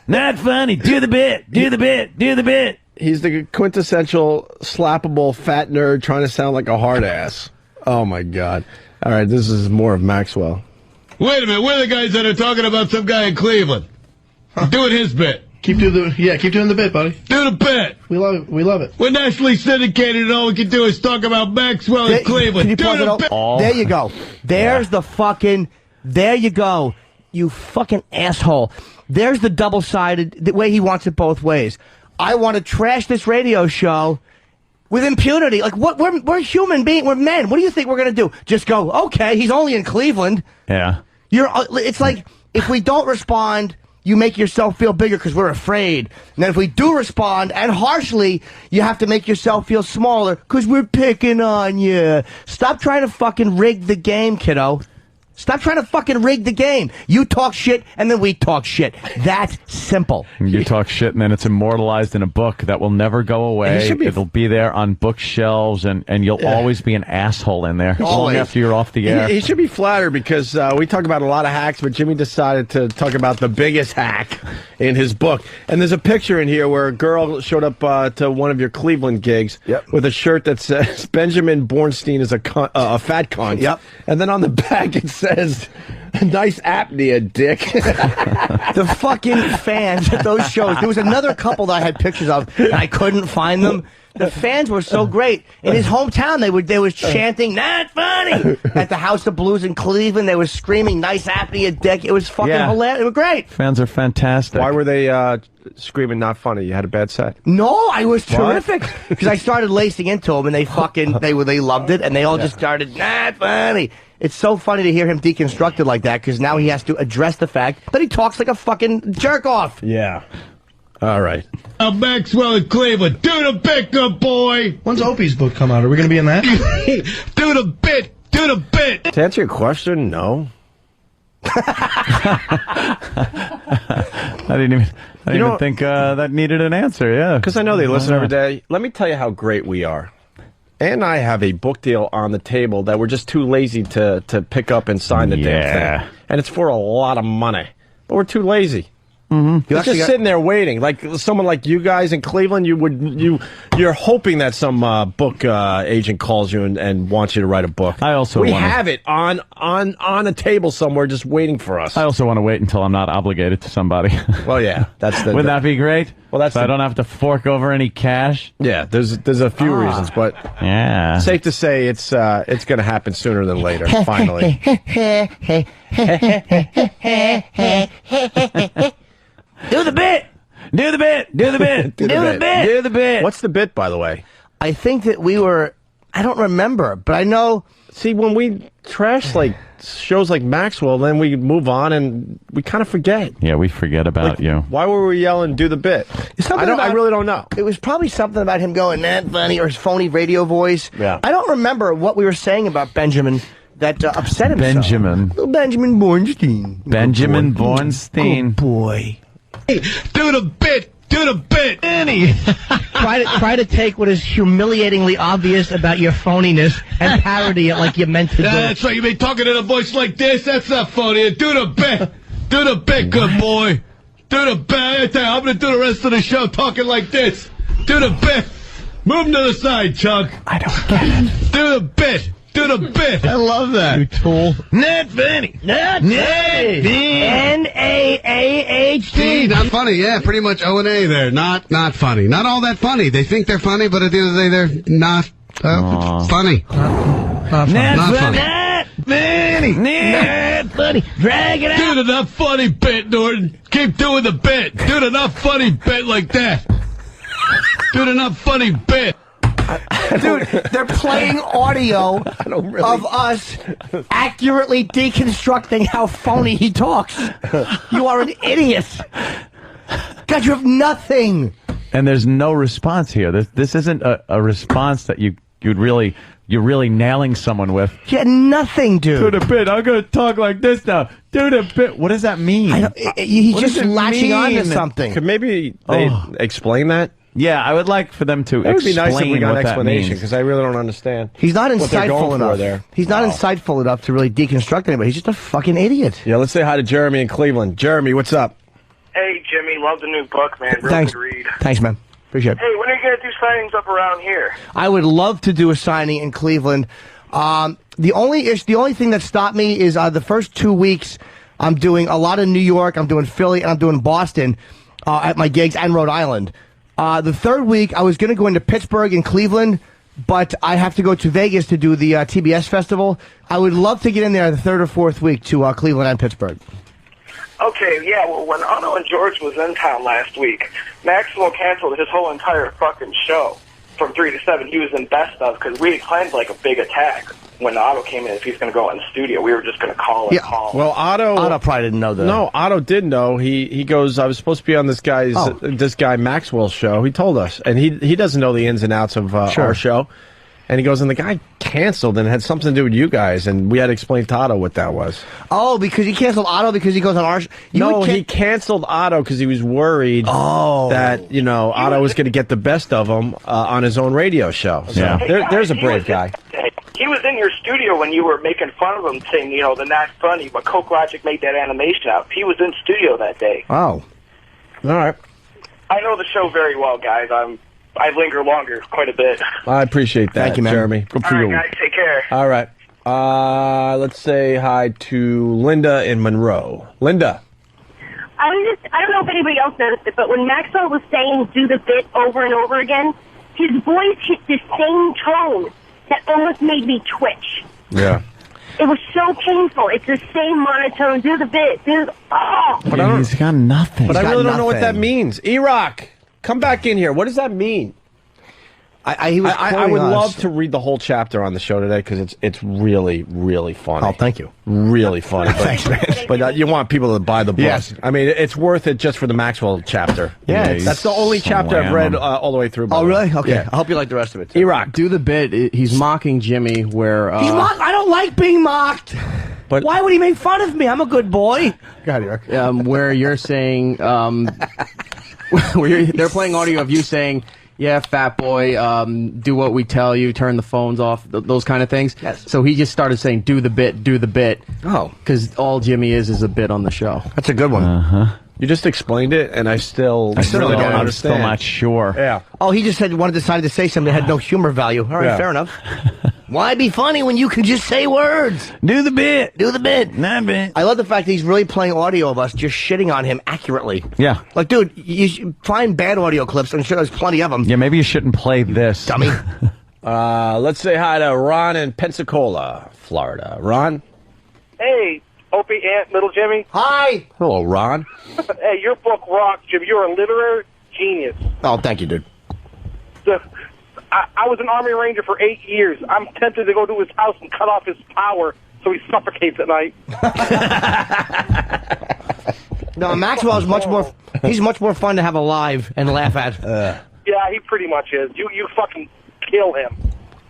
Not funny. Do the bit. Do the bit. Do the bit. He's the quintessential slappable fat nerd trying to sound like a hard ass. Oh my God. All right, this is more of Maxwell. Wait a minute, we're the guys that are talking about some guy in Cleveland. Doing his bit. Keep doing the bit, buddy. Do the bit. We love it. We love it. We're nationally syndicated and all we can do is talk about Maxwell in Cleveland. Can you pause it up? There you go. There's the fucking... There you go. You fucking asshole. There's the double-sided... The way he wants it both ways. I want to trash this radio show with impunity. Like, what? We're human beings. We're men. What do you think we're going to do? Just go, okay, he's only in Cleveland. Yeah. It's like, if we don't respond, you make yourself feel bigger because we're afraid. And then if we do respond, and harshly, you have to make yourself feel smaller because we're picking on you. Stop trying to fucking rig the game, kiddo. Stop trying to fucking rig the game. You talk shit, and then we talk shit. That's simple. You talk shit, and then it's immortalized in a book that will never go away. It'll be there on bookshelves, and you'll always be an asshole in there long after you're off the air. He should be flattered because we talk about a lot of hacks, but Jimmy decided to talk about the biggest hack in his book. And there's a picture in here where a girl showed up to one of your Cleveland gigs with a shirt that says, Benjamin Bornstein is a fat cunt. Yep. And then on the back it says, nice apnea, dick. The fucking fans at those shows. There was another couple that I had pictures of, and I couldn't find them. The fans were so great. In his hometown, they were chanting, not funny. At the House of Blues in Cleveland, they were screaming, nice apnea, dick. It was fucking hilarious. It was great. Fans are fantastic. Why were they screaming not funny? You had a bad set? No, I was terrific. Because I started lacing into them, and they loved it, and they all just started, not funny. It's so funny to hear him deconstructed like that, because now he has to address the fact that he talks like a fucking jerk-off. Yeah. All right. Maxwell in Cleveland. Do the bit, good boy. When's Opie's book come out? Are we going to be in that? Do the bit. Do the bit. To answer your question, no. I didn't even think that needed an answer. Yeah, because I know they listen every day. Let me tell you how great we are. Ann and I have a book deal on the table that we're just too lazy to pick up and sign the damn thing. And it's for a lot of money. But we're too lazy. Mm-hmm. You're just sitting there waiting. Like someone like you guys in Cleveland, you're hoping that some book agent calls you and wants you to write a book. We have it on a table somewhere just waiting for us. I also want to wait until I'm not obligated to somebody. Well, yeah, that's the. Wouldn't that be great? Well, that's so I don't have to fork over any cash. Yeah, there's a few reasons, but yeah, safe to say it's going to happen sooner than later. Finally. Do the bit! Do the bit! Do the bit! Do the bit! Do the bit! What's the bit, by the way? I think that I don't remember, but I know. See, when we trash like shows like Maxwell, then we move on and we kind of forget. Yeah, we forget about you. Why were we yelling, do the bit? I really don't know. It was probably something about him going, that funny, or his phony radio voice. Yeah. I don't remember what we were saying about Benjamin that upset him. Benjamin. Little Benjamin Bornstein. Benjamin Bornstein. Good boy. Hey, do the bit! Do the bit! Annie! Try to take what is humiliatingly obvious about your phoniness and parody it like you meant to do. That's right, you been talking in a voice like this? That's not funny. Do the bit! Do the bit, good boy! Do the bit! I'm gonna do the rest of the show talking like this! Do the bit! Move to the side, Chuck! I don't get it. Do the bit! Do the bit! I love that. You tool. Not funny! Not funny! N-A-A-H-T. Not funny, yeah, pretty much O and A there. Not funny. Not all that funny. They think they're funny, but at the end of the day, they're not funny. Not funny. Not funny. Drag it out. Do the not funny bit, Norton. Keep doing the bit. Do the not funny bit like that. Do the not funny bit. Dude, they're playing audio of us accurately deconstructing how phony he talks. You are an idiot. God, you have nothing. And there's no response here. This isn't a response that you're really nailing someone with. You had nothing, dude. Do the bit. I'm going to talk like this now. Do the bit. What does that mean? He's just latching on to something. Could maybe they explain that? Yeah, I would like for them to explain. It would be nice if we got an explanation explanation, because I really don't understand. He's not what they're insightful going for enough. there. He's not insightful enough to really deconstruct anybody. He's just a fucking idiot. Yeah, let's say hi to Jeremy in Cleveland. Jeremy, what's up? Hey, Jimmy, love the new book, man. Real Thanks. good read. Thanks, man. Appreciate it. Hey, when are you going to do signings up around here? I would love to do a signing in Cleveland. The only thing that stopped me is the first 2 weeks I'm doing a lot of New York, I'm doing Philly, and I'm doing Boston at my gigs, and Rhode Island. The third week, I was going to go into Pittsburgh and Cleveland, but I have to go to Vegas to do the TBS festival. I would love to get in there the third or fourth week to Cleveland and Pittsburgh. Okay, yeah, well, when Otto and George was in town last week, Maxwell canceled his whole entire fucking show from 3 to 7. He was in best of, because we had planned like a big attack when Otto came in. If he's going to go in the studio, we were just going to call and call. Well, Otto probably didn't know that. No, Otto did know. He goes, I was supposed to be on this guy Maxwell's show. He told us, and he doesn't know the ins and outs of our show. And he goes, and the guy canceled, and it had something to do with you guys, and we had to explain to Otto what that was. Oh, because he canceled Otto because he goes on our show? No, he canceled Otto because he was worried that, Otto was going to get the best of him on his own radio show. So there's a brave guy. He was in your studio when you were making fun of him, saying, they're not funny, but Coke Logic made that animation out. He was in studio that day. Oh. All right. I know the show very well, guys. I linger longer quite a bit. I appreciate that. Thank you, man. Jeremy. Good for you. All right, guys, take care. All right. Let's say hi to Linda in Monroe. Linda. I don't know if anybody else noticed it, but when Maxwell was saying do the bit over and over again, his voice hit the same tone that almost made me twitch. Yeah. It was so painful. It's the same monotone. Do the bit. But he's got nothing. But I really don't know what that means. E-Rock, come back in here. What does that mean? I would love to read the whole chapter on the show today because it's really, really funny. Oh, thank you. Really funny. Thanks, man. But you want people to buy the book. Yes. I mean, it's worth it just for the Maxwell chapter. Yeah, that's the only chapter I've read all the way through. Oh, really? Okay. Yeah. I hope you like the rest of it. E-Rock. Do the bit. He's mocking Jimmy where... I don't like being mocked. But why would he make fun of me? I'm a good boy. Go ahead, Eric. Where you're saying, they're playing audio of you saying, yeah, fat boy, do what we tell you, turn the phones off, those kind of things. Yes. So he just started saying, do the bit, do the bit. Oh. Because all Jimmy is a bit on the show. That's a good one. You just explained it, and I still really don't understand. I'm still not sure. Yeah. Oh, he just decided to say something that had no humor value. All right, Yeah. fair enough. Why be funny when you can just say words? Do the bit. Do the bit. Not bit. I love the fact that he's really playing audio of us just shitting on him accurately. Yeah. Like, dude, you should find bad audio clips. I'm sure there's plenty of them. Yeah, maybe you shouldn't play this. Dummy. Let's say hi to Ron in Pensacola, Florida. Ron? Hey, Opie, Aunt, Little Jimmy. Hi. Hello, Ron. Hey, your book rocks, Jim. You're a literary genius. Oh, thank you, dude. I was an Army Ranger for 8 years. I'm tempted to go to his house and cut off his power so he suffocates at night. No, Maxwell's he's much more fun to have alive and laugh at. Yeah, he pretty much is. You fucking kill him.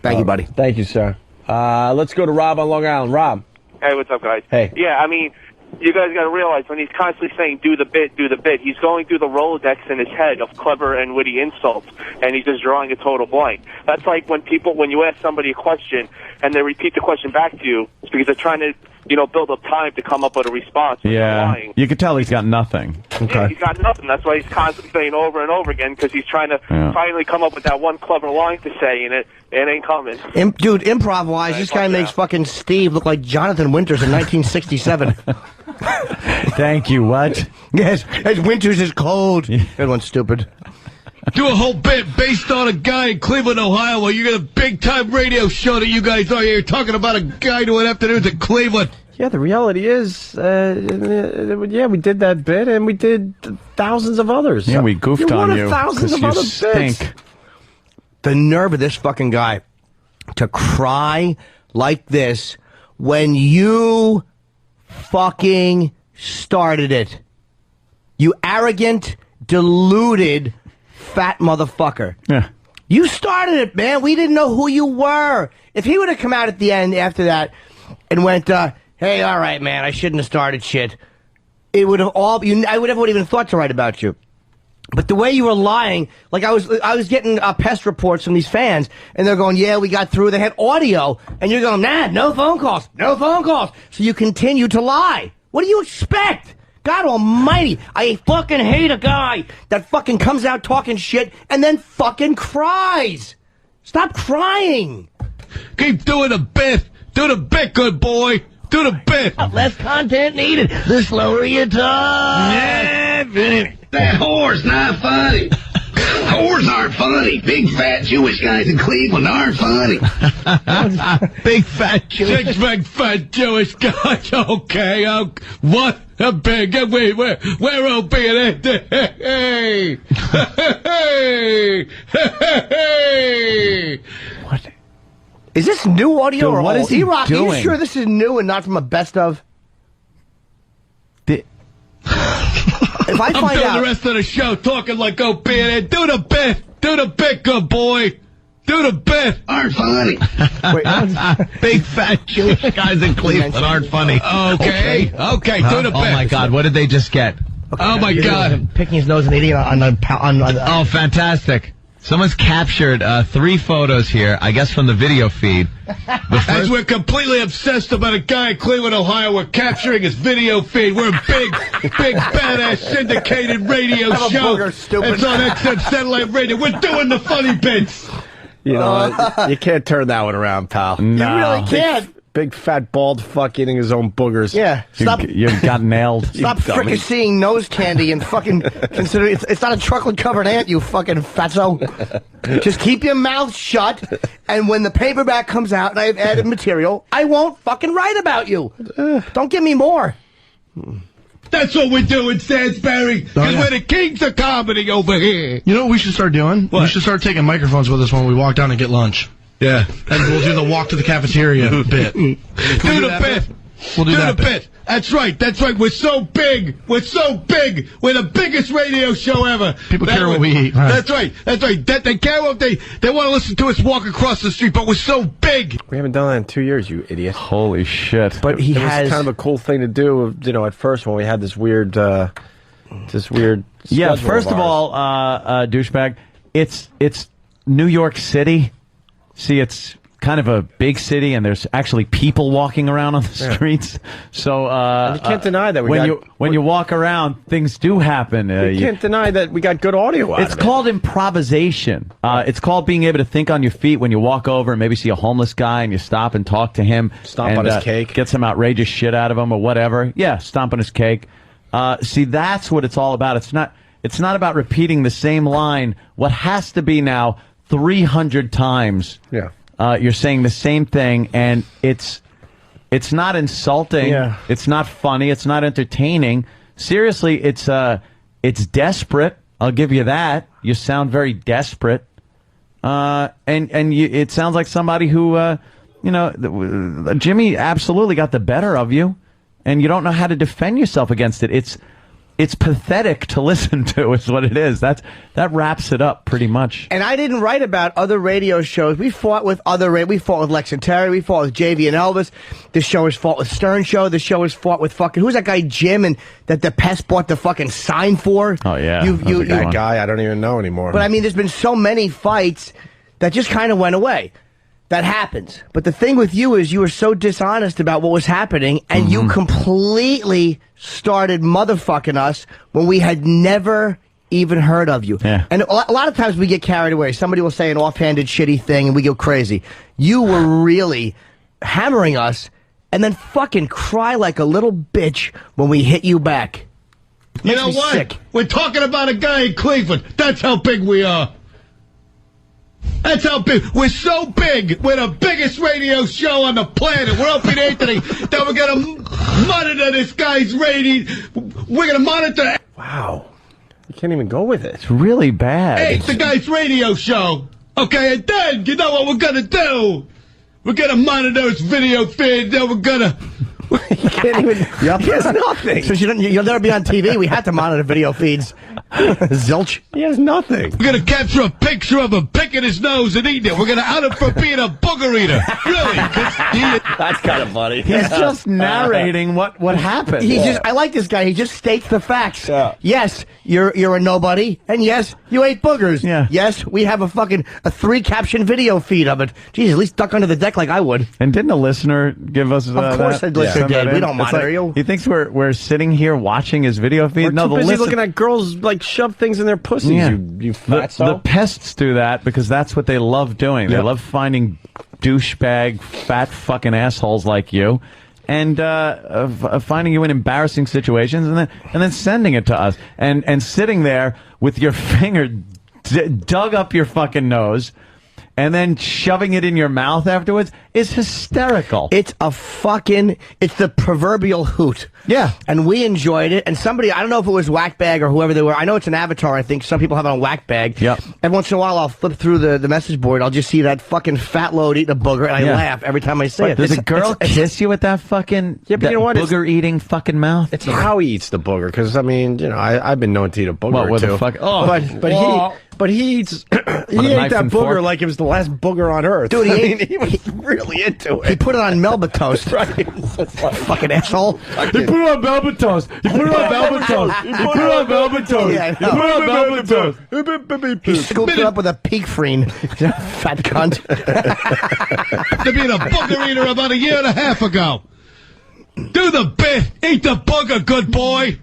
Thank you, buddy. Thank you, sir. Let's go to Rob on Long Island. Rob. Hey, what's up, guys? Hey. Yeah, I mean, you guys got to realize when he's constantly saying do the bit, he's going through the Rolodex in his head of clever and witty insults, and he's just drawing a total blank. That's like when you ask somebody a question and they repeat the question back to you, it's because they're trying to, build up time to come up with a response. Yeah. You could tell he's got nothing. Yeah, he's got nothing. That's why he's constantly saying over and over again, because he's trying to finally come up with that one clever line to say, and it ain't coming. Dude, improv-wise, this guy makes fucking Steve look like Jonathan Winters in 1967. Thank you, what? Yes, as Winters is cold. Good one, stupid. Do a whole bit based on a guy in Cleveland, Ohio, where you got a big-time radio show that you guys are here talking about a guy doing afternoons in Cleveland. Yeah, the reality is, we did that bit, and we did thousands of others. Yeah, we goofed on you. Thousands of other bits. The nerve of this fucking guy to cry like this when you fucking started it. You arrogant, deluded, fat motherfucker. Yeah. You started it, man. We didn't know who you were. If he would have come out at the end after that and went, hey, all right, man, I shouldn't have started shit, it would have I would have even thought to write about you. But the way you were lying, like I was getting pest reports from these fans, and they're going, yeah, we got through. They had audio, and you're going, nah, no phone calls, no phone calls. So you continue to lie. What do you expect? God almighty, I fucking hate a guy that fucking comes out talking shit and then fucking cries. Stop crying. Keep doing the bit. Do the bit, good boy. Do the bit. Less content needed, the slower you talk. That whore's not funny. Whores aren't funny. Big fat Jewish guys in Cleveland aren't funny. Big fat Jewish. Big fat Jewish guys. Okay. What? A big. Wait. Where Opie and hey. What? Is this new audio Dude, or what old? is he E-Rock, are you doing? sure this is new and not from a best of? If I I'm find doing out the rest of the show talking like Opie and do the bit. Do the bit, good boy. Do the bit. Aren't funny. Big fat Jewish guys in Cleveland aren't funny. Okay, do the bit. Oh my God, what did they just get? Okay, oh my God. Picking his nose and eating it on Oh, fantastic. Someone's captured 3 photos here, I guess from the video feed. As we're completely obsessed about a guy in Cleveland, Ohio, we're capturing his video feed. We're a big, badass syndicated radio Have a show. booger, stupid. It's on XM Satellite Radio. We're doing the funny bits. You know, you can't turn that one around, pal. You really can't. Big fat bald fuck eating his own boogers. Yeah, stop. You got nailed. Stop fricasseeing nose candy and fucking consider it's not a chocolate covered ant, you fucking fatso. Just keep your mouth shut, and when the paperback comes out and I've added material, I won't fucking write about you. Don't give me more. That's what we're doing, Stansberry, because we're the kings of comedy over here. You know what we should start doing? We should start taking microphones with us when we walk down and get lunch. Yeah. And we'll do the walk to the cafeteria bit. Do the bit. We'll do that the bit. That's right. We're so big. We're the biggest radio show ever. People care what we eat. Right? That's right. They care what they want to listen to us walk across the street, but we're so big. We haven't done that in 2 years, you idiot. Holy shit. But it was kind of a cool thing to do, at first when we had this weird Yeah, first of all, douchebag, it's New York City. See, it's kind of a big city, and there's actually people walking around on the streets. So and you can't deny that when you walk around, things do happen. You can't deny that we got good audio out It's of it. called improvisation. It's called being able to think on your feet when you walk over and maybe see a homeless guy and you stop and talk to him. Stomp on his cake. Get some outrageous shit out of him or whatever. Yeah, stomp on his cake. See, that's what it's all about. It's not about repeating the same line. What has to be now 300 times. Yeah. You're saying the same thing, and it's not insulting. Yeah. It's not funny. It's not entertaining. Seriously, it's desperate. I'll give you that. You sound very desperate, it sounds like somebody who, Jimmy absolutely got the better of you, and you don't know how to defend yourself against it. It's pathetic to listen to, is what it is. That wraps it up pretty much. And I didn't write about other radio shows. We fought with we fought with Lex and Terry. We fought with JV and Elvis. This show was fought with Stern Show. This show was fought with who's that guy Jim and that the Pest bought the fucking sign for? Oh yeah, that guy I don't even know anymore. But I mean, there's been so many fights that just kind of went away. That happens. But the thing with you is you were so dishonest about what was happening, and you completely started motherfucking us when we had never even heard of you. Yeah. And a lot of times we get carried away. Somebody will say an offhanded, shitty thing, and we go crazy. You were really hammering us, and then fucking cry like a little bitch when we hit you back. You know what? Sick. We're talking about a guy in Cleveland. That's how big we are. That's how big. We're so big. We're the biggest radio show on the planet. We're Opie and Anthony. That we're going to monitor this guy's rating. We're going to monitor. Wow. You can't even go with it. It's really bad. Hey, it's the guy's radio show. Okay, and then, you know what we're going to do? We're going to monitor his video feed. Then we're going to... You can't even... Yep. He has nothing. So you'll never be on TV. We had to monitor video feeds. Zilch. He has nothing. We're going to capture a picture of him picking his nose and eating it. We're going to out him for being a booger eater. Really? That's kind of funny. He's just narrating what happened. I like this guy. He just states the facts. Yeah. Yes, you're a nobody, and yes, you ate boogers. Yeah. Yes, we have a 3-caption video feed of it. Jeez, at least duck under the deck like I would. And didn't a listener give us Of course a listener did. We don't monitor you. He thinks we're sitting here watching his video feed. We're too busy looking at girls shove things in their pussies. Yeah. You fatso. The pests do that because that's what they love doing. They love finding douchebag, fat fucking assholes like you, and finding you in embarrassing situations, and then sending it to us, and sitting there with your finger dug up your fucking nose, and then shoving it in your mouth afterwards is hysterical. It's the proverbial hoot. Yeah. And we enjoyed it. And somebody, I don't know if it was Whackbag or whoever they were. I know it's an avatar, I think. Some people have it on Whackbag. Yep. Every once in a while, I'll flip through the message board. I'll just see that fucking fat load eating a booger, and I laugh every time I see it. Does a girl kiss you with that fucking but you know what? booger-eating fucking mouth? It's how he eats the booger. Because, I mean, I've been known to eat a booger What, with too. a fuck? Oh. But he eats... he ate that booger like it was the last booger on earth. Dude, he was really into it. He put it on Melba toast. Right. Fucking asshole. He put it on Melba toast. He put it on Melba toast. He put it on Melba toast. Yeah, He put it on Melba toast. He scooped it up with a peak freen. Fat cunt. To being a booger eater about a year and a half ago. Do the bit. Eat the booger, good boy.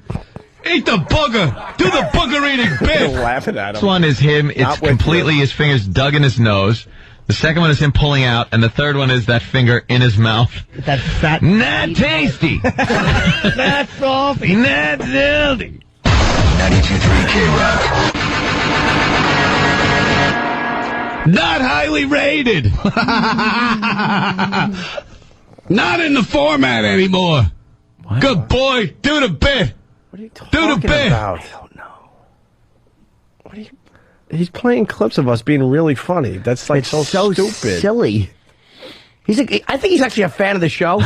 Eat the booger. Do the booger eating bit. Laughing at him. This one is him. It's completely his fingers dug in his nose. The second one is him pulling out, and the third one is that finger in his mouth. That fat... Not tasty. Not salty. Not salty. 92.3 K-Rock. Not highly rated. Not in the format anymore. Wow. Good boy. Do the bit. What are you talking about? I don't know. What are you... He's playing clips of us being really funny. That's like it's so stupid. Silly. I think he's actually a fan of the show.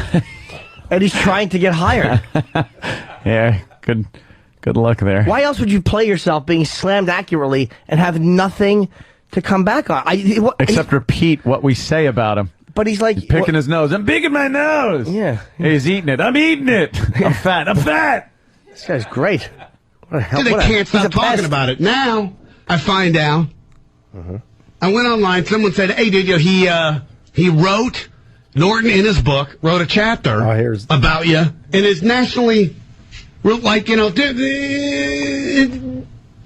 And he's trying to get hired. Yeah, good luck there. Why else would you play yourself being slammed accurately and have nothing to come back on? Except repeat what we say about him. But he's like... He's picking his nose. I'm picking my nose. Yeah. He's eating it. I'm eating it. I'm fat. I'm fat. This guy's great. What a hell, They can't stop talking about it. Now, I find out. I went online. Someone said, hey, dude, he wrote, Norton in his book, wrote a chapter about you. And it's nationally, like, you know,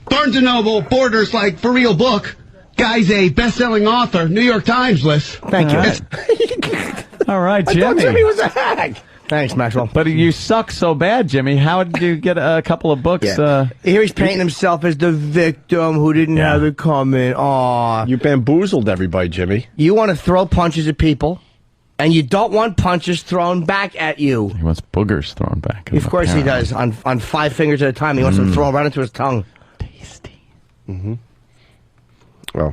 Barnes & Noble, Borders, like, for real book. Guy's a best-selling author, New York Times list. Thank you. All right, I Jimmy. thought Jimmy was a hack. Thanks, Maxwell. But you suck so bad, Jimmy. How did you get a couple of books? Here he's painting himself as the victim who didn't have it coming. Aw. You bamboozled everybody, Jimmy. You want to throw punches at people, and you don't want punches thrown back at you. He wants boogers thrown back. Of course he does, on 5 fingers at a time. He wants them thrown right into his tongue. Tasty. Well,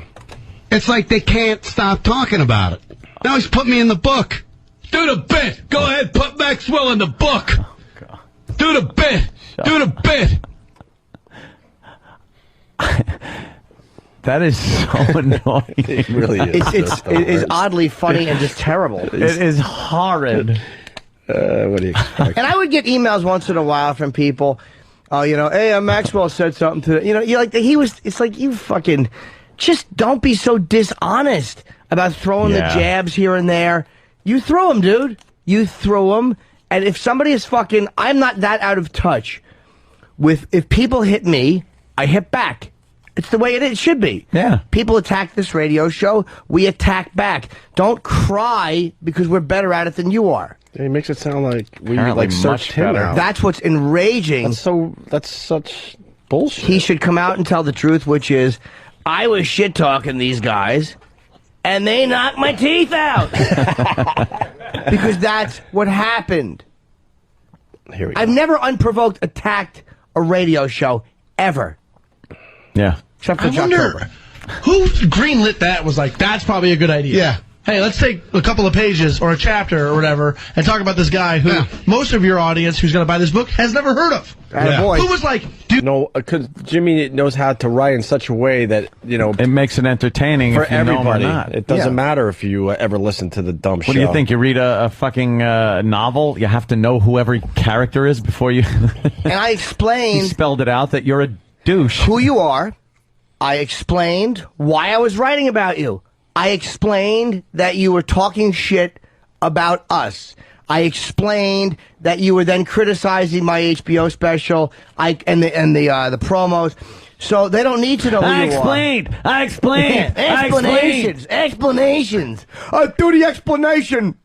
it's like they can't stop talking about it. Now he's put me in the book. Do the bit. Go ahead, put Maxwell in the book. Do the bit. Do the bit. That is so annoying. It really is. It is oddly funny and just terrible. It is horrid. What do you expect? And I would get emails once in a while from people. Oh, you know, hey, Maxwell said something to you know, you like it's like you fucking just don't be so dishonest about throwing the jabs here and there. You throw them, dude. You throw them. And if somebody is fucking, I'm not that out of touch with, if people hit me, I hit back. It's the way it should be. Yeah. People attack this radio show, we attack back. Don't cry because we're better at it than you are. He makes it sound like we Apparently like searched him out. That's what's enraging. That's such bullshit. He should come out and tell the truth, which is, I was shit talking these guys, and they knocked my teeth out. Because that's what happened. Here we go. I've never unprovoked attacked a radio show ever. Yeah. Except for I wonder who greenlit that was like, that's probably a good idea. Yeah. Hey, let's take a couple of pages or a chapter or whatever and talk about this guy who most of your audience who's going to buy this book has never heard of. Who was like, dude. No, because Jimmy knows how to write in such a way that, you know, it makes it entertaining for if you know him or everybody. not. It doesn't matter if you ever listen to the dumb show. What do you think? You read a fucking novel? You have to know who every character is before you... And I explained... He spelled it out that you're a douche. Who you are. I explained why I was writing about you. I explained that you were talking shit about us. I explained that you were then criticizing my HBO special and the promos. So they don't need to know who you are. I explained. Explanations. Do the explanation.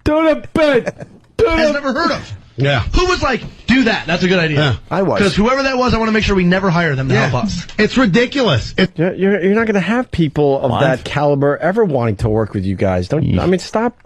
Do the bit. Has never heard of. Yeah. Who was like, do that? That's a good idea. Yeah. I was. Because whoever that was, I want to make sure we never hire them to help us. It's ridiculous. You're not going to have people of that caliber ever wanting to work with you guys. I mean, stop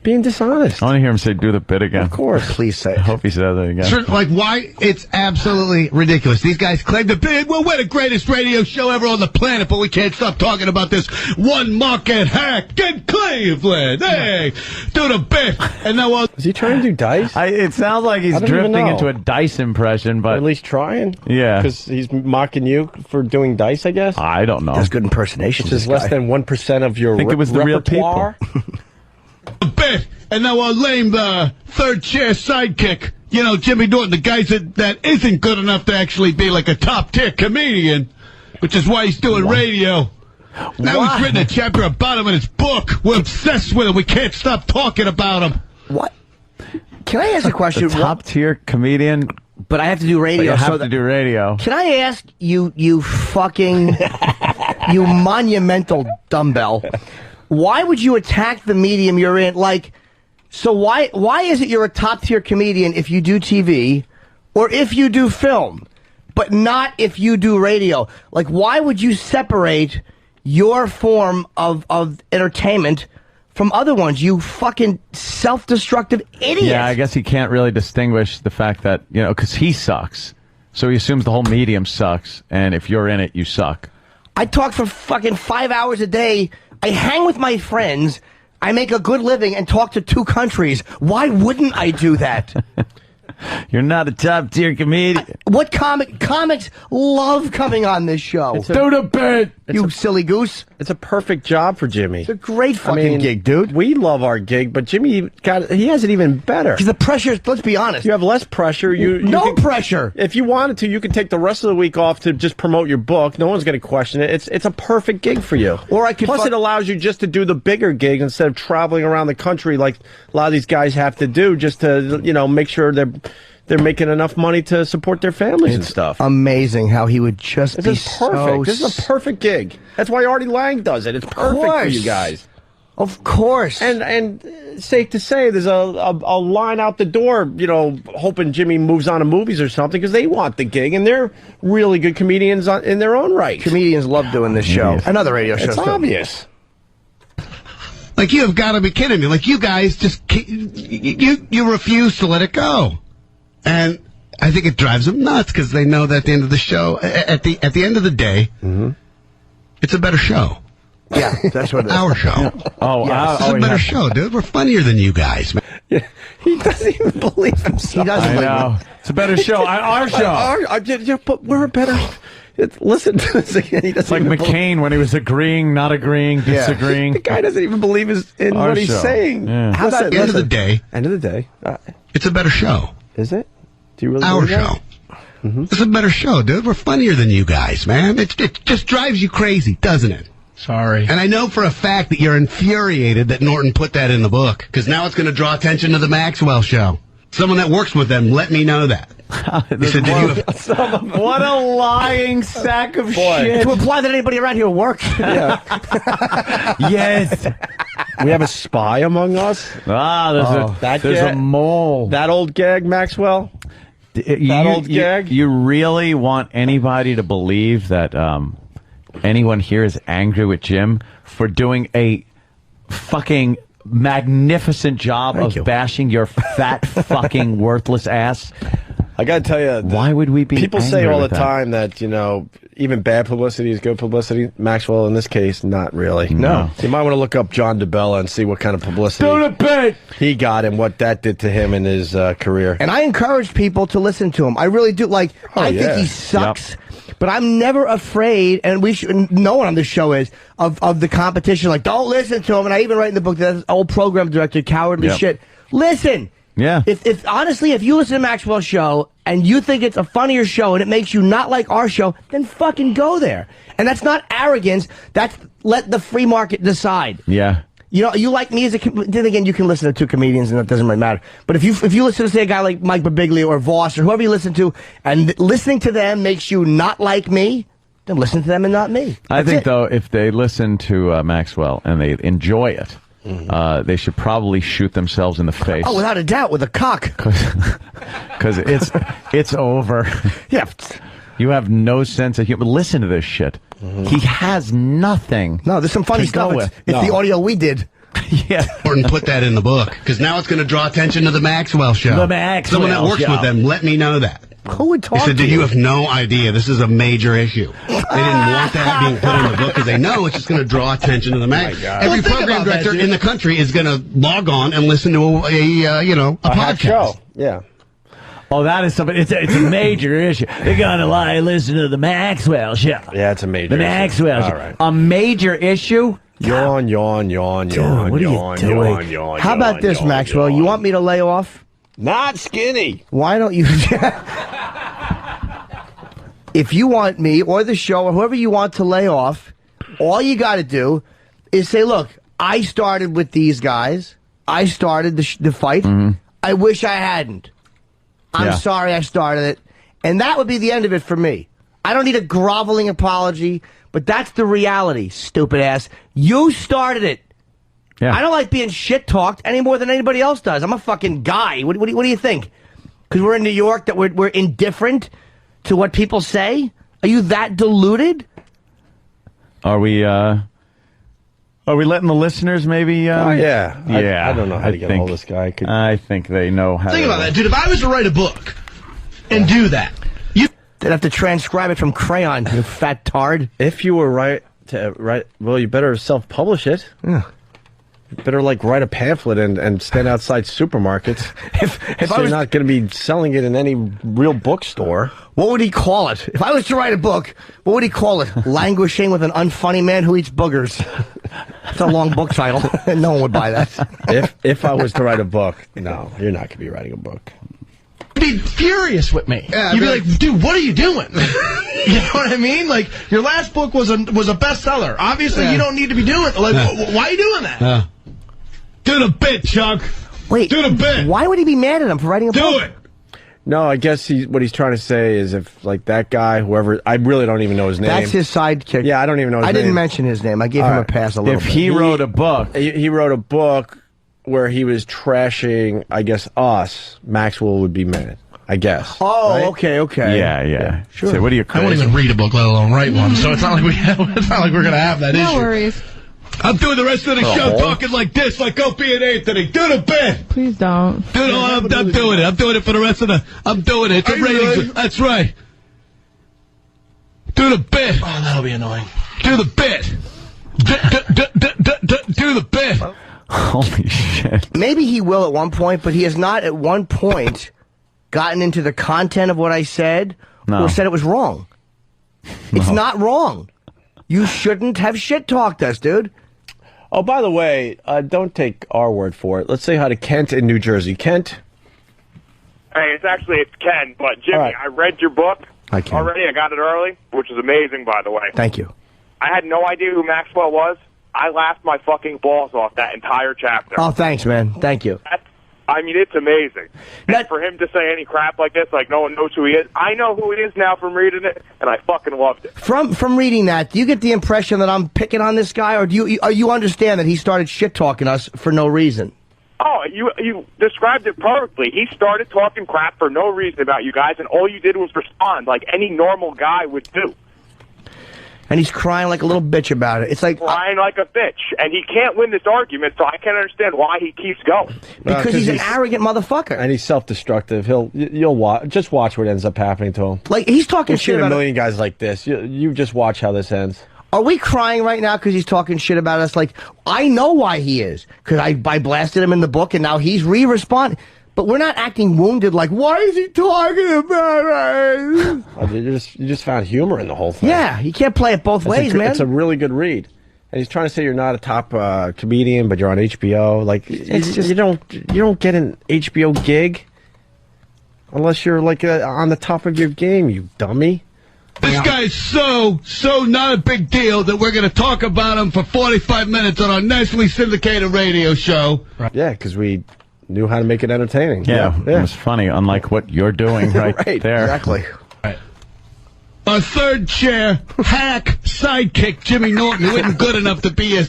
being dishonest. I want to hear him say, do the bit again. Of course. Please say it. I hope he says it again. Like, why? It's absolutely ridiculous. These guys claim to be, well, we're the greatest radio show ever on the planet, but we can't stop talking about this one market hack in Cleveland. Hey, do the bit. And now, is he trying to do dice? It sounds like he's drifting into a dice impression, but... Or at least trying? Yeah. Because he's mocking you for doing dice, I guess? I don't know. That's good impersonation. Which is less than 1% of your I think it was the real repertoire. people. a bit. And now our lame third chair sidekick, you know, Jimmy Norton, the guy that isn't good enough to actually be like a top tier comedian, which is why he's doing radio. Now he's written a chapter about him in his book. We're obsessed with him. We can't stop talking about him. What? Can I ask a question? Top tier comedian, but I have to do radio. You have to do radio. Can I ask you fucking, you monumental dumbbell? Why would you attack the medium you're in? Like, so why is it you're a top tier comedian if you do TV or if you do film, but not if you do radio? Like, why would you separate your form of entertainment from other ones? You fucking self-destructive idiot. Yeah, I guess he can't really distinguish the fact that, you know, because he sucks. So he assumes the whole medium sucks, and if you're in it, you suck. I talk for fucking 5 hours a day. I hang with my friends. I make a good living and talk to 2 countries. Why wouldn't I do that? You're not a top-tier comedian. What comics love coming on this show? Do the bit. You silly goose. It's a perfect job for Jimmy. It's a great fucking gig, dude. We love our gig, but Jimmy he has it even better. Because the pressure, let's be honest. You have less pressure. No pressure. If you wanted to, you could take the rest of the week off to just promote your book. No one's going to question it. It's a perfect gig for you. Or I could Plus, it allows you just to do the bigger gigs instead of traveling around the country like a lot of these guys have to do, just to make sure they're making enough money to support their families and stuff. Amazing how he would just This be is perfect. This is a perfect gig. That's why Artie Lang does it. It's perfect for you guys. Of course. And safe to say, there's a line out the door, hoping Jimmy moves on to movies or something, because they want the gig, and they're really good comedians in their own right. Comedians love doing this show. Another radio show. It's obvious. Like, you have got to be kidding me. Like, you guys just, you refuse to let it go. And I think it drives them nuts because they know that at the end of the show, at the end of the day, it's a better show. Yeah, that's what it is. Our show. It's a better show, dude. We're funnier than you guys, man. Yeah, he doesn't even believe himself. He doesn't. I know. It's a better show. Our show. But we're a better. Listen to this again. It's like McCain when he was agreeing, not agreeing, disagreeing. The guy doesn't even believe in what he's saying. Yeah. How about end of the day? End of the day. It's a better show. Is it? Do you really Our believe show. that? It's a better show, dude. We're funnier than you guys, man. It just drives you crazy, doesn't it? Sorry. And I know for a fact that you're infuriated that Norton put that in the book, because now it's going to draw attention to the Maxwell show. Someone that works with them let me know that. He said, What a lying sack of shit. To imply that anybody around here works. Yes. We have a spy among us. There's a mole. That old gag, Maxwell. Old gag. You really want anybody to believe that anyone here is angry with Jim for doing a fucking magnificent job bashing your fat fucking worthless ass? I got to tell you, why would we be? People say angry all the with that? time that even bad publicity is good publicity. Maxwell, in this case, not really. No. So you might want to look up John DeBella and see what kind of publicity he got and what that did to him in his career. And I encourage people to listen to him. I really do. I think he sucks. But I'm never afraid, and no one on this show is, of the competition. Like, don't listen to him. And I even write in the book that old program director, cowardly shit. Listen. Yeah. If honestly, if you listen to Maxwell's show and you think it's a funnier show and it makes you not like our show, then fucking go there. And that's not arrogance. That's let the free market decide. Yeah. You like me as then again, you can listen to 2 comedians and that doesn't really matter. But if you listen to, say, a guy like Mike Birbiglia or Voss or whoever you listen to, and listening to them makes you not like me, then listen to them and not me. I think, though, if they listen to Maxwell and they enjoy it, they should probably shoot themselves in the face. Oh, without a doubt, with a cock. Because it's over. Yeah. You have no sense of humor. Listen to this shit. He has nothing. No, there's some funny stuff. It's the audio we did. Yeah. Norton put that in the book, because now it's going to draw attention to the Maxwell show. The Maxwell Someone that works show. with them let me know that. Who would talk He said, to you have no idea. This is a major issue. They didn't want that being put in the book because they know it's just going to draw attention to the Max. Every program director in the country is going to log on and listen to a podcast. Show. Yeah. Oh, that is something. It's a major issue. They're gonna lie and listen to the Maxwell show. Yeah, it's a major The issue. Maxwell show. All right. A major issue? Yawn. Dude, what are you doing? How about this, Maxwell? You want me to lay off? Not skinny. Why don't you... If you want me or the show or whoever you want to lay off, all you got to do is say, look, I started with these guys. I started the fight. I wish I hadn't. I'm sorry I started it. And that would be the end of it for me. I don't need a groveling apology, but that's the reality, stupid ass. You started it. Yeah. I don't like being shit-talked any more than anybody else does. I'm a fucking guy. What do you think? Because we're in New York, that we're indifferent to what people say? Are you that deluded? Are we letting the listeners maybe... yeah. Yeah. I don't know how to get a hold of this guy. I think they know how Think about that, dude. If I was to write a book and do that, they'd have to transcribe it from crayon, you fat tard. If you were well, you better self-publish it. Yeah. better like write a pamphlet and stand outside supermarkets. if I you're was not going to be selling it in any real bookstore. What would he call it? If I was to write a book, what would he call it? Languishing with an unfunny man who eats boogers. It's a long book title. No one would buy that. If I was to write a book, no, you're not going to be writing a book. You'd be furious with me. You'd be like, dude, what are you doing? You know what I mean? Like, your last book was a bestseller. Obviously, you don't need to be doing it. Like, why are you doing that? Do the bit, Chuck. Wait, do the bit. Why would he be mad at him for writing a book? Do it. No, I guess what he's trying to say is if, like, that guy, whoever, I really don't even know his name. That's his sidekick. Yeah, I don't even know his name. I didn't mention his name. I gave him a pass a little bit. If he wrote a book. He wrote a book where he was trashing, I guess, us, Maxwell would be mad. I guess. Oh, right? okay. Yeah. Sure. So what are you? I won't even read a book, let alone write one. So it's not like it's not like we're gonna have that issue. No worries. I'm doing the rest of the show talking like this, like Opie and Anthony. Do the bit. Please don't. I'm doing it. I'm doing it for the rest of the. I'm doing it. It's a ratings. That's right. Do the bit. Oh, that'll be annoying. Do the bit. Do the bit. Holy shit. Maybe he will at one point, but he has not at one point gotten into the content of what I said or said it was wrong. It's not wrong. You shouldn't have shit-talked us, dude. Oh, by the way, don't take our word for it. Let's say hi to Kent in New Jersey. Kent? Hey, it's Ken, but Jimmy, I read your book already. I got it early, which is amazing, by the way. Thank you. I had no idea who Maxwell was. I laughed my fucking balls off that entire chapter. Oh, thanks, man. Thank you. I mean, it's amazing. And for him to say any crap like this, like no one knows who he is, I know who he is now from reading it, and I fucking loved it. From reading that, do you get the impression that I'm picking on this guy, or do you understand that he started shit-talking us for no reason? Oh, you described it perfectly. He started talking crap for no reason about you guys, and all you did was respond like any normal guy would do. And he's crying like a little bitch about it. It's like crying like a bitch, and he can't win this argument, so I can't understand why he keeps going. Because he's an arrogant motherfucker, and he's self-destructive. You'll watch what ends up happening to him. Like he's talking shit about a million guys like this. You just watch how this ends. Are we crying right now because he's talking shit about us? Like I know why he is, because I blasted him in the book, and now he's re-responding. But we're not acting wounded like, why is he talking about us? You just found humor in the whole thing. Yeah, you can't play it both ways, man. It's a really good read. And he's trying to say you're not a top comedian, but you're on HBO. Like, you don't get an HBO gig unless you're like on the top of your game, you dummy. This guy's so not a big deal that we're going to talk about him for 45 minutes on our nationally syndicated radio show. Yeah, because we knew how to make it entertaining. Yeah, it was funny, unlike what you're doing right there. Exactly. Right. Our third chair, hack sidekick Jimmy Norton, who isn't good enough to be a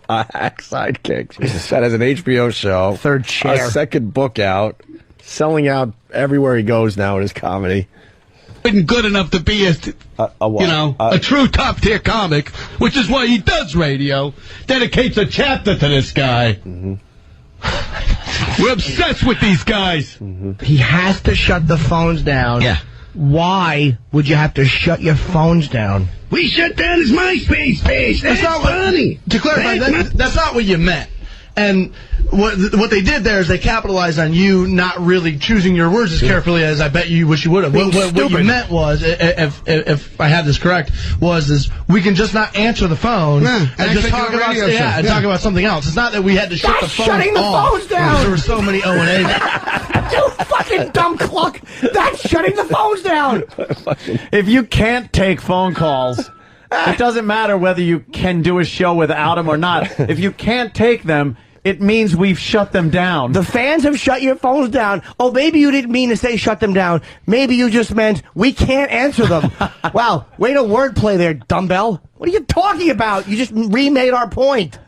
hack sidekick. Jesus, that has an HBO show. Third chair. A second book out. Selling out everywhere he goes now in his comedy. Isn't good enough to be a true top tier comic, which is why he does radio. Dedicates a chapter to this guy. Mm-hmm. We're obsessed with these guys. Mm-hmm. He has to shut the phones down. Yeah. Why would you have to shut your phones down? We shut down his MySpace page. That's not funny. To clarify, that's not what you meant. And what they did there is they capitalized on you not really choosing your words as carefully as I bet you wish you would have. What you meant was, if I have this correct, is we can just not answer the phone and just talk about talk about something else. It's not that we had to shut the phone off. Shutting the phones down. There were so many O&A's. You fucking dumb cluck. That's shutting the phones down. If you can't take phone calls, it doesn't matter whether you can do a show without them or not. If you can't take them, it means we've shut them down. The fans have shut your phones down. Oh, maybe you didn't mean to say shut them down. Maybe you just meant we can't answer them. Wow, way to wordplay there, dumbbell. What are you talking about? You just remade our point.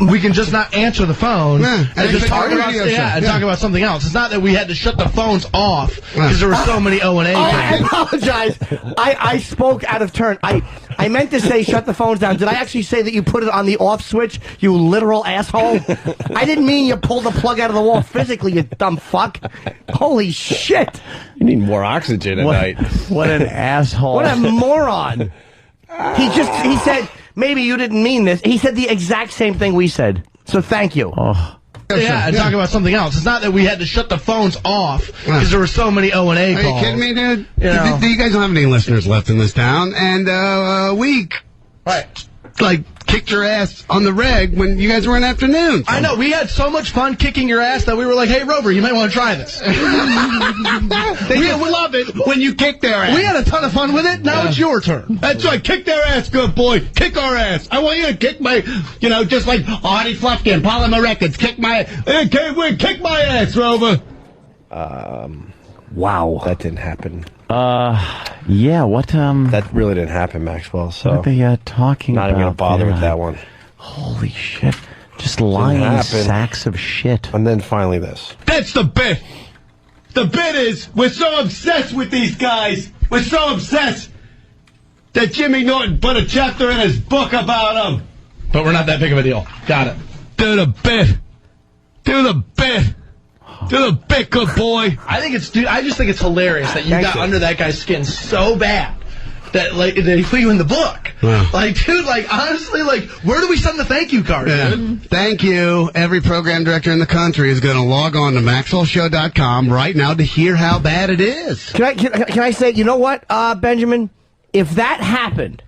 We can just not answer the phone and just talk about something else. It's not that we had to shut the phones off because there were so many O&A's. I apologize. I spoke out of turn. I meant to say shut the phones down. Did I actually say that you put it on the off switch, you literal asshole? I didn't mean you pulled the plug out of the wall physically, you dumb fuck. Holy shit. You need more oxygen at night. What an asshole. What a moron. He said, maybe you didn't mean this. He said the exact same thing we said. So thank you. Oh. Yeah, and talk about something else. It's not that we had to shut the phones off because there were so many O&A calls. Are you kidding me, dude? You know? You guys don't have any listeners left in this town, and we kicked your ass on the reg when you guys were in afternoons. I know. We had so much fun kicking your ass that we were like, hey, Rover, you might want to try this. They just love it when you kick their ass. We had a ton of fun with it. Now it's your turn. That's right. Kick their ass, good boy. Kick our ass. I want you to kick my, just like Artie Fluffkin, Polymer Records. Kick my ass, Rover. Wow. That didn't happen. Yeah, what, That really didn't happen, Maxwell, so... What are they, talking not about? even gonna bother with that one. Holy shit. Just lying sacks of shit. And then finally this. That's the bit. The bit is, we're so obsessed with these guys. We're so obsessed that Jimmy Norton put a chapter in his book about them. But we're not that big of a deal. Got it. Do the bit. Do the bit. Do the bit, good boy. I just think it's hilarious that you got under that guy's skin so bad that he put you in the book. Wow. Honestly, where do we send the thank you card? Yeah. Dude? Thank you. Every program director in the country is going to log on to MaxwellShow.com right now to hear how bad it is. Can I say, you know what, Benjamin? If that happened,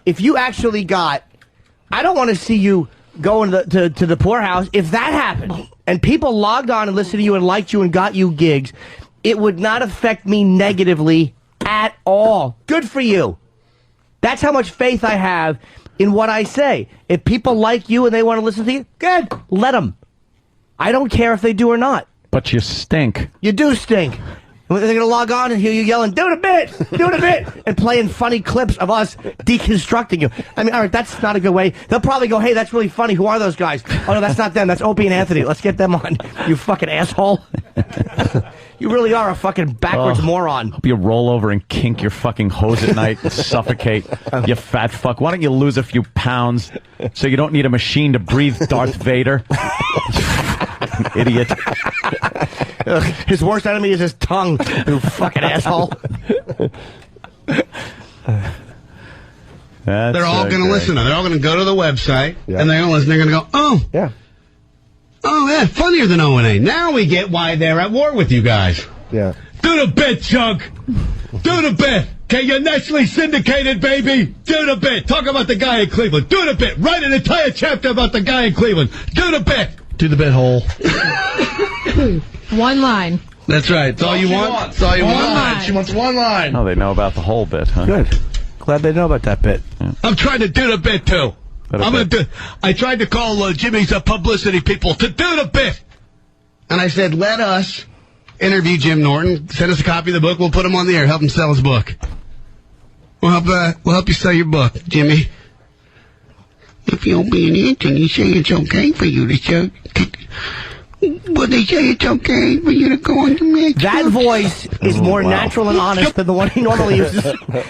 if you actually got, I don't want to see you going to the poorhouse. If that happened and people logged on and listened to you and liked you and got you gigs, it would not affect me negatively at all. Good for you. That's how much faith I have in what I say. If people like you and they want to listen to you, good. Let them. I don't care if they do or not. But you stink. You do stink. They're going to log on and hear you yelling, do the bit, do the bit, and playing funny clips of us deconstructing you. I mean, all right, that's not a good way. They'll probably go, hey, that's really funny. Who are those guys? Oh, no, that's not them. That's Opie and Anthony. Let's get them on, you fucking asshole. You really are a fucking backwards moron. Hope you roll over and kink your fucking hose at night and suffocate, you fat fuck. Why don't you lose a few pounds so you don't need a machine to breathe Darth Vader? Idiot. His worst enemy is his tongue, you fucking asshole. They're all going to listen. They're all going to go to the website, and they're going to listen. They're going to go, oh. Yeah. Oh, yeah, funnier than O&A. Now we get why they're at war with you guys. Yeah. Do the bit, Chunk. Do the bit. Okay, you're nationally syndicated, baby. Do the bit. Talk about the guy in Cleveland. Do the bit. Write an entire chapter about the guy in Cleveland. Do the bit. Do the bit hole. One line. That's right. That's all you want? That's all you One want? line. She wants one line. Oh, they know about the whole bit, huh? Good. Glad they know about that bit. Yeah. I'm trying to do the bit, too. I tried to call Jimmy's publicity people to do the bit. And I said, let us interview Jim Norton. Send us a copy of the book. We'll put him on the air. Help him sell his book. We'll help you sell your book, Jimmy. If you'll be an Anthony, say it's okay for you to show. But they say it's okay for you to go on the mix. That voice is more natural and honest than the one he normally uses.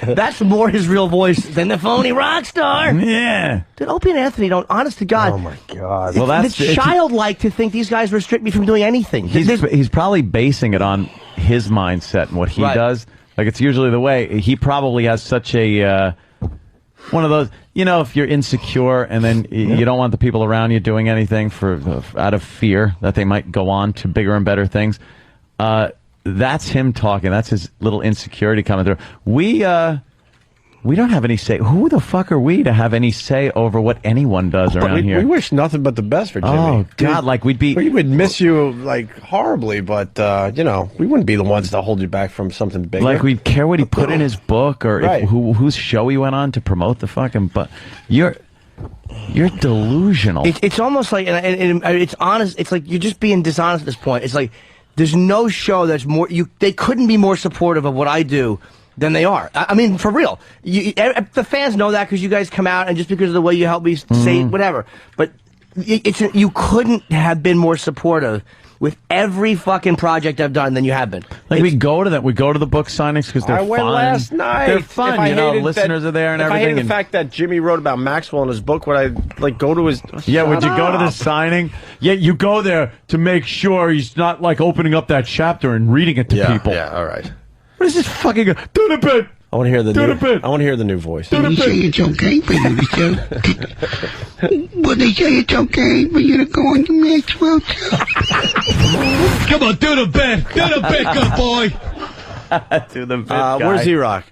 That's more his real voice than the phony rock star. Yeah. Dude, Opie and Anthony don't, honest to God. Oh, my God. Well, it's childlike to think these guys restrict me from doing anything. He's probably basing it on his mindset and what he does. Like, it's usually the way. He probably has such a... one of those, if you're insecure and then you don't want the people around you doing anything out of fear that they might go on to bigger and better things, that's him talking. That's his little insecurity coming through. We don't have any say. Who the fuck are we to have any say over what anyone does around here? We wish nothing but the best for Jimmy. Oh, God, we would miss you, horribly, but, we wouldn't be the ones to hold you back from something bigger. Like, we'd care what he put in his book or whose show he went on to promote the fucking... But you're delusional. It's almost like, and it's honest, it's like you're just being dishonest at this point. It's like, there's no show that's more... They couldn't be more supportive of what I do than they are. I mean, for real. The fans know that because you guys come out and just because of the way you help me say whatever. But you couldn't have been more supportive with every fucking project I've done than you have been. Like, we go to the book signings because they're fun. I went last night. They're fun, listeners are there and everything. If I hated the fact that Jimmy wrote about Maxwell in his book, would I go to his... Yeah, would you go to the signing? Yeah, you go there to make sure he's not, opening up that chapter and reading it to people. Yeah, all right. What is this fucking... Do the bit! I want to hear the Do new. the bit. I want to hear the new voice. They say it's okay for you to show. Well, they say it's okay for you to go on the Maxwell show. Come on, do the bit. Do the bit, good boy. Do the bit guy. Where's E-Rock?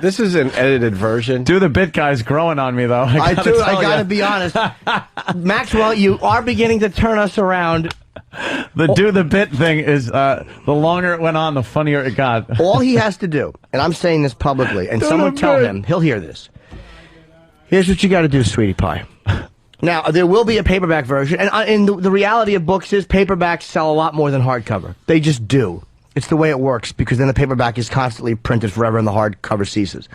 This is an edited version. Do the bit guy's growing on me, though. I gotta be honest. Maxwell, you are beginning to turn us around. The do the bit thing is, the longer it went on, the funnier it got. All he has to do, and I'm saying this publicly, and someone tell him, he'll hear this. Here's what you got to do, sweetie pie. Now, there will be a paperback version, and the reality of books is paperbacks sell a lot more than hardcover. They just do. It's the way it works, because then the paperback is constantly printed forever and the hardcover ceases.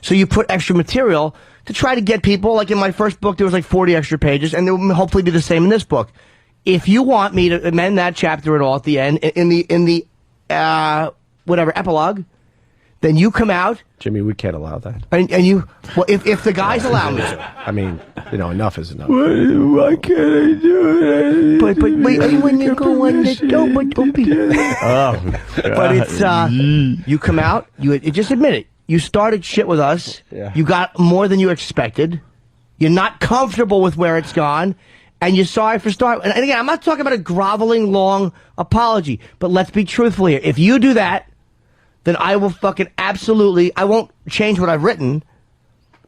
So you put extra material to try to get people, like in my first book, there was like 40 extra pages, and there will hopefully be the same in this book. If you want me to amend that chapter at all at the end, in the whatever, epilogue, then you come out. Jimmy, we can't allow that. And you, well, if the guys allow me to. I mean, enough is enough. Why can't I do it? But wait, when you go on the show, but Opie. But it's, you come out, you just admit it. You started shit with us. Yeah. You got more than you expected. You're not comfortable with where it's gone. And you're sorry for starting. And again, I'm not talking about a groveling, long apology. But let's be truthful here. If you do that, then I will fucking absolutely, I won't change what I've written,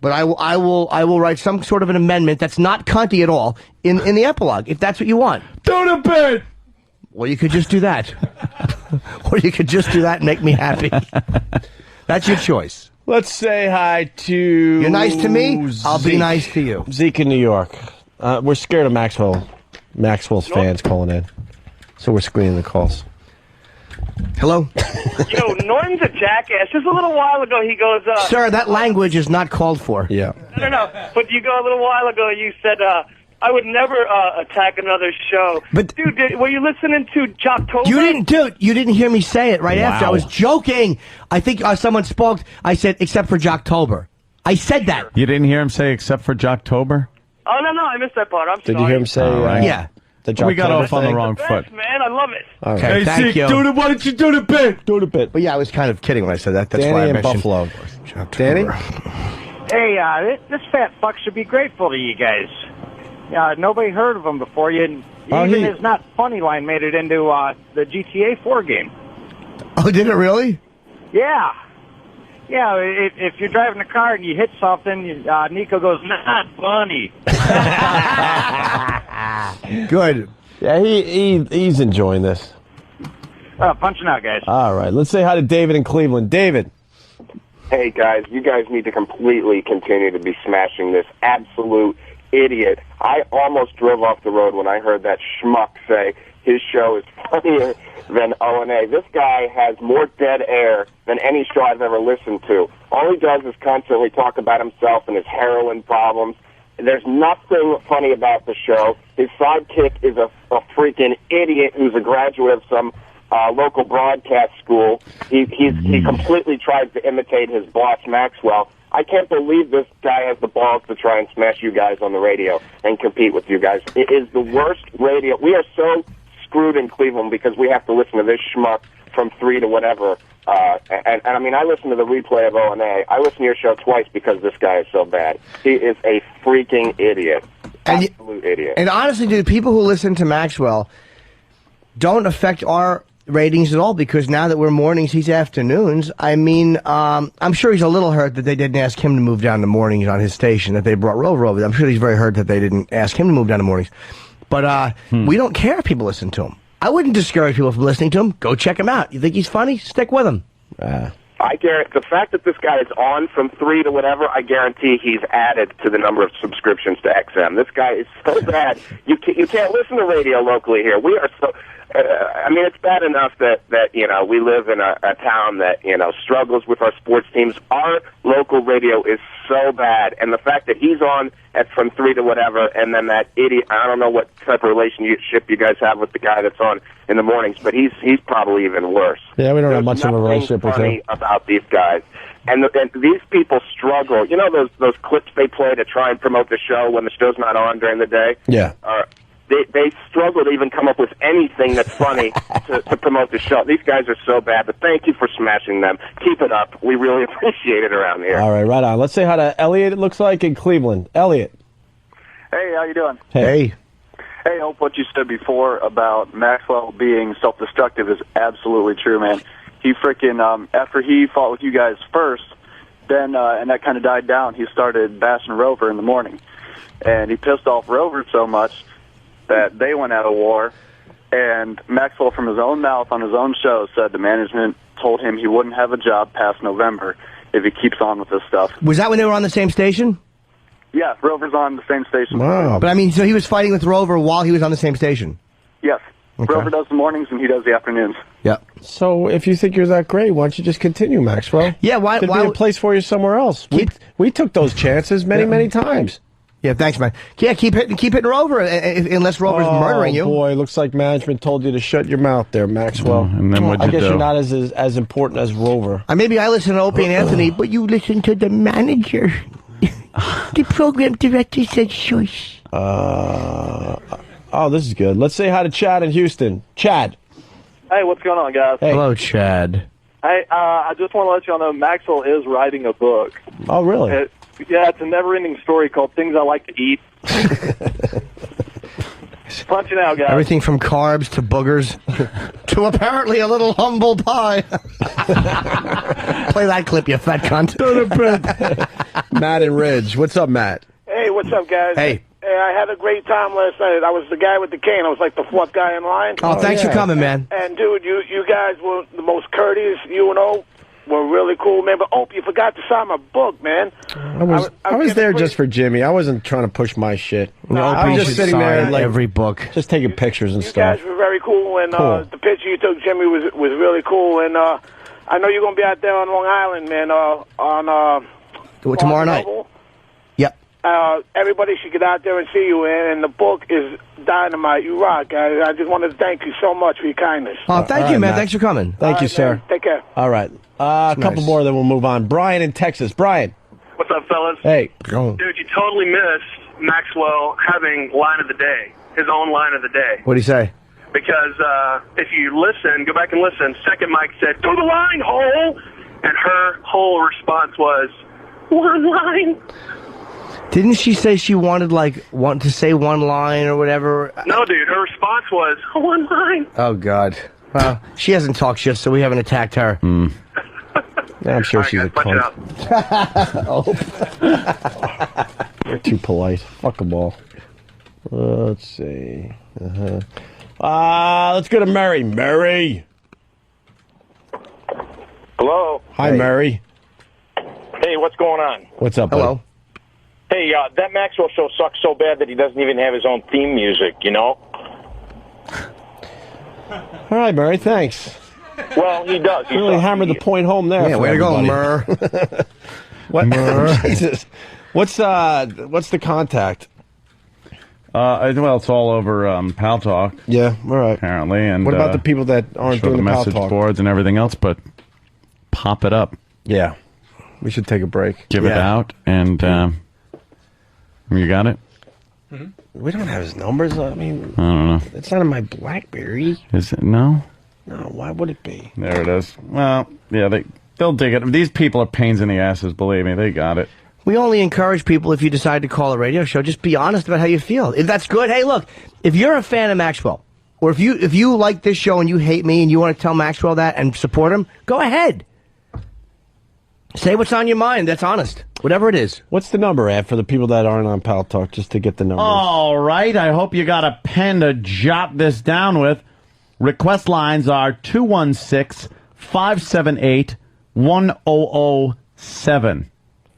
but I will write some sort of an amendment that's not cunty at all in the epilogue, if that's what you want. Do the bit. Well, you could just do that. Or you could just do that and make me happy. That's your choice. Let's say hi to... You're nice to me, I'll be nice to you. Zeke in New York. We're scared of Maxwell's fans calling in. So we're screening the calls. Hello? Yo, Norton's a jackass. Just a little while ago, he goes... Sir, that language is not called for. Yeah. No. But you go a little while ago, you said, I would never attack another show. But dude, were you listening to Jocktober? You didn't hear me say it right after. I Wow. was joking. I think someone spoke. I said, except for Jocktober. I said that. You didn't hear him say except for Jocktober? Oh, no, I missed that part. I'm sorry. Did you hear him say... yeah. We got off on the wrong Best, foot. man. I love it. Okay, thank you. Why don't you do the bit? Do the bit. But yeah, I was kind of kidding when I said that. That's Danny why I in mentioned Buffalo. Danny? Hey, this fat fuck should be grateful to you guys. Nobody heard of him before you. Even his not funny line made it into the GTA 4 game. Oh, did it really? Yeah. Yeah, if you're driving a car and you hit something, Nico goes, not funny. Good. Yeah, he's enjoying this. Punching out, guys. All right, let's say hi to David in Cleveland. David. Hey, guys, you guys need to completely continue to be smashing this absolute idiot. I almost drove off the road when I heard that schmuck say his show is funnier than O&A. This guy has more dead air than any show I've ever listened to. All he does is constantly talk about himself and his heroin problems. There's nothing funny about the show. His sidekick is a freaking idiot who's a graduate of some local broadcast school. He completely tries to imitate his boss, Maxwell. I can't believe this guy has the balls to try and smash you guys on the radio and compete with you guys. It is the worst radio. We are so screwed in Cleveland because we have to listen to this schmuck from 3 to whatever. And I mean, I listen to the replay of O&A. I listen to your show twice because this guy is so bad. He is a freaking idiot. Absolute idiot. And honestly, dude, people who listen to Maxwell don't affect our ratings at all because now that we're mornings, he's afternoons. I mean, I'm sure he's a little hurt that they didn't ask him to move down to mornings on his station, that they brought Rover over. I'm sure he's very hurt that they didn't ask him to move down to mornings. But we don't care if people listen to him. I wouldn't discourage people from listening to him. Go check him out. You think he's funny? Stick with him. I guarantee the fact that this guy is on from 3 to whatever, I guarantee he's added to the number of subscriptions to XM. This guy is so bad. You can't listen to radio locally here. We are so... I mean, it's bad enough that you know, we live in a town that, you know, struggles with our sports teams. Our local radio is so bad, and the fact that he's on from 3 to whatever, and then that idiot, I don't know what type of relationship you guys have with the guy that's on in the mornings, but he's probably even worse. Yeah, we don't have much of a relationship with him. About these guys. And these people struggle. You know those clips they play to try and promote the show when the show's not on during the day? Yeah. they struggle to even come up with anything that's funny to promote the show. These guys are so bad, but thank you for smashing them. Keep it up. We really appreciate it around here. All right, right on. Let's say hi to Elliot, it looks like, in Cleveland. Elliot. Hey, how you doing? Hey. Hey, I hope what you said before about Maxwell being self-destructive is absolutely true, man. He freaking, after he fought with you guys first, then, and that kind of died down, he started bashing Rover in the morning. And he pissed off Rover so much that they went out of war. And Maxwell, from his own mouth on his own show, said the management told him he wouldn't have a job past November if he keeps on with this stuff. Was that when they were on the same station? Yeah, Rover's on the same station. Wow. But I mean, so he was fighting with Rover while he was on the same station? Yes. Okay. Rover does the mornings and he does the afternoons. Yep. So if you think you're that great, why don't you just continue, Maxwell? Yeah, why? Could be a place for you somewhere else. We took those chances many times. Yeah, thanks, man. Yeah, keep hitting Rover unless Rover's murdering you. Oh, boy, looks like management told you to shut your mouth there, Maxwell. And then what'd I you guess do? you're not as important as Rover. Maybe I listen to Opie and Anthony, but you listen to the manager. The program director said shush. Oh, this is good. Let's say hi to Chad in Houston. Chad. Hey, what's going on, guys? Hey. Hello, Chad. Hey, I just want to let y'all know Maxwell is writing a book. Oh, really? It's a never-ending story called Things I Like to Eat. Punching out, guys. Everything from carbs to boogers to apparently a little humble pie. Play that clip, you fat cunt. Matt and Ridge. What's up, Matt? Hey, what's up, guys? Hey. I had a great time last night. I was the guy with the cane. I was like the fourth guy in line. Oh, thanks for coming, man. And, dude, you guys were the most courteous. You and O were really cool, man. But, Opie, you forgot to sign my book, man. I was there just for Jimmy. I wasn't trying to push my shit. I was just sitting there, like, every book, just taking pictures and you stuff. guys were very cool, and Cool. the picture you took, Jimmy, was really cool. And I know you're going to be out there on Long Island, man, tomorrow night. Yep. Everybody should get out there and see you, and the book is dynamite. You rock. I just wanted to thank you so much for your kindness. Oh, thank you, man. Thanks for coming. Thank you, sir. Man. Take care. All right. A couple more, then we'll move on. Brian in Texas. Brian. What's up, fellas? Hey. Dude, you totally missed Maxwell having line of the day, his own line of the day. What'd he say? Because if you listen, go back and listen, second mic said, "To the line, hole!" And her whole response was, "One line." Didn't she say she wanted to say one line or whatever? No, dude, her response was, "One line." Oh, God. Well, she hasn't talked shit, so we haven't attacked her. Yeah, I'm sure she's a cunt. You're too polite. Fuck them all. Let's see. Let's go to Mary. Mary. Hello. Hi, Mary. Hey, what's going on? What's up, buddy? Hey, that Maxwell show sucks so bad that he doesn't even have his own theme music, you know? All right, Mary, thanks. Well, he does. You really hammered the point home there. Yeah, for way to go, everybody. Murr. What? Jesus. What's the contact? Well, it's all over Pal Talk. Yeah, all right. Apparently, and what about the people that aren't show doing the the Pal message Talk? boards and everything else? But pop it up. Yeah, we should take a break. Give it out, and you got it. We don't have his numbers. I mean, I don't know. it's not in my BlackBerry. Is it no? No, why would it be? There it is. Well, yeah, they'll dig it. These people are pains in the asses. Believe me, they got it. We only encourage people, if you decide to call a radio show, just be honest about how you feel. If that's good, hey, look, if you're a fan of Maxwell, or if you like this show and you hate me and you want to tell Maxwell that and support him, go ahead. Say what's on your mind. That's honest. Whatever it is. What's the number, Ed, for the people that aren't on Pal Talk, just to get the numbers? All right. I hope you got a pen to jot this down with. Request lines are 216-578-1007.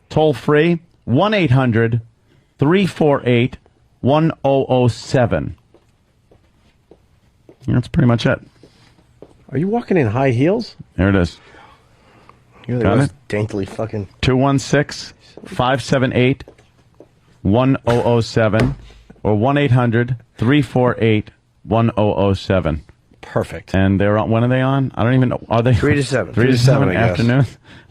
Toll free, 1-800-348-1007. That's pretty much it. Are you walking in high heels? There it is. You're the Got most it? daintily fucking... 216-578-1007 or 1-800-348-1007. Perfect. And they're on. When are they on? I don't even know. Are they 3 to 7? 3 to 7 I guess. afternoon?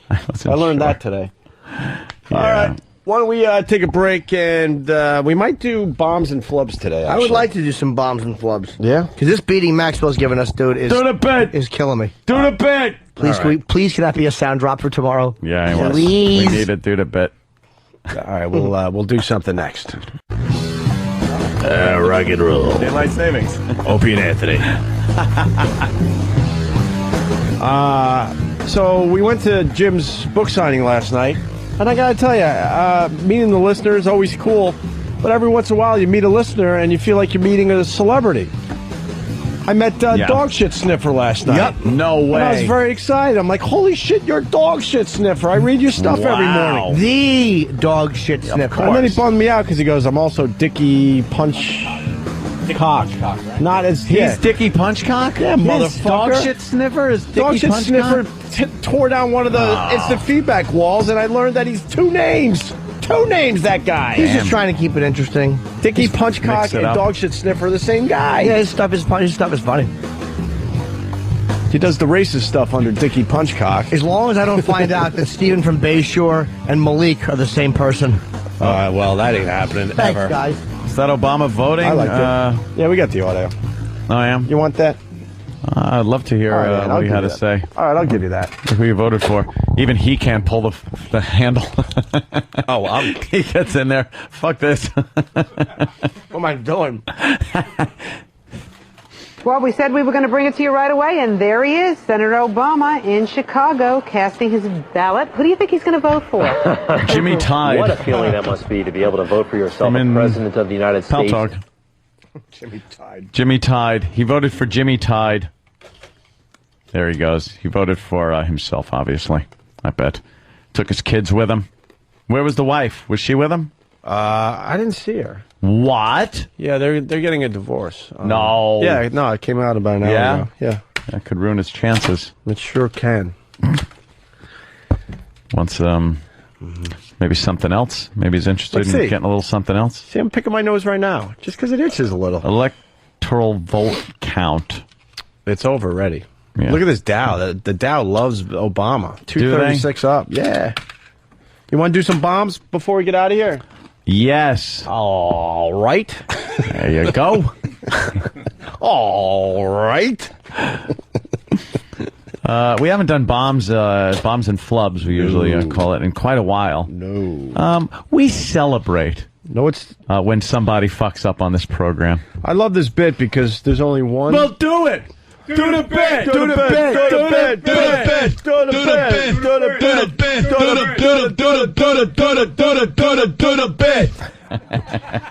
I learned that today. Yeah. All right. Why don't we take a break, and we might do bombs and flubs today, I would like to do some bombs and flubs. Yeah? Because this beating Maxwell's giving us, dude, is killing me. Do the bit. Please, can that be a sound drop for tomorrow? Yeah, we need to do the bit. All right, we'll do something next. Rock and roll. Daylight savings. Opie and Anthony. So we went to Jim's book signing last night, and I got to tell you, meeting the listener is always cool, but every once in a while you meet a listener and you feel like you're meeting a celebrity. I met Dog Shit Sniffer last night. Yep. No way. And I was very excited. I'm like, holy shit, you're Dog Shit Sniffer. I read your stuff every morning. The Dog Shit Sniffer. And then he bummed me out because he goes, I'm also Dickie Punchcock. Right? Not as He's Dickie Punchcock? Yeah, motherfucker. Dog Shit Sniffer is Dickie Dog Shit Punchcock? Sniffer tore down one of the instant feedback walls, and I learned that he's two names. Two names, that guy. He's just trying to keep it interesting. Dickie Punchcock and Dog Shit Sniffer are the same guy. Yeah, his stuff is funny. He does the racist stuff under Dickie Punchcock. As long as I don't find out that Steven from Bayshore and Malik are the same person. Well, that ain't happening Thanks, ever. guys. Is that Obama voting? I like it. Yeah, we got the audio. I am. You want that? I'd love to hear what he had to say. All right, I'll give you that. Who you voted for? Even he can't pull the handle. He gets in there. Fuck this. What am I doing? Well, we said we were going to bring it to you right away, and there he is, Senator Obama in Chicago, casting his ballot. Who do you think he's going to vote for? Jimmy Tide. What a feeling that must be to be able to vote for yourself as President of the United States. Talk. Jimmy Tide. Jimmy Tide. He voted for Jimmy Tide. There he goes. He voted for himself, obviously. I bet. Took his kids with him. Where was the wife? Was she with him? I didn't see her. What? Yeah, they're getting a divorce. No. Yeah, no, it came out about an hour ago. Yeah. That could ruin his chances. It sure can. Once, maybe something else. Maybe he's interested in getting a little something else. See, I'm picking my nose right now, just because it itches a little. Electoral vote count. It's over already. Yeah. Look at this Dow. The Dow loves Obama. 236 up. Yeah. You want to do some bombs before we get out of here? Yes. All right. There you go. All right. We haven't done bombs and flubs, we usually call it, in quite a while. No. We celebrate. No, it's when somebody fucks up on this program. I love this bit because there's only one. Well, do it. Do the bit. Do the bit. Do the bit. Do the bit. Do the bit. Do the bit. Do the bit.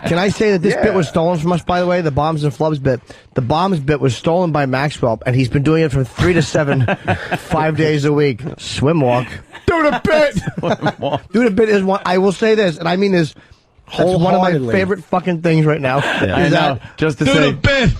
Can I say that this bit was stolen from us, by the way? The bombs and flubs bit. The bombs bit was stolen by Maxwell, and he's been doing it from 3 to 7, 5 days a week. Swim walk. Do the bit. Do the bit is one. I will say this, and I mean this. One of my favorite fucking things right now. Yeah, I know. Just to say, do the bit.